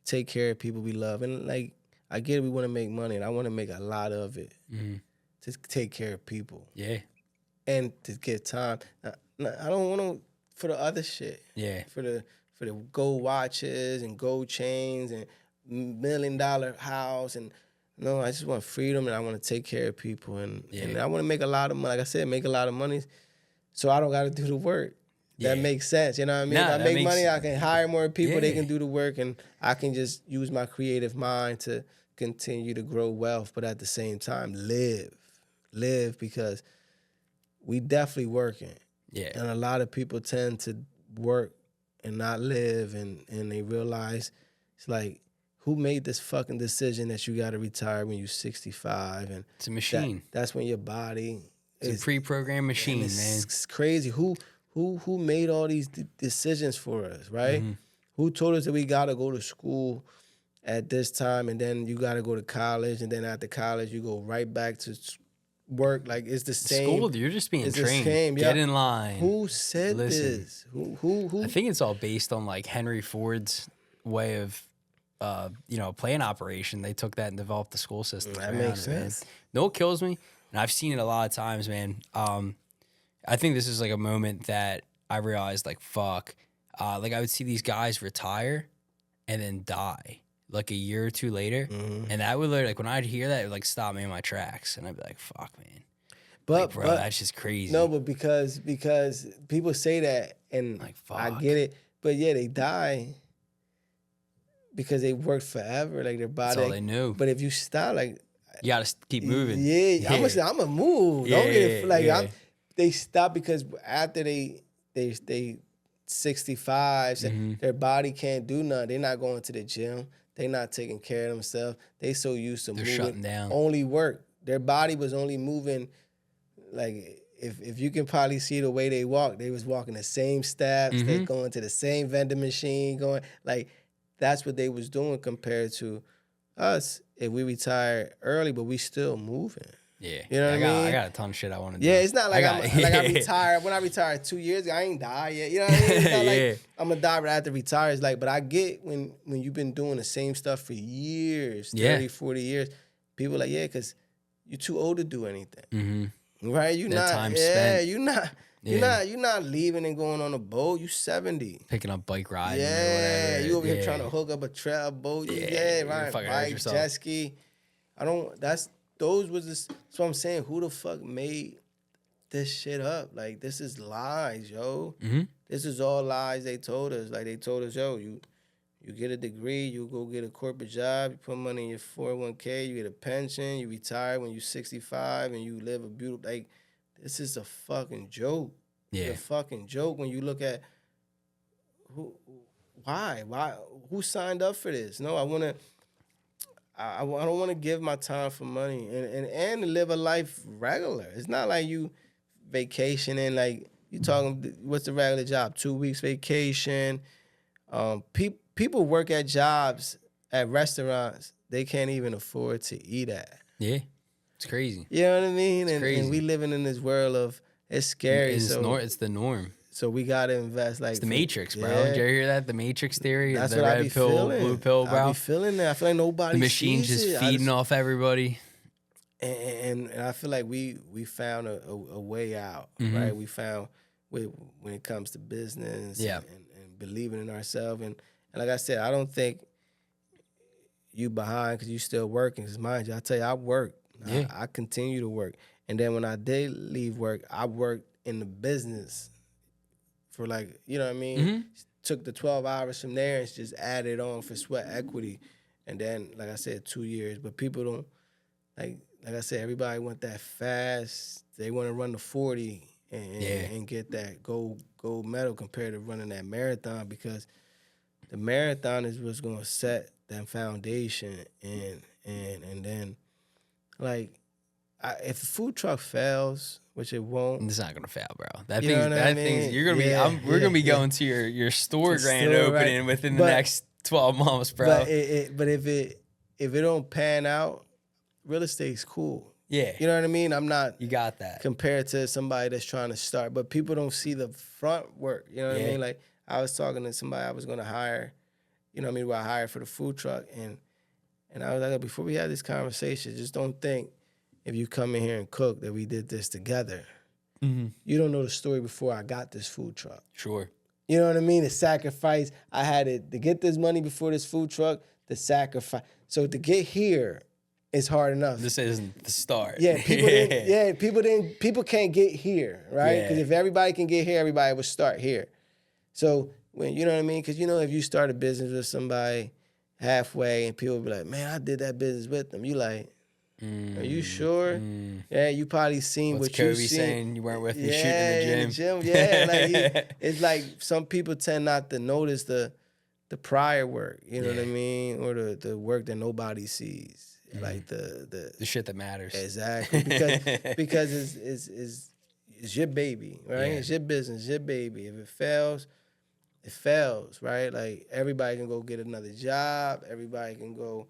take care of people we love? And like I get it, we want to make money and I want to make a lot of it to take care of people Yeah. and to get time. I don't want to for the other shit. Yeah. For the gold watches and gold chains and $1 million house and no, I just want freedom and I want to take care of people and I want to make a lot of money. Like I said, make a lot of money so I don't got to do the work. That makes sense. You know what I mean? Nah, if I that make makes- money, I can hire more people. They Yeah. can do the work and I can just use my creative mind to continue to grow wealth, but at the same time, live because we definitely working. Yeah. And a lot of people tend to work and not live and they realize it's like, who made this fucking decision that you got to retire when you're 65? And It's a machine. that's when your body It's a pre-programmed machine, and man. it's crazy. Who made all these decisions for us, right? Mm-hmm. Who told us that we got to go to school at this time and then you got to go to college and then after college you go right back to work? Like it's the same. School, you're just being It's the trained. same, Get yeah. in line. Who said Listen. this? Who? I think it's all based on like Henry Ford's way of, plane operation. They took that and developed the school system. That around makes it, man. sense. No, what kills me, and I've seen it a lot of times, man. I think this is like a moment that I realized like, fuck, like I would see these guys retire and then die like a year or two later. Mhm. And that would literally, like when I'd hear that, it would like stop me in my tracks. And I'd be like, fuck, man. But Like, bro, that's just crazy. No, but because people say that, and like, I fuck. get it. But yeah, they die because they worked forever, like their body. That's all they knew. But if you stop, like You got to keep moving. yeah, I'm gonna move. Don't get it like they stop because after they 65, their body can't do nothing. They're not going to the gym. They're not taking care of themselves. They so used to They're moving, shutting down. only work. Their body was only moving. Like if you can probably see the way they walk, they was walking the same steps. They going to the same vending machine. Going like that's what they was doing compared to us. If we retired early, but we still moving. Yeah, you know what I mean. I got a ton of shit I want to do. Yeah, it's not like I retired. When I retired 2 years ago, I ain't died yet. You know what I mean? It's not like I'm gonna die right after retire. It's like, but I get when you've been doing the same stuff for years, 30, 40 years. People like, yeah, because you're too old to do anything. Right? You not. Time yeah, spent. You're not leaving and going on a boat. You 70. Picking up bike riding. Yeah, or whatever. you over here trying to hook up a boat. Right. Bike, jet ski. That's what I'm saying. Who the fuck made this shit up? Like, this is lies, yo. This is all lies they told us. Like, they told us, yo, you get a degree, you go get a corporate job, you put money in your 401k, you get a pension, you retire when you're 65, and you live a beautiful, like, this is a fucking joke. Yeah. It's a fucking joke when you look at why, who signed up for this? No, I don't want to give my time for money and to live a life regular. It's not like you vacationing, like you talking, what's the regular job? 2 weeks vacation. People work at jobs, at restaurants, they can't even afford to eat at. Yeah, it's crazy. You know what I mean? It's crazy. And we living in this world of, it's scary. It's the norm. So we got to invest. Like, it's the Matrix, bro. Yeah. Did you ever hear that? The Matrix theory? That's the what red I be pill, feeling. blue pill, bro. I be feeling that. I feel like nobody the machine's sees just it. feeding off everybody. And I feel like we found a way out, right? We found when it comes to business and believing in ourselves. And like I said, I don't think you behind because you still working. Because mind you, I tell you, I work. Yeah. I continue to work. And then when I did leave work, I worked in the business for like, you know what I mean? Took the 12 hours from there and just added on for sweat equity. And then, like I said, 2 years. But people don't, like I said, everybody want that fast. They want to run the 40 and get that gold medal compared to running that marathon, because the marathon is what's going to set that foundation. And then, like, if a food truck fails, which it won't, it's not gonna fail, bro. That You know thing's what I mean? you're gonna be. We're gonna be going to your store grand opening within the next 12 months, bro. But if it don't pan out, real estate's cool. Yeah, You know what I mean? I'm not you got that. compared to somebody that's trying to start, but people don't see the front work. You know what I Yeah. mean? Like, I was talking to somebody I was gonna hire. You know what I mean? Who I hired for the food truck, and I was like, before we had this conversation, just don't think if you come in here and cook that we did this together. You don't know the story before I got this food truck. Sure. You know what I mean? The sacrifice I had to get this money before this food truck. The sacrifice. So to get here is hard enough. This isn't the start. Yeah, people can't get here, right? Because if everybody can get here, everybody would start here. So when, you know what I mean? Because, you know, if you start a business with somebody halfway and people be like, man, I did that business with them. You like, are you sure? Yeah, you probably seen What's what Kobe you seen. saying? You weren't with me shooting in the gym. Yeah, like it's like some people tend not to notice the prior work, you know what I mean, or the work that nobody sees, like the shit that matters. Exactly, because it's your baby, right? Yeah. It's your business, your baby. If it fails, it fails, right? Like, everybody can go get another job. Everybody can go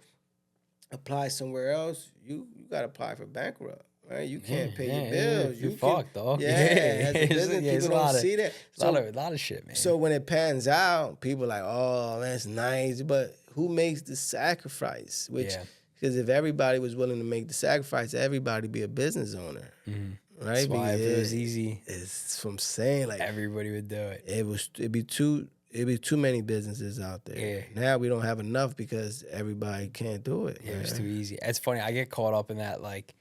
apply somewhere else. You got to apply for bankrupt, right? You can't pay your bills. You're fucked, dog. Yeah, as a business, people don't see that. A lot of shit, man. So when it pans out, people are like, oh, that's nice. But who makes the sacrifice? Because if everybody was willing to make the sacrifice, everybody be a business owner, right? That's why if it was Because easy, it's from saying like everybody would do it. it'd be too many businesses out there. Yeah. Now we don't have enough because everybody can't do it. It was man. too easy. It's funny. I get caught up in that. Like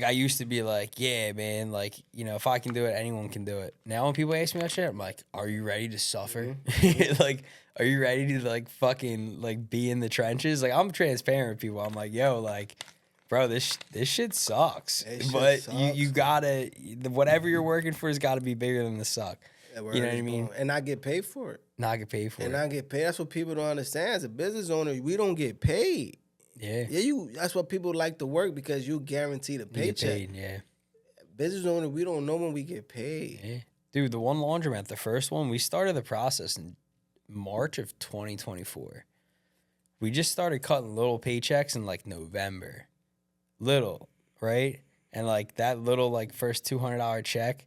I used to be like, yeah, man. Like, you know, if I can do it, anyone can do it. Now when people ask me that shit, I'm like, are you ready to suffer? Like, are you ready to like fucking like be in the trenches? Like, I'm transparent with people. I'm like, yo, like, bro, this shit sucks. That shit But sucks, you gotta, whatever you're working for has got to be bigger than the suck. That You word know what is I mean? born. And I get paid for it. Not get paid for And it. I get paid. That's what people don't understand. As a business owner, we don't get paid. Yeah. Yeah, that's what people like to work because you guarantee the You get paycheck. paid, yeah. Business owner, we don't know when we get paid. Yeah. Dude, the one laundromat, the first one, we started the process in March of 2024. We just started cutting little paychecks in like November. Little, right? And like that little like first $200 check,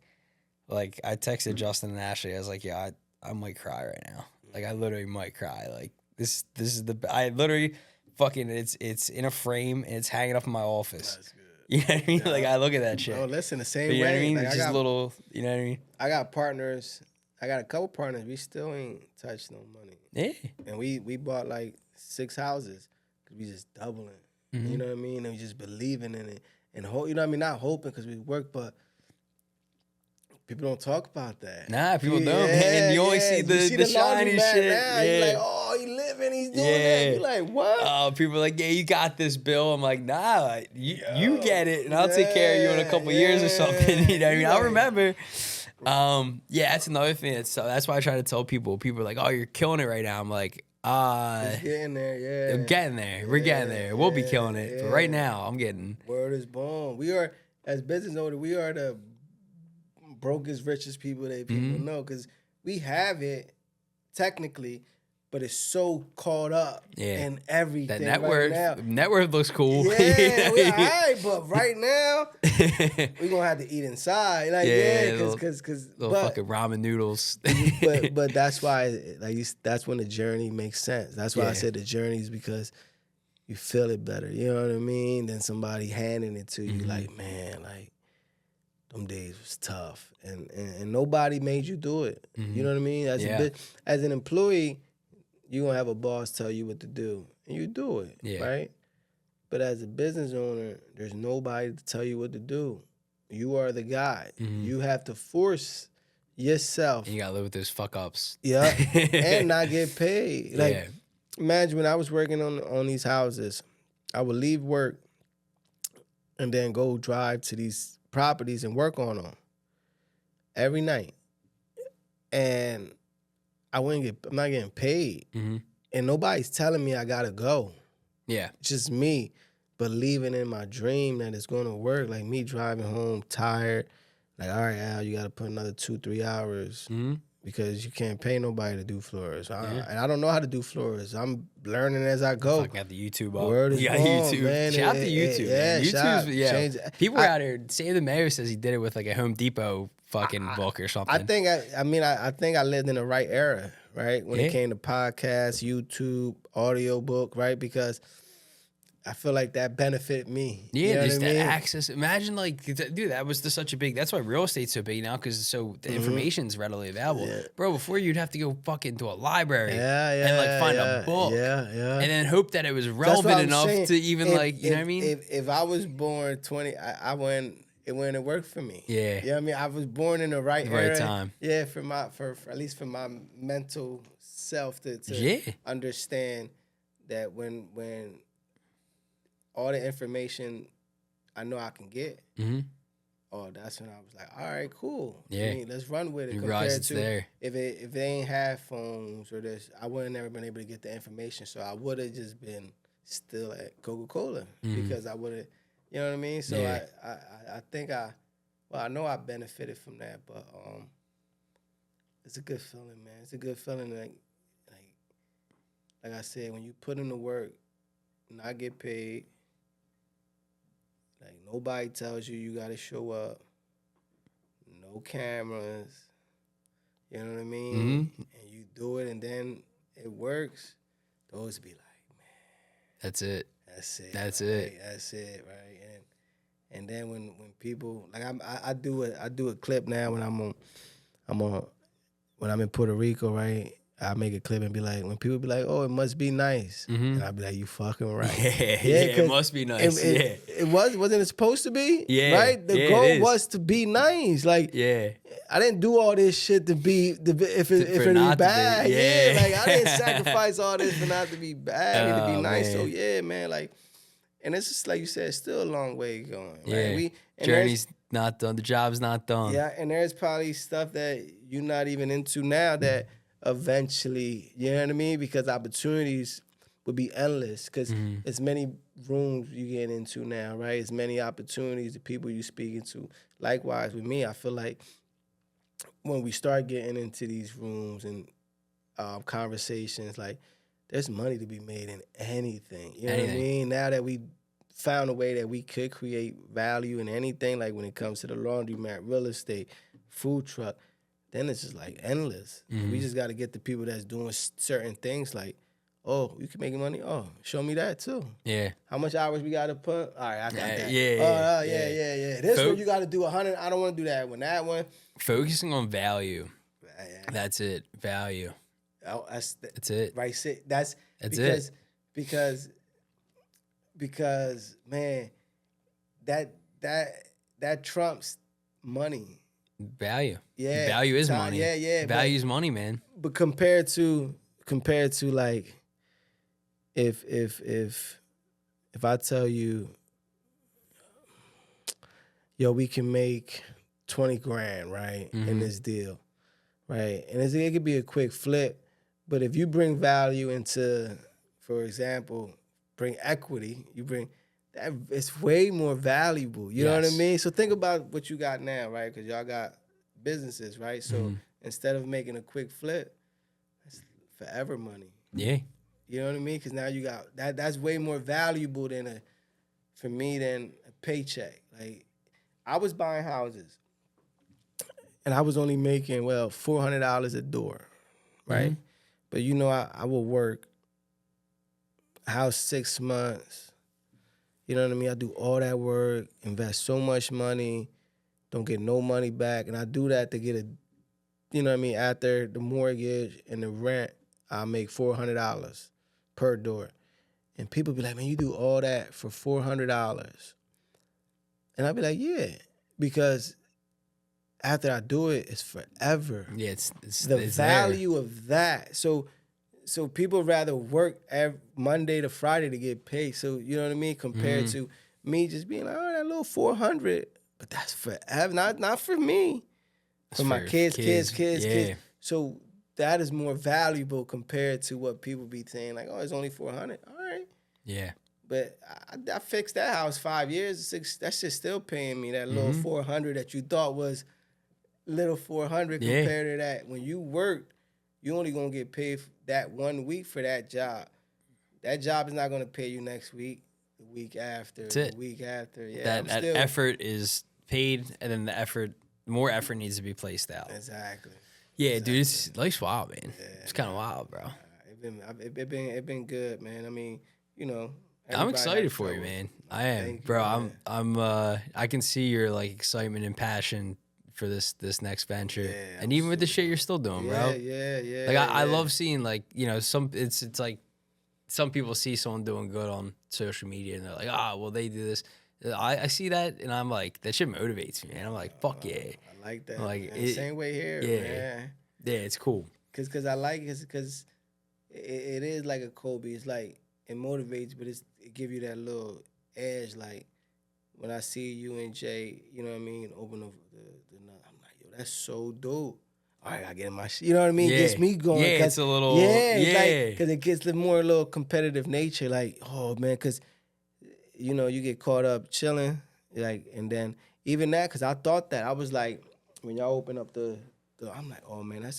like I texted Justin and Ashley. I was like, yeah, I might cry right now. Like I literally might cry. Like this is I literally fucking it's in a frame and it's hanging up in my office. That's good. You know what I mean? Yeah. Like I look at that shit. Oh, listen, the same You know way. what I mean? Like, It's just little, you know what I mean? I got partners. I got a couple partners. We still ain't touched no money. Yeah. And we bought like 6 houses because we just doubling. Mhm. You know what I mean? And we just believing in it. And you know what I mean? Not hoping because we work, but people don't talk about that. Nah, people don't. And you only see the shiny laundromat shit. now. Yeah. You're like, oh, he living, he's doing Yeah. that. You're like, what? People are like, yeah, you got this, Bill. I'm like, nah, you Yo, get it, and I'll take care of you in a couple years or something. You know what I mean? You I like- remember. Yeah, that's another thing. That's why I try to tell people. People are like, oh, you're killing it right now. I'm like, It's getting there, yeah. I'm getting there. We're getting there. We'll be killing it. But right now, I'm getting. Word is born. We are, as business owners, we are the brokest, richest people that people know because we have it technically, but it's so caught up in everything. That net worth, right now. net worth looks cool. Yeah, we're all right, but right now we're gonna have to eat inside. Like, because little fucking ramen noodles. but that's why that's when the journey makes sense. That's why I said the journey is because you feel it better. You know what I mean? Than somebody handing it to you. Like, man, like them days was tough, and nobody made you do it. You know what I mean? As an employee, you're gonna have a boss tell you what to do, and you do it, right? But as a business owner, there's nobody to tell you what to do. You are the guy. You have to force yourself. And you gotta live with those fuck ups. Yeah, and not get paid. Like, imagine when I was working on these houses, I would leave work and then go drive to these properties and work on them every night, and I'm not getting paid, and nobody's telling me I gotta go. Yeah, It's just me believing in my dream that it's gonna work. Like me driving home tired, like, all right, Al, you gotta put another 2-3 hours because you can't pay nobody to do floors. And I don't know how to do floors. I'm learning as I go. fucking got the YouTube up. Word is born, YouTube. man. Shout out to YouTube. Man. YouTube's People out here. Say the mayor says he did it with like a Home Depot fucking book or something. I think I lived in the right era, right? When it came to podcasts, YouTube, audiobook, right? Because I feel like that benefit me. Yeah, you know just what I that mean? access. Imagine like, dude, that was such a big. That's why real estate's so big now because the information's readily available, bro. Before you'd have to go fucking to a library, and like find a book, and then hope that it was relevant enough to even like, you know what I mean? If I was born 20, I wouldn't. It wouldn't have worked for me. Yeah, you know what I mean. I was born in the right era. Time. Yeah, for at least for my mental self to understand that when all the information I know I can get. Oh, that's when I was like, all right, cool. Yeah, I mean, let's run with it. You realize it's there. If they ain't have phones or this, I would have never been able to get the information. So I would have just been still at Coca-Cola because I would have, you know what I mean? So I think I know I benefited from that, but it's a good feeling, man. It's a good feeling, like I said, when you put in the work, not get paid. Like, nobody tells you got to show up. No cameras. You know what I mean? And you do it, and then it works. Those be like, man. That's it. That's it. That's right? it. That's it, right? And then when people like I do a clip now when I'm on when I'm in Puerto Rico, right? I make a clip and be like, when people be like, "Oh, it must be nice," and I be like, "You fucking right." Yeah, it must be nice. It wasn't it supposed to be? Yeah, Right. The yeah, goal was to be nice. Like, yeah. I didn't do all this shit to be if it For be not to be, bad. yeah. Like I didn't sacrifice all this for not to be bad and to be Oh, nice. So man. yeah, man. Like, and it's just like you said, it's still a long way going. Right? Yeah. Journey's not done. The job's not done. Yeah, and there's probably stuff that you're not even into now that eventually, you know what I mean? Because opportunities would be endless because as many rooms you get into now, right? As many opportunities, the people you speaking to. Likewise with me, I feel like when we start getting into these rooms and conversations, like there's money to be made in anything. You know what I mean? Now that we found a way that we could create value in anything, like when it comes to the laundromat, real estate, food truck, then it's just like endless. We just got to get the people that's doing certain things like, oh, you can make money? Oh, show me that too. Yeah. How much hours we got to put? All right, I got that. Yeah. Yeah. This one you got to do 100. I don't want to do that one. That one. Focusing on value. That's it. Value. Oh, that's it. Right. That's it. Because man, that trumps money. Value. Yeah. Value is money. Yeah. Value is money, man. But compared to like if I tell you, yo, we can make 20 grand, right, in this deal, right? And it could be a quick flip, but if you bring value into, for example, bring equity, you bring that, it's way more valuable. You know what I mean? So think about what you got now, right? Because y'all got businesses, right? So instead of making a quick flip, that's forever money. Yeah. You know what I mean? Because now you got that's way more valuable for me than a paycheck. Like I was buying houses and I was only making, $400 a door, right? But you know, I will work house 6 months. You know what I mean? I do all that work, invest so much money, don't get no money back. And I do that to get you know what I mean? After the mortgage and the rent, I make $400 per door. And people be like, man, you do all that for $400. And I'd be like, yeah, because after I do it, it's forever. Yeah, it's the value there. of that. So people rather work Monday to Friday to get paid. So you know what I mean? Compared to me just being like, oh, that little 400, but that's forever. Not for me. For my kids. So that is more valuable compared to what people be saying, like, oh, it's only 400. All right. Yeah. But I fixed that house 5 years, 6. That's just still paying me that little 400 that you thought was little 400 compared to that. When you worked, you only gonna get paid that 1 week for that job. That job is not gonna pay you next week, the week after, the week after. Yeah, that effort is paid, and then more effort needs to be placed out. Exactly. Yeah, dude, life's wild, man. Yeah, it's kind of wild, bro. It been good, man. I mean, you know. I'm excited for you, man. I am, bro. I can see your like excitement and passion for this next venture, and even with the shit you're still doing, bro. Yeah. Like I love seeing, like, you know, it's like some people see someone doing good on social media and they're like, well, they do this. I see that and I'm like, that shit motivates me, man. I'm like, fuck yeah. I like that. Like same way here, man. Yeah, it's cool. Cause I like it because it is like a Kobe. It's like it motivates, but it give you that little edge. Like when I see you and Jay, you know what I mean, open up the nut, I'm like, yo, that's so dope. All right, I get in my shit. You know what I mean? It gets me going. Yeah, it's a little. Because it gets the more little competitive nature. Like, oh man, because you know you get caught up chilling, like, and then even that, because I thought that I was like, when y'all open up I'm like, oh man, I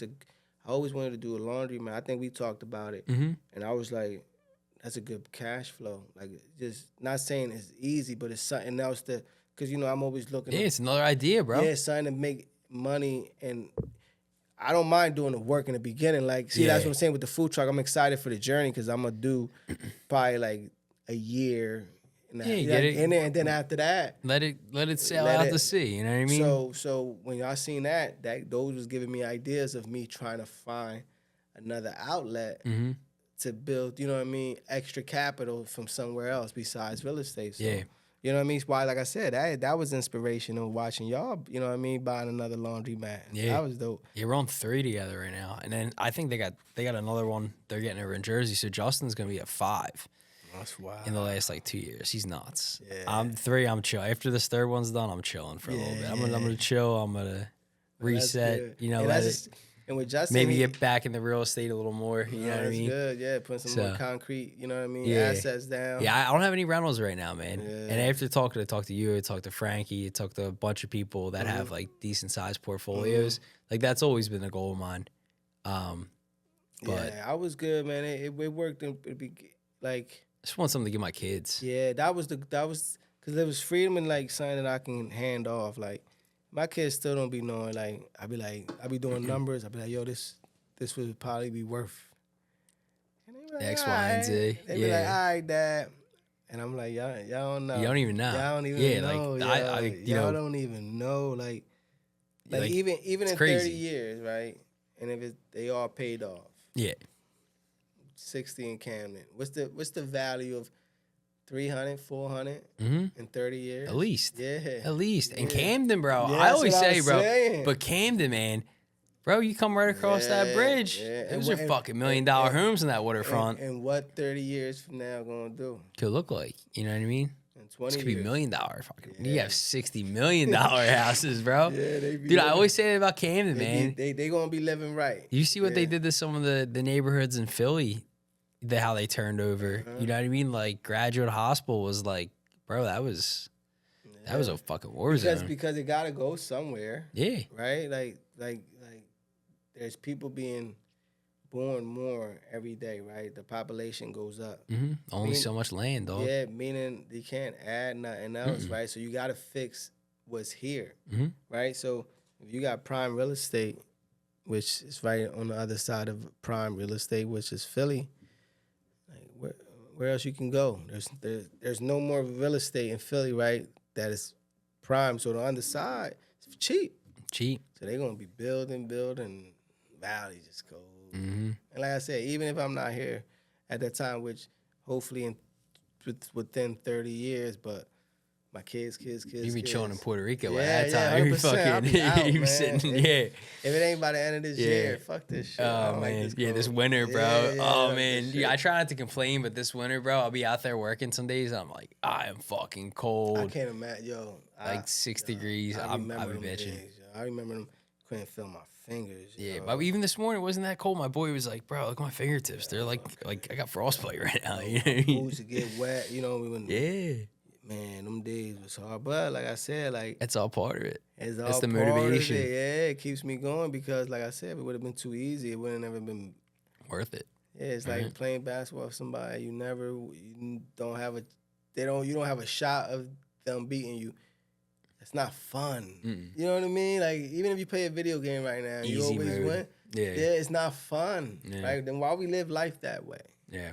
always wanted to do a laundry, man. I think we talked about it, and I was like, that's a good cash flow. Like, just not saying it's easy, but it's something else because, you know, I'm always looking. Yeah, it's another idea, bro. Yeah, it's something to make money, and I don't mind doing the work in the beginning. Like, see, that's what I'm saying with the food truck. I'm excited for the journey because I'm going to do probably like a year And, Yeah, get it. and then after that, Let it sail let out it- to sea. You know what I mean? so when y'all seen that those was giving me ideas of me trying to find another outlet Mm-hmm. to build, you know what I mean, extra capital from somewhere else besides real estate. So, Yeah. you know what I mean? It's why, like I said, that was inspirational watching y'all, you know what I mean, buying another laundromat. Yeah. That was dope. Yeah, we're on 3 together right now, and then I think they got another one. They're getting over in Jersey, so Justin's gonna be at 5 That's wild. in the last like 2 years. He's nuts. Yeah. I'm 3. I'm chill. After this third one's done, I'm chilling for a little bit. I'm gonna chill. I'm gonna That's reset. good. You know, and, let that's it, just, and with Justin, maybe he- get back in the real estate a little more. You know what I that's mean? good. Yeah, put some more So, concrete, you know what I mean, yeah. assets down. Yeah, I don't have any rentals right now, man. Yeah. And after talking, I talked to you, I talked to Frankie, I talked to a bunch of people that Mm-hmm. have like decent sized portfolios. Like that's always been a goal of mine. But Yeah, I was good, man. It worked. It be like, I just want something to give my kids. yeah, that was because there was freedom and like something that I can hand off. Like my kids still don't be knowing. Like I be doing numbers. I be like, yo, this would probably be worth. And they be like, X, Y, and "Alright." Z. They be like, Yeah. all right, dad. And I'm like, y'all don't know. You don't even know. Y'all don't even Yeah, know. like, yo. I you y'all know, don't even know. Like like, even it's in crazy. 30 years, right? And if they all paid off. yeah. 60 in Camden. What's the value of 300, 400 Mm-hmm. in 30 years? At least. Yeah. At least. And Yeah. Camden, bro. Yeah, I that's always what I say, was bro. saying. But Camden, man. Bro, you come right across that Yeah, bridge. yeah. Those And are what- fucking $1 million and- homes in that waterfront. And what 30 years from now gonna do? Could look like. You know what I mean? In This 20 could be years. $1 million fucking. You Yeah. have $60 million houses, bro. Yeah, they be Dude, I living- always say that about Camden, man. They gonna be living right. You see what they Yeah. did to some of the neighborhoods in Philly, how they turned over. Uh-huh. You know what I mean? Like Graduate Hospital was like, bro, that was a fucking war zone. Because it gotta go somewhere, Yeah. right? Like there's people being born more every day, right? The population goes up. Mm-hmm. Only mean- so much land, dog. Yeah, meaning you can't add nothing else, right? So you got to fix what's here, Mhm. right? So if you got prime real estate, which is right on the other side of prime real estate, which is Philly, like where else you can go? There's no more real estate in Philly, right? That is prime. So the underside is cheap. Cheap. So they're gonna be building, value just goes. Mm-hmm. And like I said, even if I'm not here at that time, which hopefully within 30 years, but my kids. You be chilling in kids. Puerto Rico Yeah, at that yeah, time. You 100%. I'll be out, fucking, you man. sitting, If- yeah. If it ain't by the end of this Yeah. year, fuck this shit. I Oh don't man, like yeah, this cold. winter, bro. Yeah, yeah, Oh like man, this yeah, I shit. try not to complain, but this winter, bro, I'll be out there working some days. And I'm like, I am fucking I cold, can't imagine, yo. like 6 degrees. I I'm remember be them bitching. days, yo. I remember them. Couldn't feel my fingers. Yeah, yo. but even this morning it wasn't that cold. My boy was like, bro, look at my fingertips. They're like I got frostbite right now. You know what I mean? Boots to get wet, you know. When, Yeah, Man, them days was hard. But like I said, like that's all part of it. it's That's all the part of it. motivation. Yeah, it keeps me going because, like I said, if it would have been too easy. It wouldn't have ever been. Worth it. Yeah, it's like playing basketball with somebody you don't have a you don't have a shot of them beating you. It's not fun. Mm-mm. You know what I mean? Like even if you play a video game right now and you Easy always mode. win, Yeah, it's not fun. Yeah. Right? Then why we live life that way? yeah.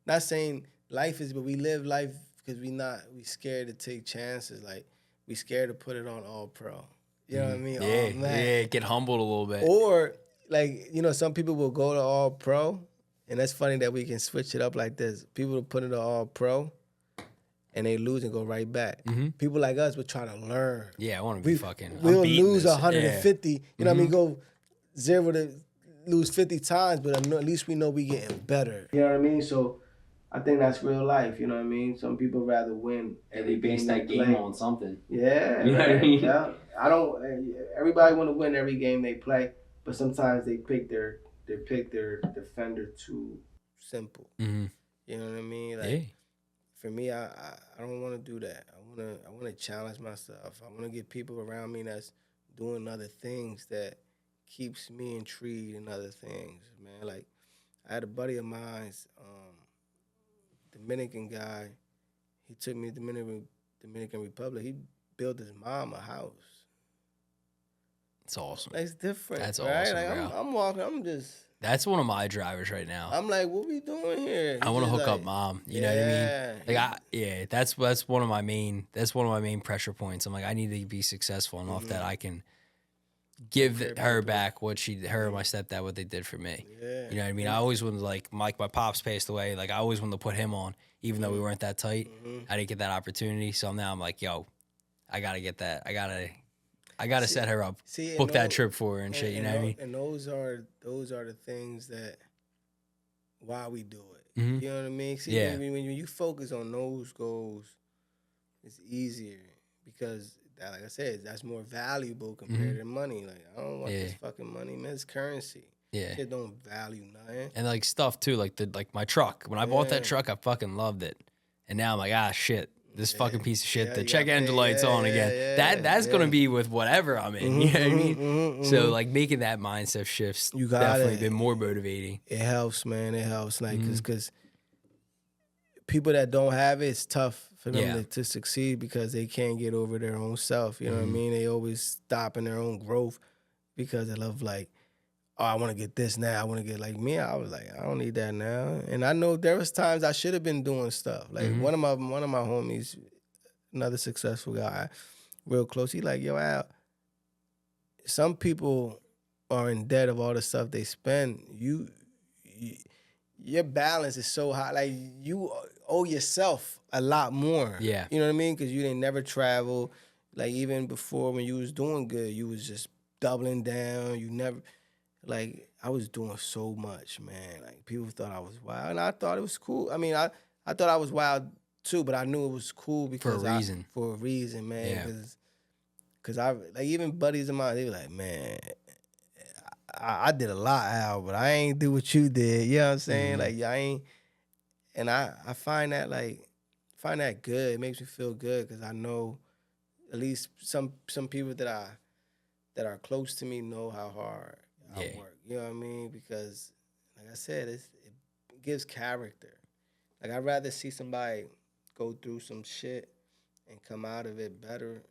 Not saying life is, but we live life because we scared to take chances. Like we scared to put it on all pro. You know what I mean? Yeah, Oh, man. yeah. Get humbled a little bit. Or like, you know, some people will go to all pro, and that's funny that we can switch it up like this. People will put it to all pro and they lose and go right back. People like us, we're trying to learn. Yeah, I want to be fucking. I'm We'll beating lose this. 150. Yeah. You know what I mean? Go 0 to lose 50 times, but at least we know we getting better. You know what I mean? So I think that's real life. You know what I mean? Some people rather win every game they play. on something. Yeah, You know what I right. mean? Yeah. Everybody want to win every game they play, but sometimes they pick their defender too simple. Mm-hmm. You know what I mean? Like Yeah. for me, I don't want to do that. I want to challenge myself. I want to get people around me that's doing other things that keeps me intrigued in other things, man. Like I had a buddy of mine, Dominican guy. He took me to Dominican Republic. He built his mom a house. It's awesome. That's different. That's right? awesome, Like bro. I'm walking. I'm just That's one of my drivers right now. I'm like, what we doing here? I He want to just hook up like, mom. You know what I mean? yeah. Like that's one of my main pressure points. I'm like, I need to be successful enough that I can give Care her people. back what her and my stepdad what they did for me. Yeah. You know what I mean? I always wanted like my pops passed away. Like I always wanted to put him on, even though we weren't that tight. I didn't get that opportunity. So now I'm like, yo, I gotta get that. I gotta set her up, book that trip for her and shit. You know what I mean? And those are the things that why we do it. Mhm. You know what I mean? See, Yeah. when you focus on those goals, it's easier because, like I said, that's more valuable compared to money. Like, I don't want this fucking money, man. It's currency. Yeah. Shit don't value nothing. And like stuff too, like my truck. When I bought that truck, I fucking loved it. And now I'm like, shit, this fucking piece of shit. The you check gotta engine pay. light's on again. That's gonna be with whatever I'm in. You know what I mean? So like making that mindset shifts definitely been more motivating. It helps, man. It helps, like, because people that don't have it, it's tough for them to succeed because they can't get over their own self. You know what I mean? They always stop in their own growth because they love, like, oh, I want to get this now. I want to get, like me. I was like, I don't need that now. And I know there was times I should have been doing stuff. Like one of my homies, another successful guy, real close. He like, yo, Al, some people are in debt of all the stuff they spend. Your balance is so high. Like, you owe yourself a lot more. Yeah. You know what I mean? Because you didn't never travel. Like, even before when you was doing good, you was just doubling down. You never, like, I was doing so much, man. Like, people thought I was wild. And I thought it was cool. I mean, I thought I was wild too, but I knew it was cool because for a reason, man. Yeah. Because I, like, even buddies of mine, they were like, man, I did a lot, Al, but I ain't do what you did. You know what I'm saying? Like, I ain't, and I find that, like, good. It makes me feel good because I know at least some people that are close to me know how hard I work. You know what I mean? Because, like I said, it gives character. Like, I'd rather see somebody go through some shit and come out of it better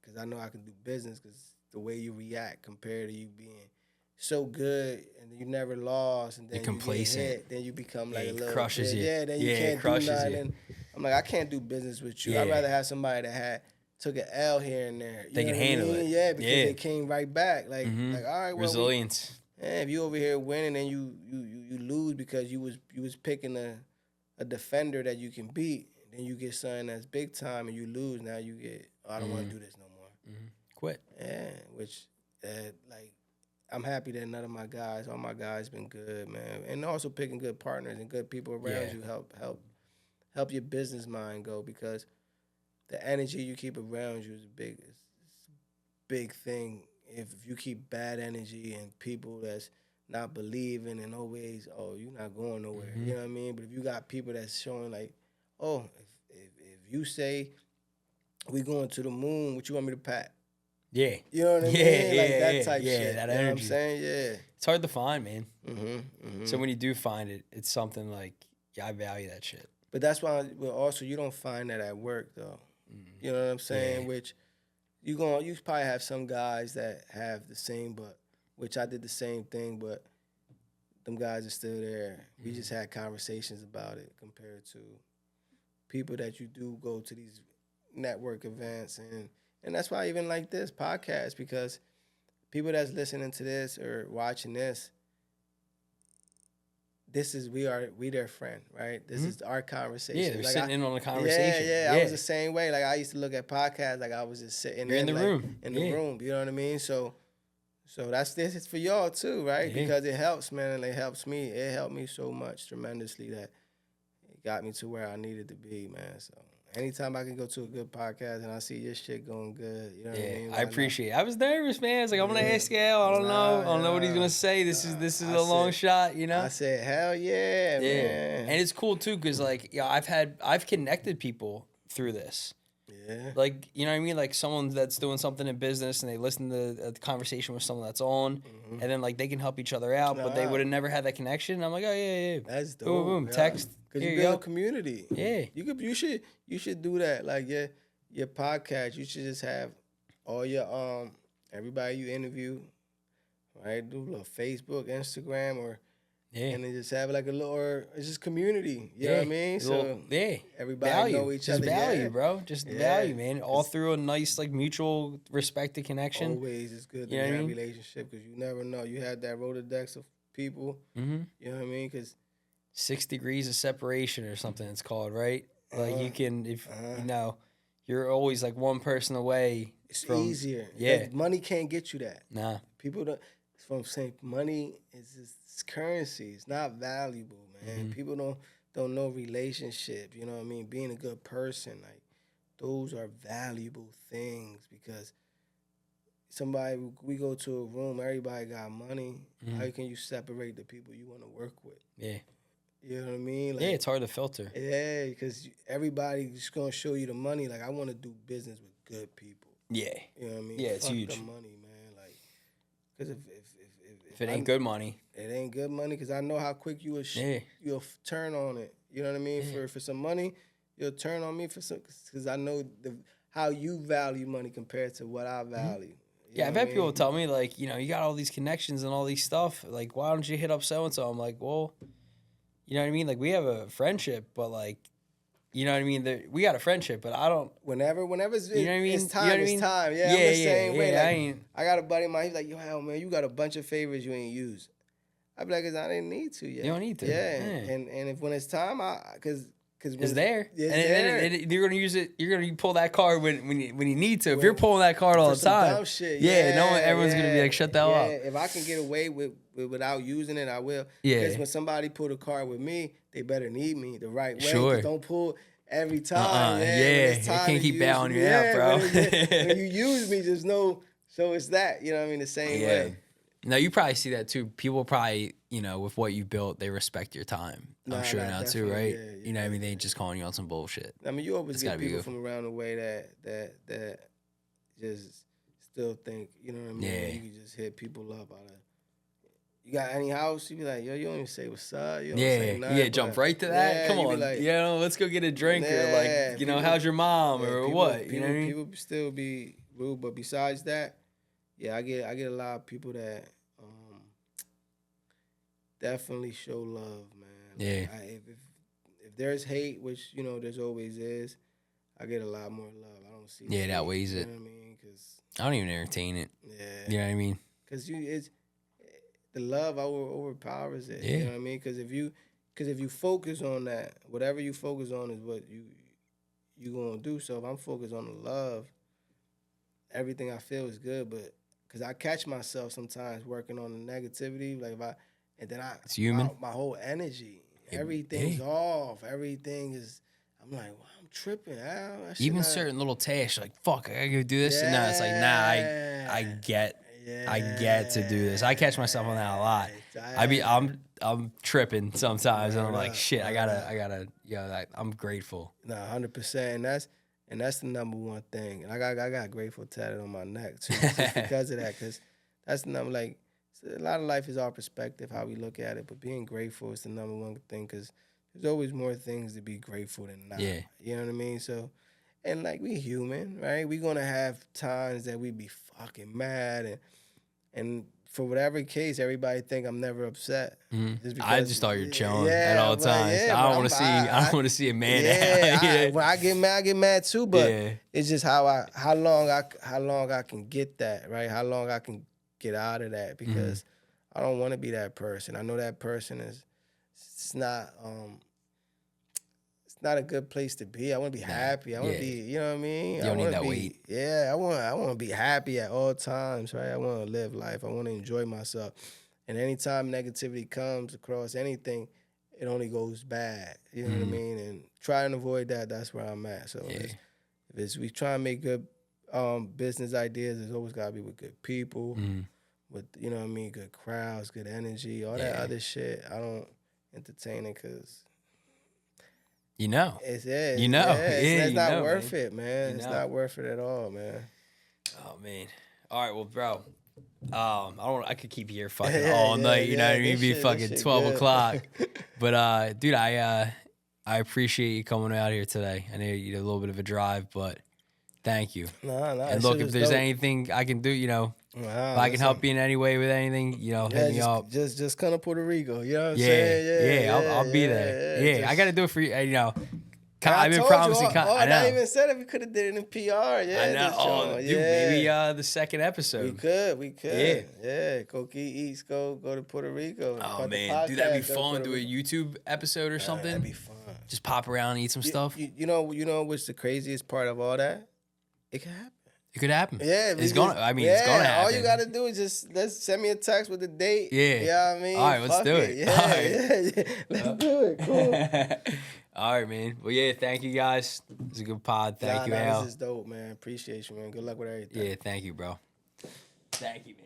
because I know I can do business because the way you react compared to you being so good and you never lost and then you complacent. get hit, then you become like a little crushes you. Yeah, then you can't do nothing. I'm like, I can't do business with you. I'd rather have somebody that took an L here and there. They can handle it. Yeah, because they came right back. Like, like, all right, well, resilience. If you over here winning and you lose because you was picking a defender that you can beat, then you get something that's big time and you lose. Now you get, oh, I don't want to do this no more. Quit. Yeah, which like, I'm happy that all my guys been good, man. And also picking good partners and good people around you help your business mind go because the energy you keep around you is a big thing. If you keep bad energy and people that's not believing and always, oh, you're not going nowhere. You know what I mean? But if you got people that's showing like, oh, if you say we going to the moon, what you want me to pack? Yeah. You know what I mean? Like that type yeah, shit. that you know energy. what I'm saying? Yeah. It's hard to find, man. So when you do find it, it's something like, I value that shit. But that's why, also, you don't find that at work, though. You know what I'm saying? Yeah. Which you probably have some guys that have the same, but which I did the same thing, but them guys are still there. We just had conversations about it compared to people that you do go to these network events and that's why I even like this podcast because people that's listening to this or watching this, we their friend, right? This is our conversation. Yeah, they're like sitting in on the conversation. Yeah, I was the same way. Like I used to look at podcasts like I was just sitting in the like, room. In the room, you know what I mean? So this is for y'all too, right? Because it helps, man. It helps me. It helped me so much tremendously that it got me to where I needed to be, man. So anytime I can go to a good podcast and I see your shit going good, you know what I mean? I appreciate it. I was nervous, man. It's like, I'm going to ask Al. I don't know. I don't know what he's going to say. This is a long shot, you know? I said, hell yeah, man. And it's cool, too, because, like, I've connected people through this. Yeah. Like, you know what I mean? Like, someone that's doing something in business and they listen to a conversation with someone that's on, and then, like, they can help each other out, but they would have never had that connection. And I'm like, oh, yeah. That's dope. Boom, boom, text. Because you build a community. Yeah. You should do that. Like your podcast, you should just have all your everybody you interview, right? Do a little Facebook, Instagram, or Yeah. And they just have like a little, or it's just community. You know what I mean? So everybody value. know each Just other. value, Yeah. bro. Just value, man. All through a nice, like, mutual respect and connection. Always it's good to You know what I have mean? relationship because you never know. You had that Rolodex of people. Mm-hmm. You know what I mean? Because 6 degrees of separation or something it's called, right? Like you can, if you know, you're always like one person away. it's from easier. Yeah. Money can't get you that. Nah. People don't. It's from saying money is just currency. It's not valuable, man. People don't know relationship. You know what I mean? Being a good person, like those are valuable things because we go to a room, everybody got money. How can you separate the people you want to work with? Yeah. You know what I mean? Like, Yeah, it's hard to filter. Yeah, because everybody's gonna show you the money. Like I want to do business with good people. Yeah. You know what I mean? Yeah, it's Fuck huge. the money, man. Like, because If it ain't good money, it ain't good money. Because I know how quick you'll turn on it. You know what I mean? For some money, you'll turn on me for some. Because I know how you value money compared to what I value. Yeah, I've had people tell me, like, you know, you got all these connections and all these stuff. Like, why don't you hit up so-and-so? I'm like, well, you know what I mean? Like, we have a friendship, but, like, you know what I mean? We got a friendship, but I don't. Whenever you know what I mean? it's time, You know what I it's mean? time. Yeah, I'm the same way. Yeah, Like, I got a buddy of mine, he's like, yo, hell, man, you got a bunch of favors you ain't used. I be like, cause I didn't need to yet. You don't need to. Yeah. Yeah. And if when it's time, cause it's there. It's there. And you're gonna use it. You're gonna pull that card when you need to. If you're pulling that card all the time, dumb shit, everyone's gonna be like, shut the hell up. If I can get away without using it, I will. Yeah. Because when somebody pull a card with me, they better need me the right way. Sure. Don't pull every time. You can't keep bailing you out, bro. When you use me, just know. So it's that. You know what I mean? The same way. No, you probably see that too. People probably, you know, with what you built, they respect your time. I'm sure now too, right? You know what I mean? They ain't just calling you on some bullshit. I mean, you always get people from around the way that just still think, you know what I mean? Yeah. You can just hit people up out of, you got any house? You be like, yo, you don't even say what's up. You don't say nothing. Jump right to that. Yeah, Come on, like, you know, let's go get a drink or like, you know, how's your mom or what? You know what I mean? People still be rude, but besides that, yeah, I get a lot of people that definitely show love, man. Yeah. If there's hate, which you know there's always is, I get a lot more love. I don't see. Yeah, that weighs it. You know what I mean? Cause I don't even entertain it. Yeah. You know what I mean? Because it's the love overpowers it. Yeah. You know what I mean? Because if you focus on that, whatever you focus on is what you gonna do. So if I'm focused on the love, everything I feel is good. But because I catch myself sometimes working on the negativity, like it's human. My whole energy, everything's off. Everything is. I'm like, well, I'm tripping. Even certain little tasks, like fuck, I gotta go do this, and now it's like, nah, I get to do this. I catch myself on that a lot. I'm tripping sometimes, and I'm like, shit, I gotta, I'm grateful. Nah, 100%, and that's the number one thing. And I got grateful tatted on my neck too, just because of that. Because that's the number. Like a lot of life is our perspective, how we look at it. But being grateful is the number one thing. Because there's always more things to be grateful than not. Yeah. You know what I mean? So, and like we human, right? We gonna have times that we be fucking mad and for whatever case, everybody think I'm never upset. Mm-hmm. I just thought you're chilling at all times. Yeah, I don't want to see a man. When I get mad too, but it's just how long I can get that, right? How long I can get out of that because I don't want to be that person. I know that person is. It's not a good place to be. I want to be happy. I want to be, you know what I mean? You don't need that weight. Yeah, I want to be happy at all times, right? I want to live life. I want to enjoy myself. And anytime negativity comes across anything, it only goes bad. You know what I mean? And try and avoid that. That's where I'm at. So if we try and make good business ideas, it's always got to be with good people, with, you know what I mean, good crowds, good energy, all that other shit. I don't entertain it because it's not worth it, man. It's not worth it at all, man. Oh man. All right, well, bro. I could keep you here fucking all night. You know what I mean? Be fucking 12 o'clock. But dude, I appreciate you coming out here today. I know you did a little bit of a drive, but thank you. No. And look, if there's anything I can do, you know, Wow, If I can help you in any way with anything, hit me up. just come to Puerto Rico. You know what I'm Yeah, saying? I'll be there. Yeah, I got to do it for you. I've been told promising. you, I I know. even said it. We could have did it in PR. Yeah, I know. Oh, dude, maybe the second episode. We could. Yeah. Coqui East, go to Puerto Rico. Oh man, dude, that'd be fun. Do a YouTube episode or something. That'd be fun. Just pop around and eat some stuff. You know what's the craziest part of all that? It can happen. It could happen. Yeah, it's gonna happen. All you gotta do is just send me a text with the date. Yeah. You know what I mean? All right, let's do it. Yeah, All right. yeah. Let's do it. Cool. All right, man. Well, yeah, thank you guys. It's a good pod. Thank you, Al. This is dope, man. Appreciate you, man. Good luck with everything. Yeah, thank you, bro. Thank you, man.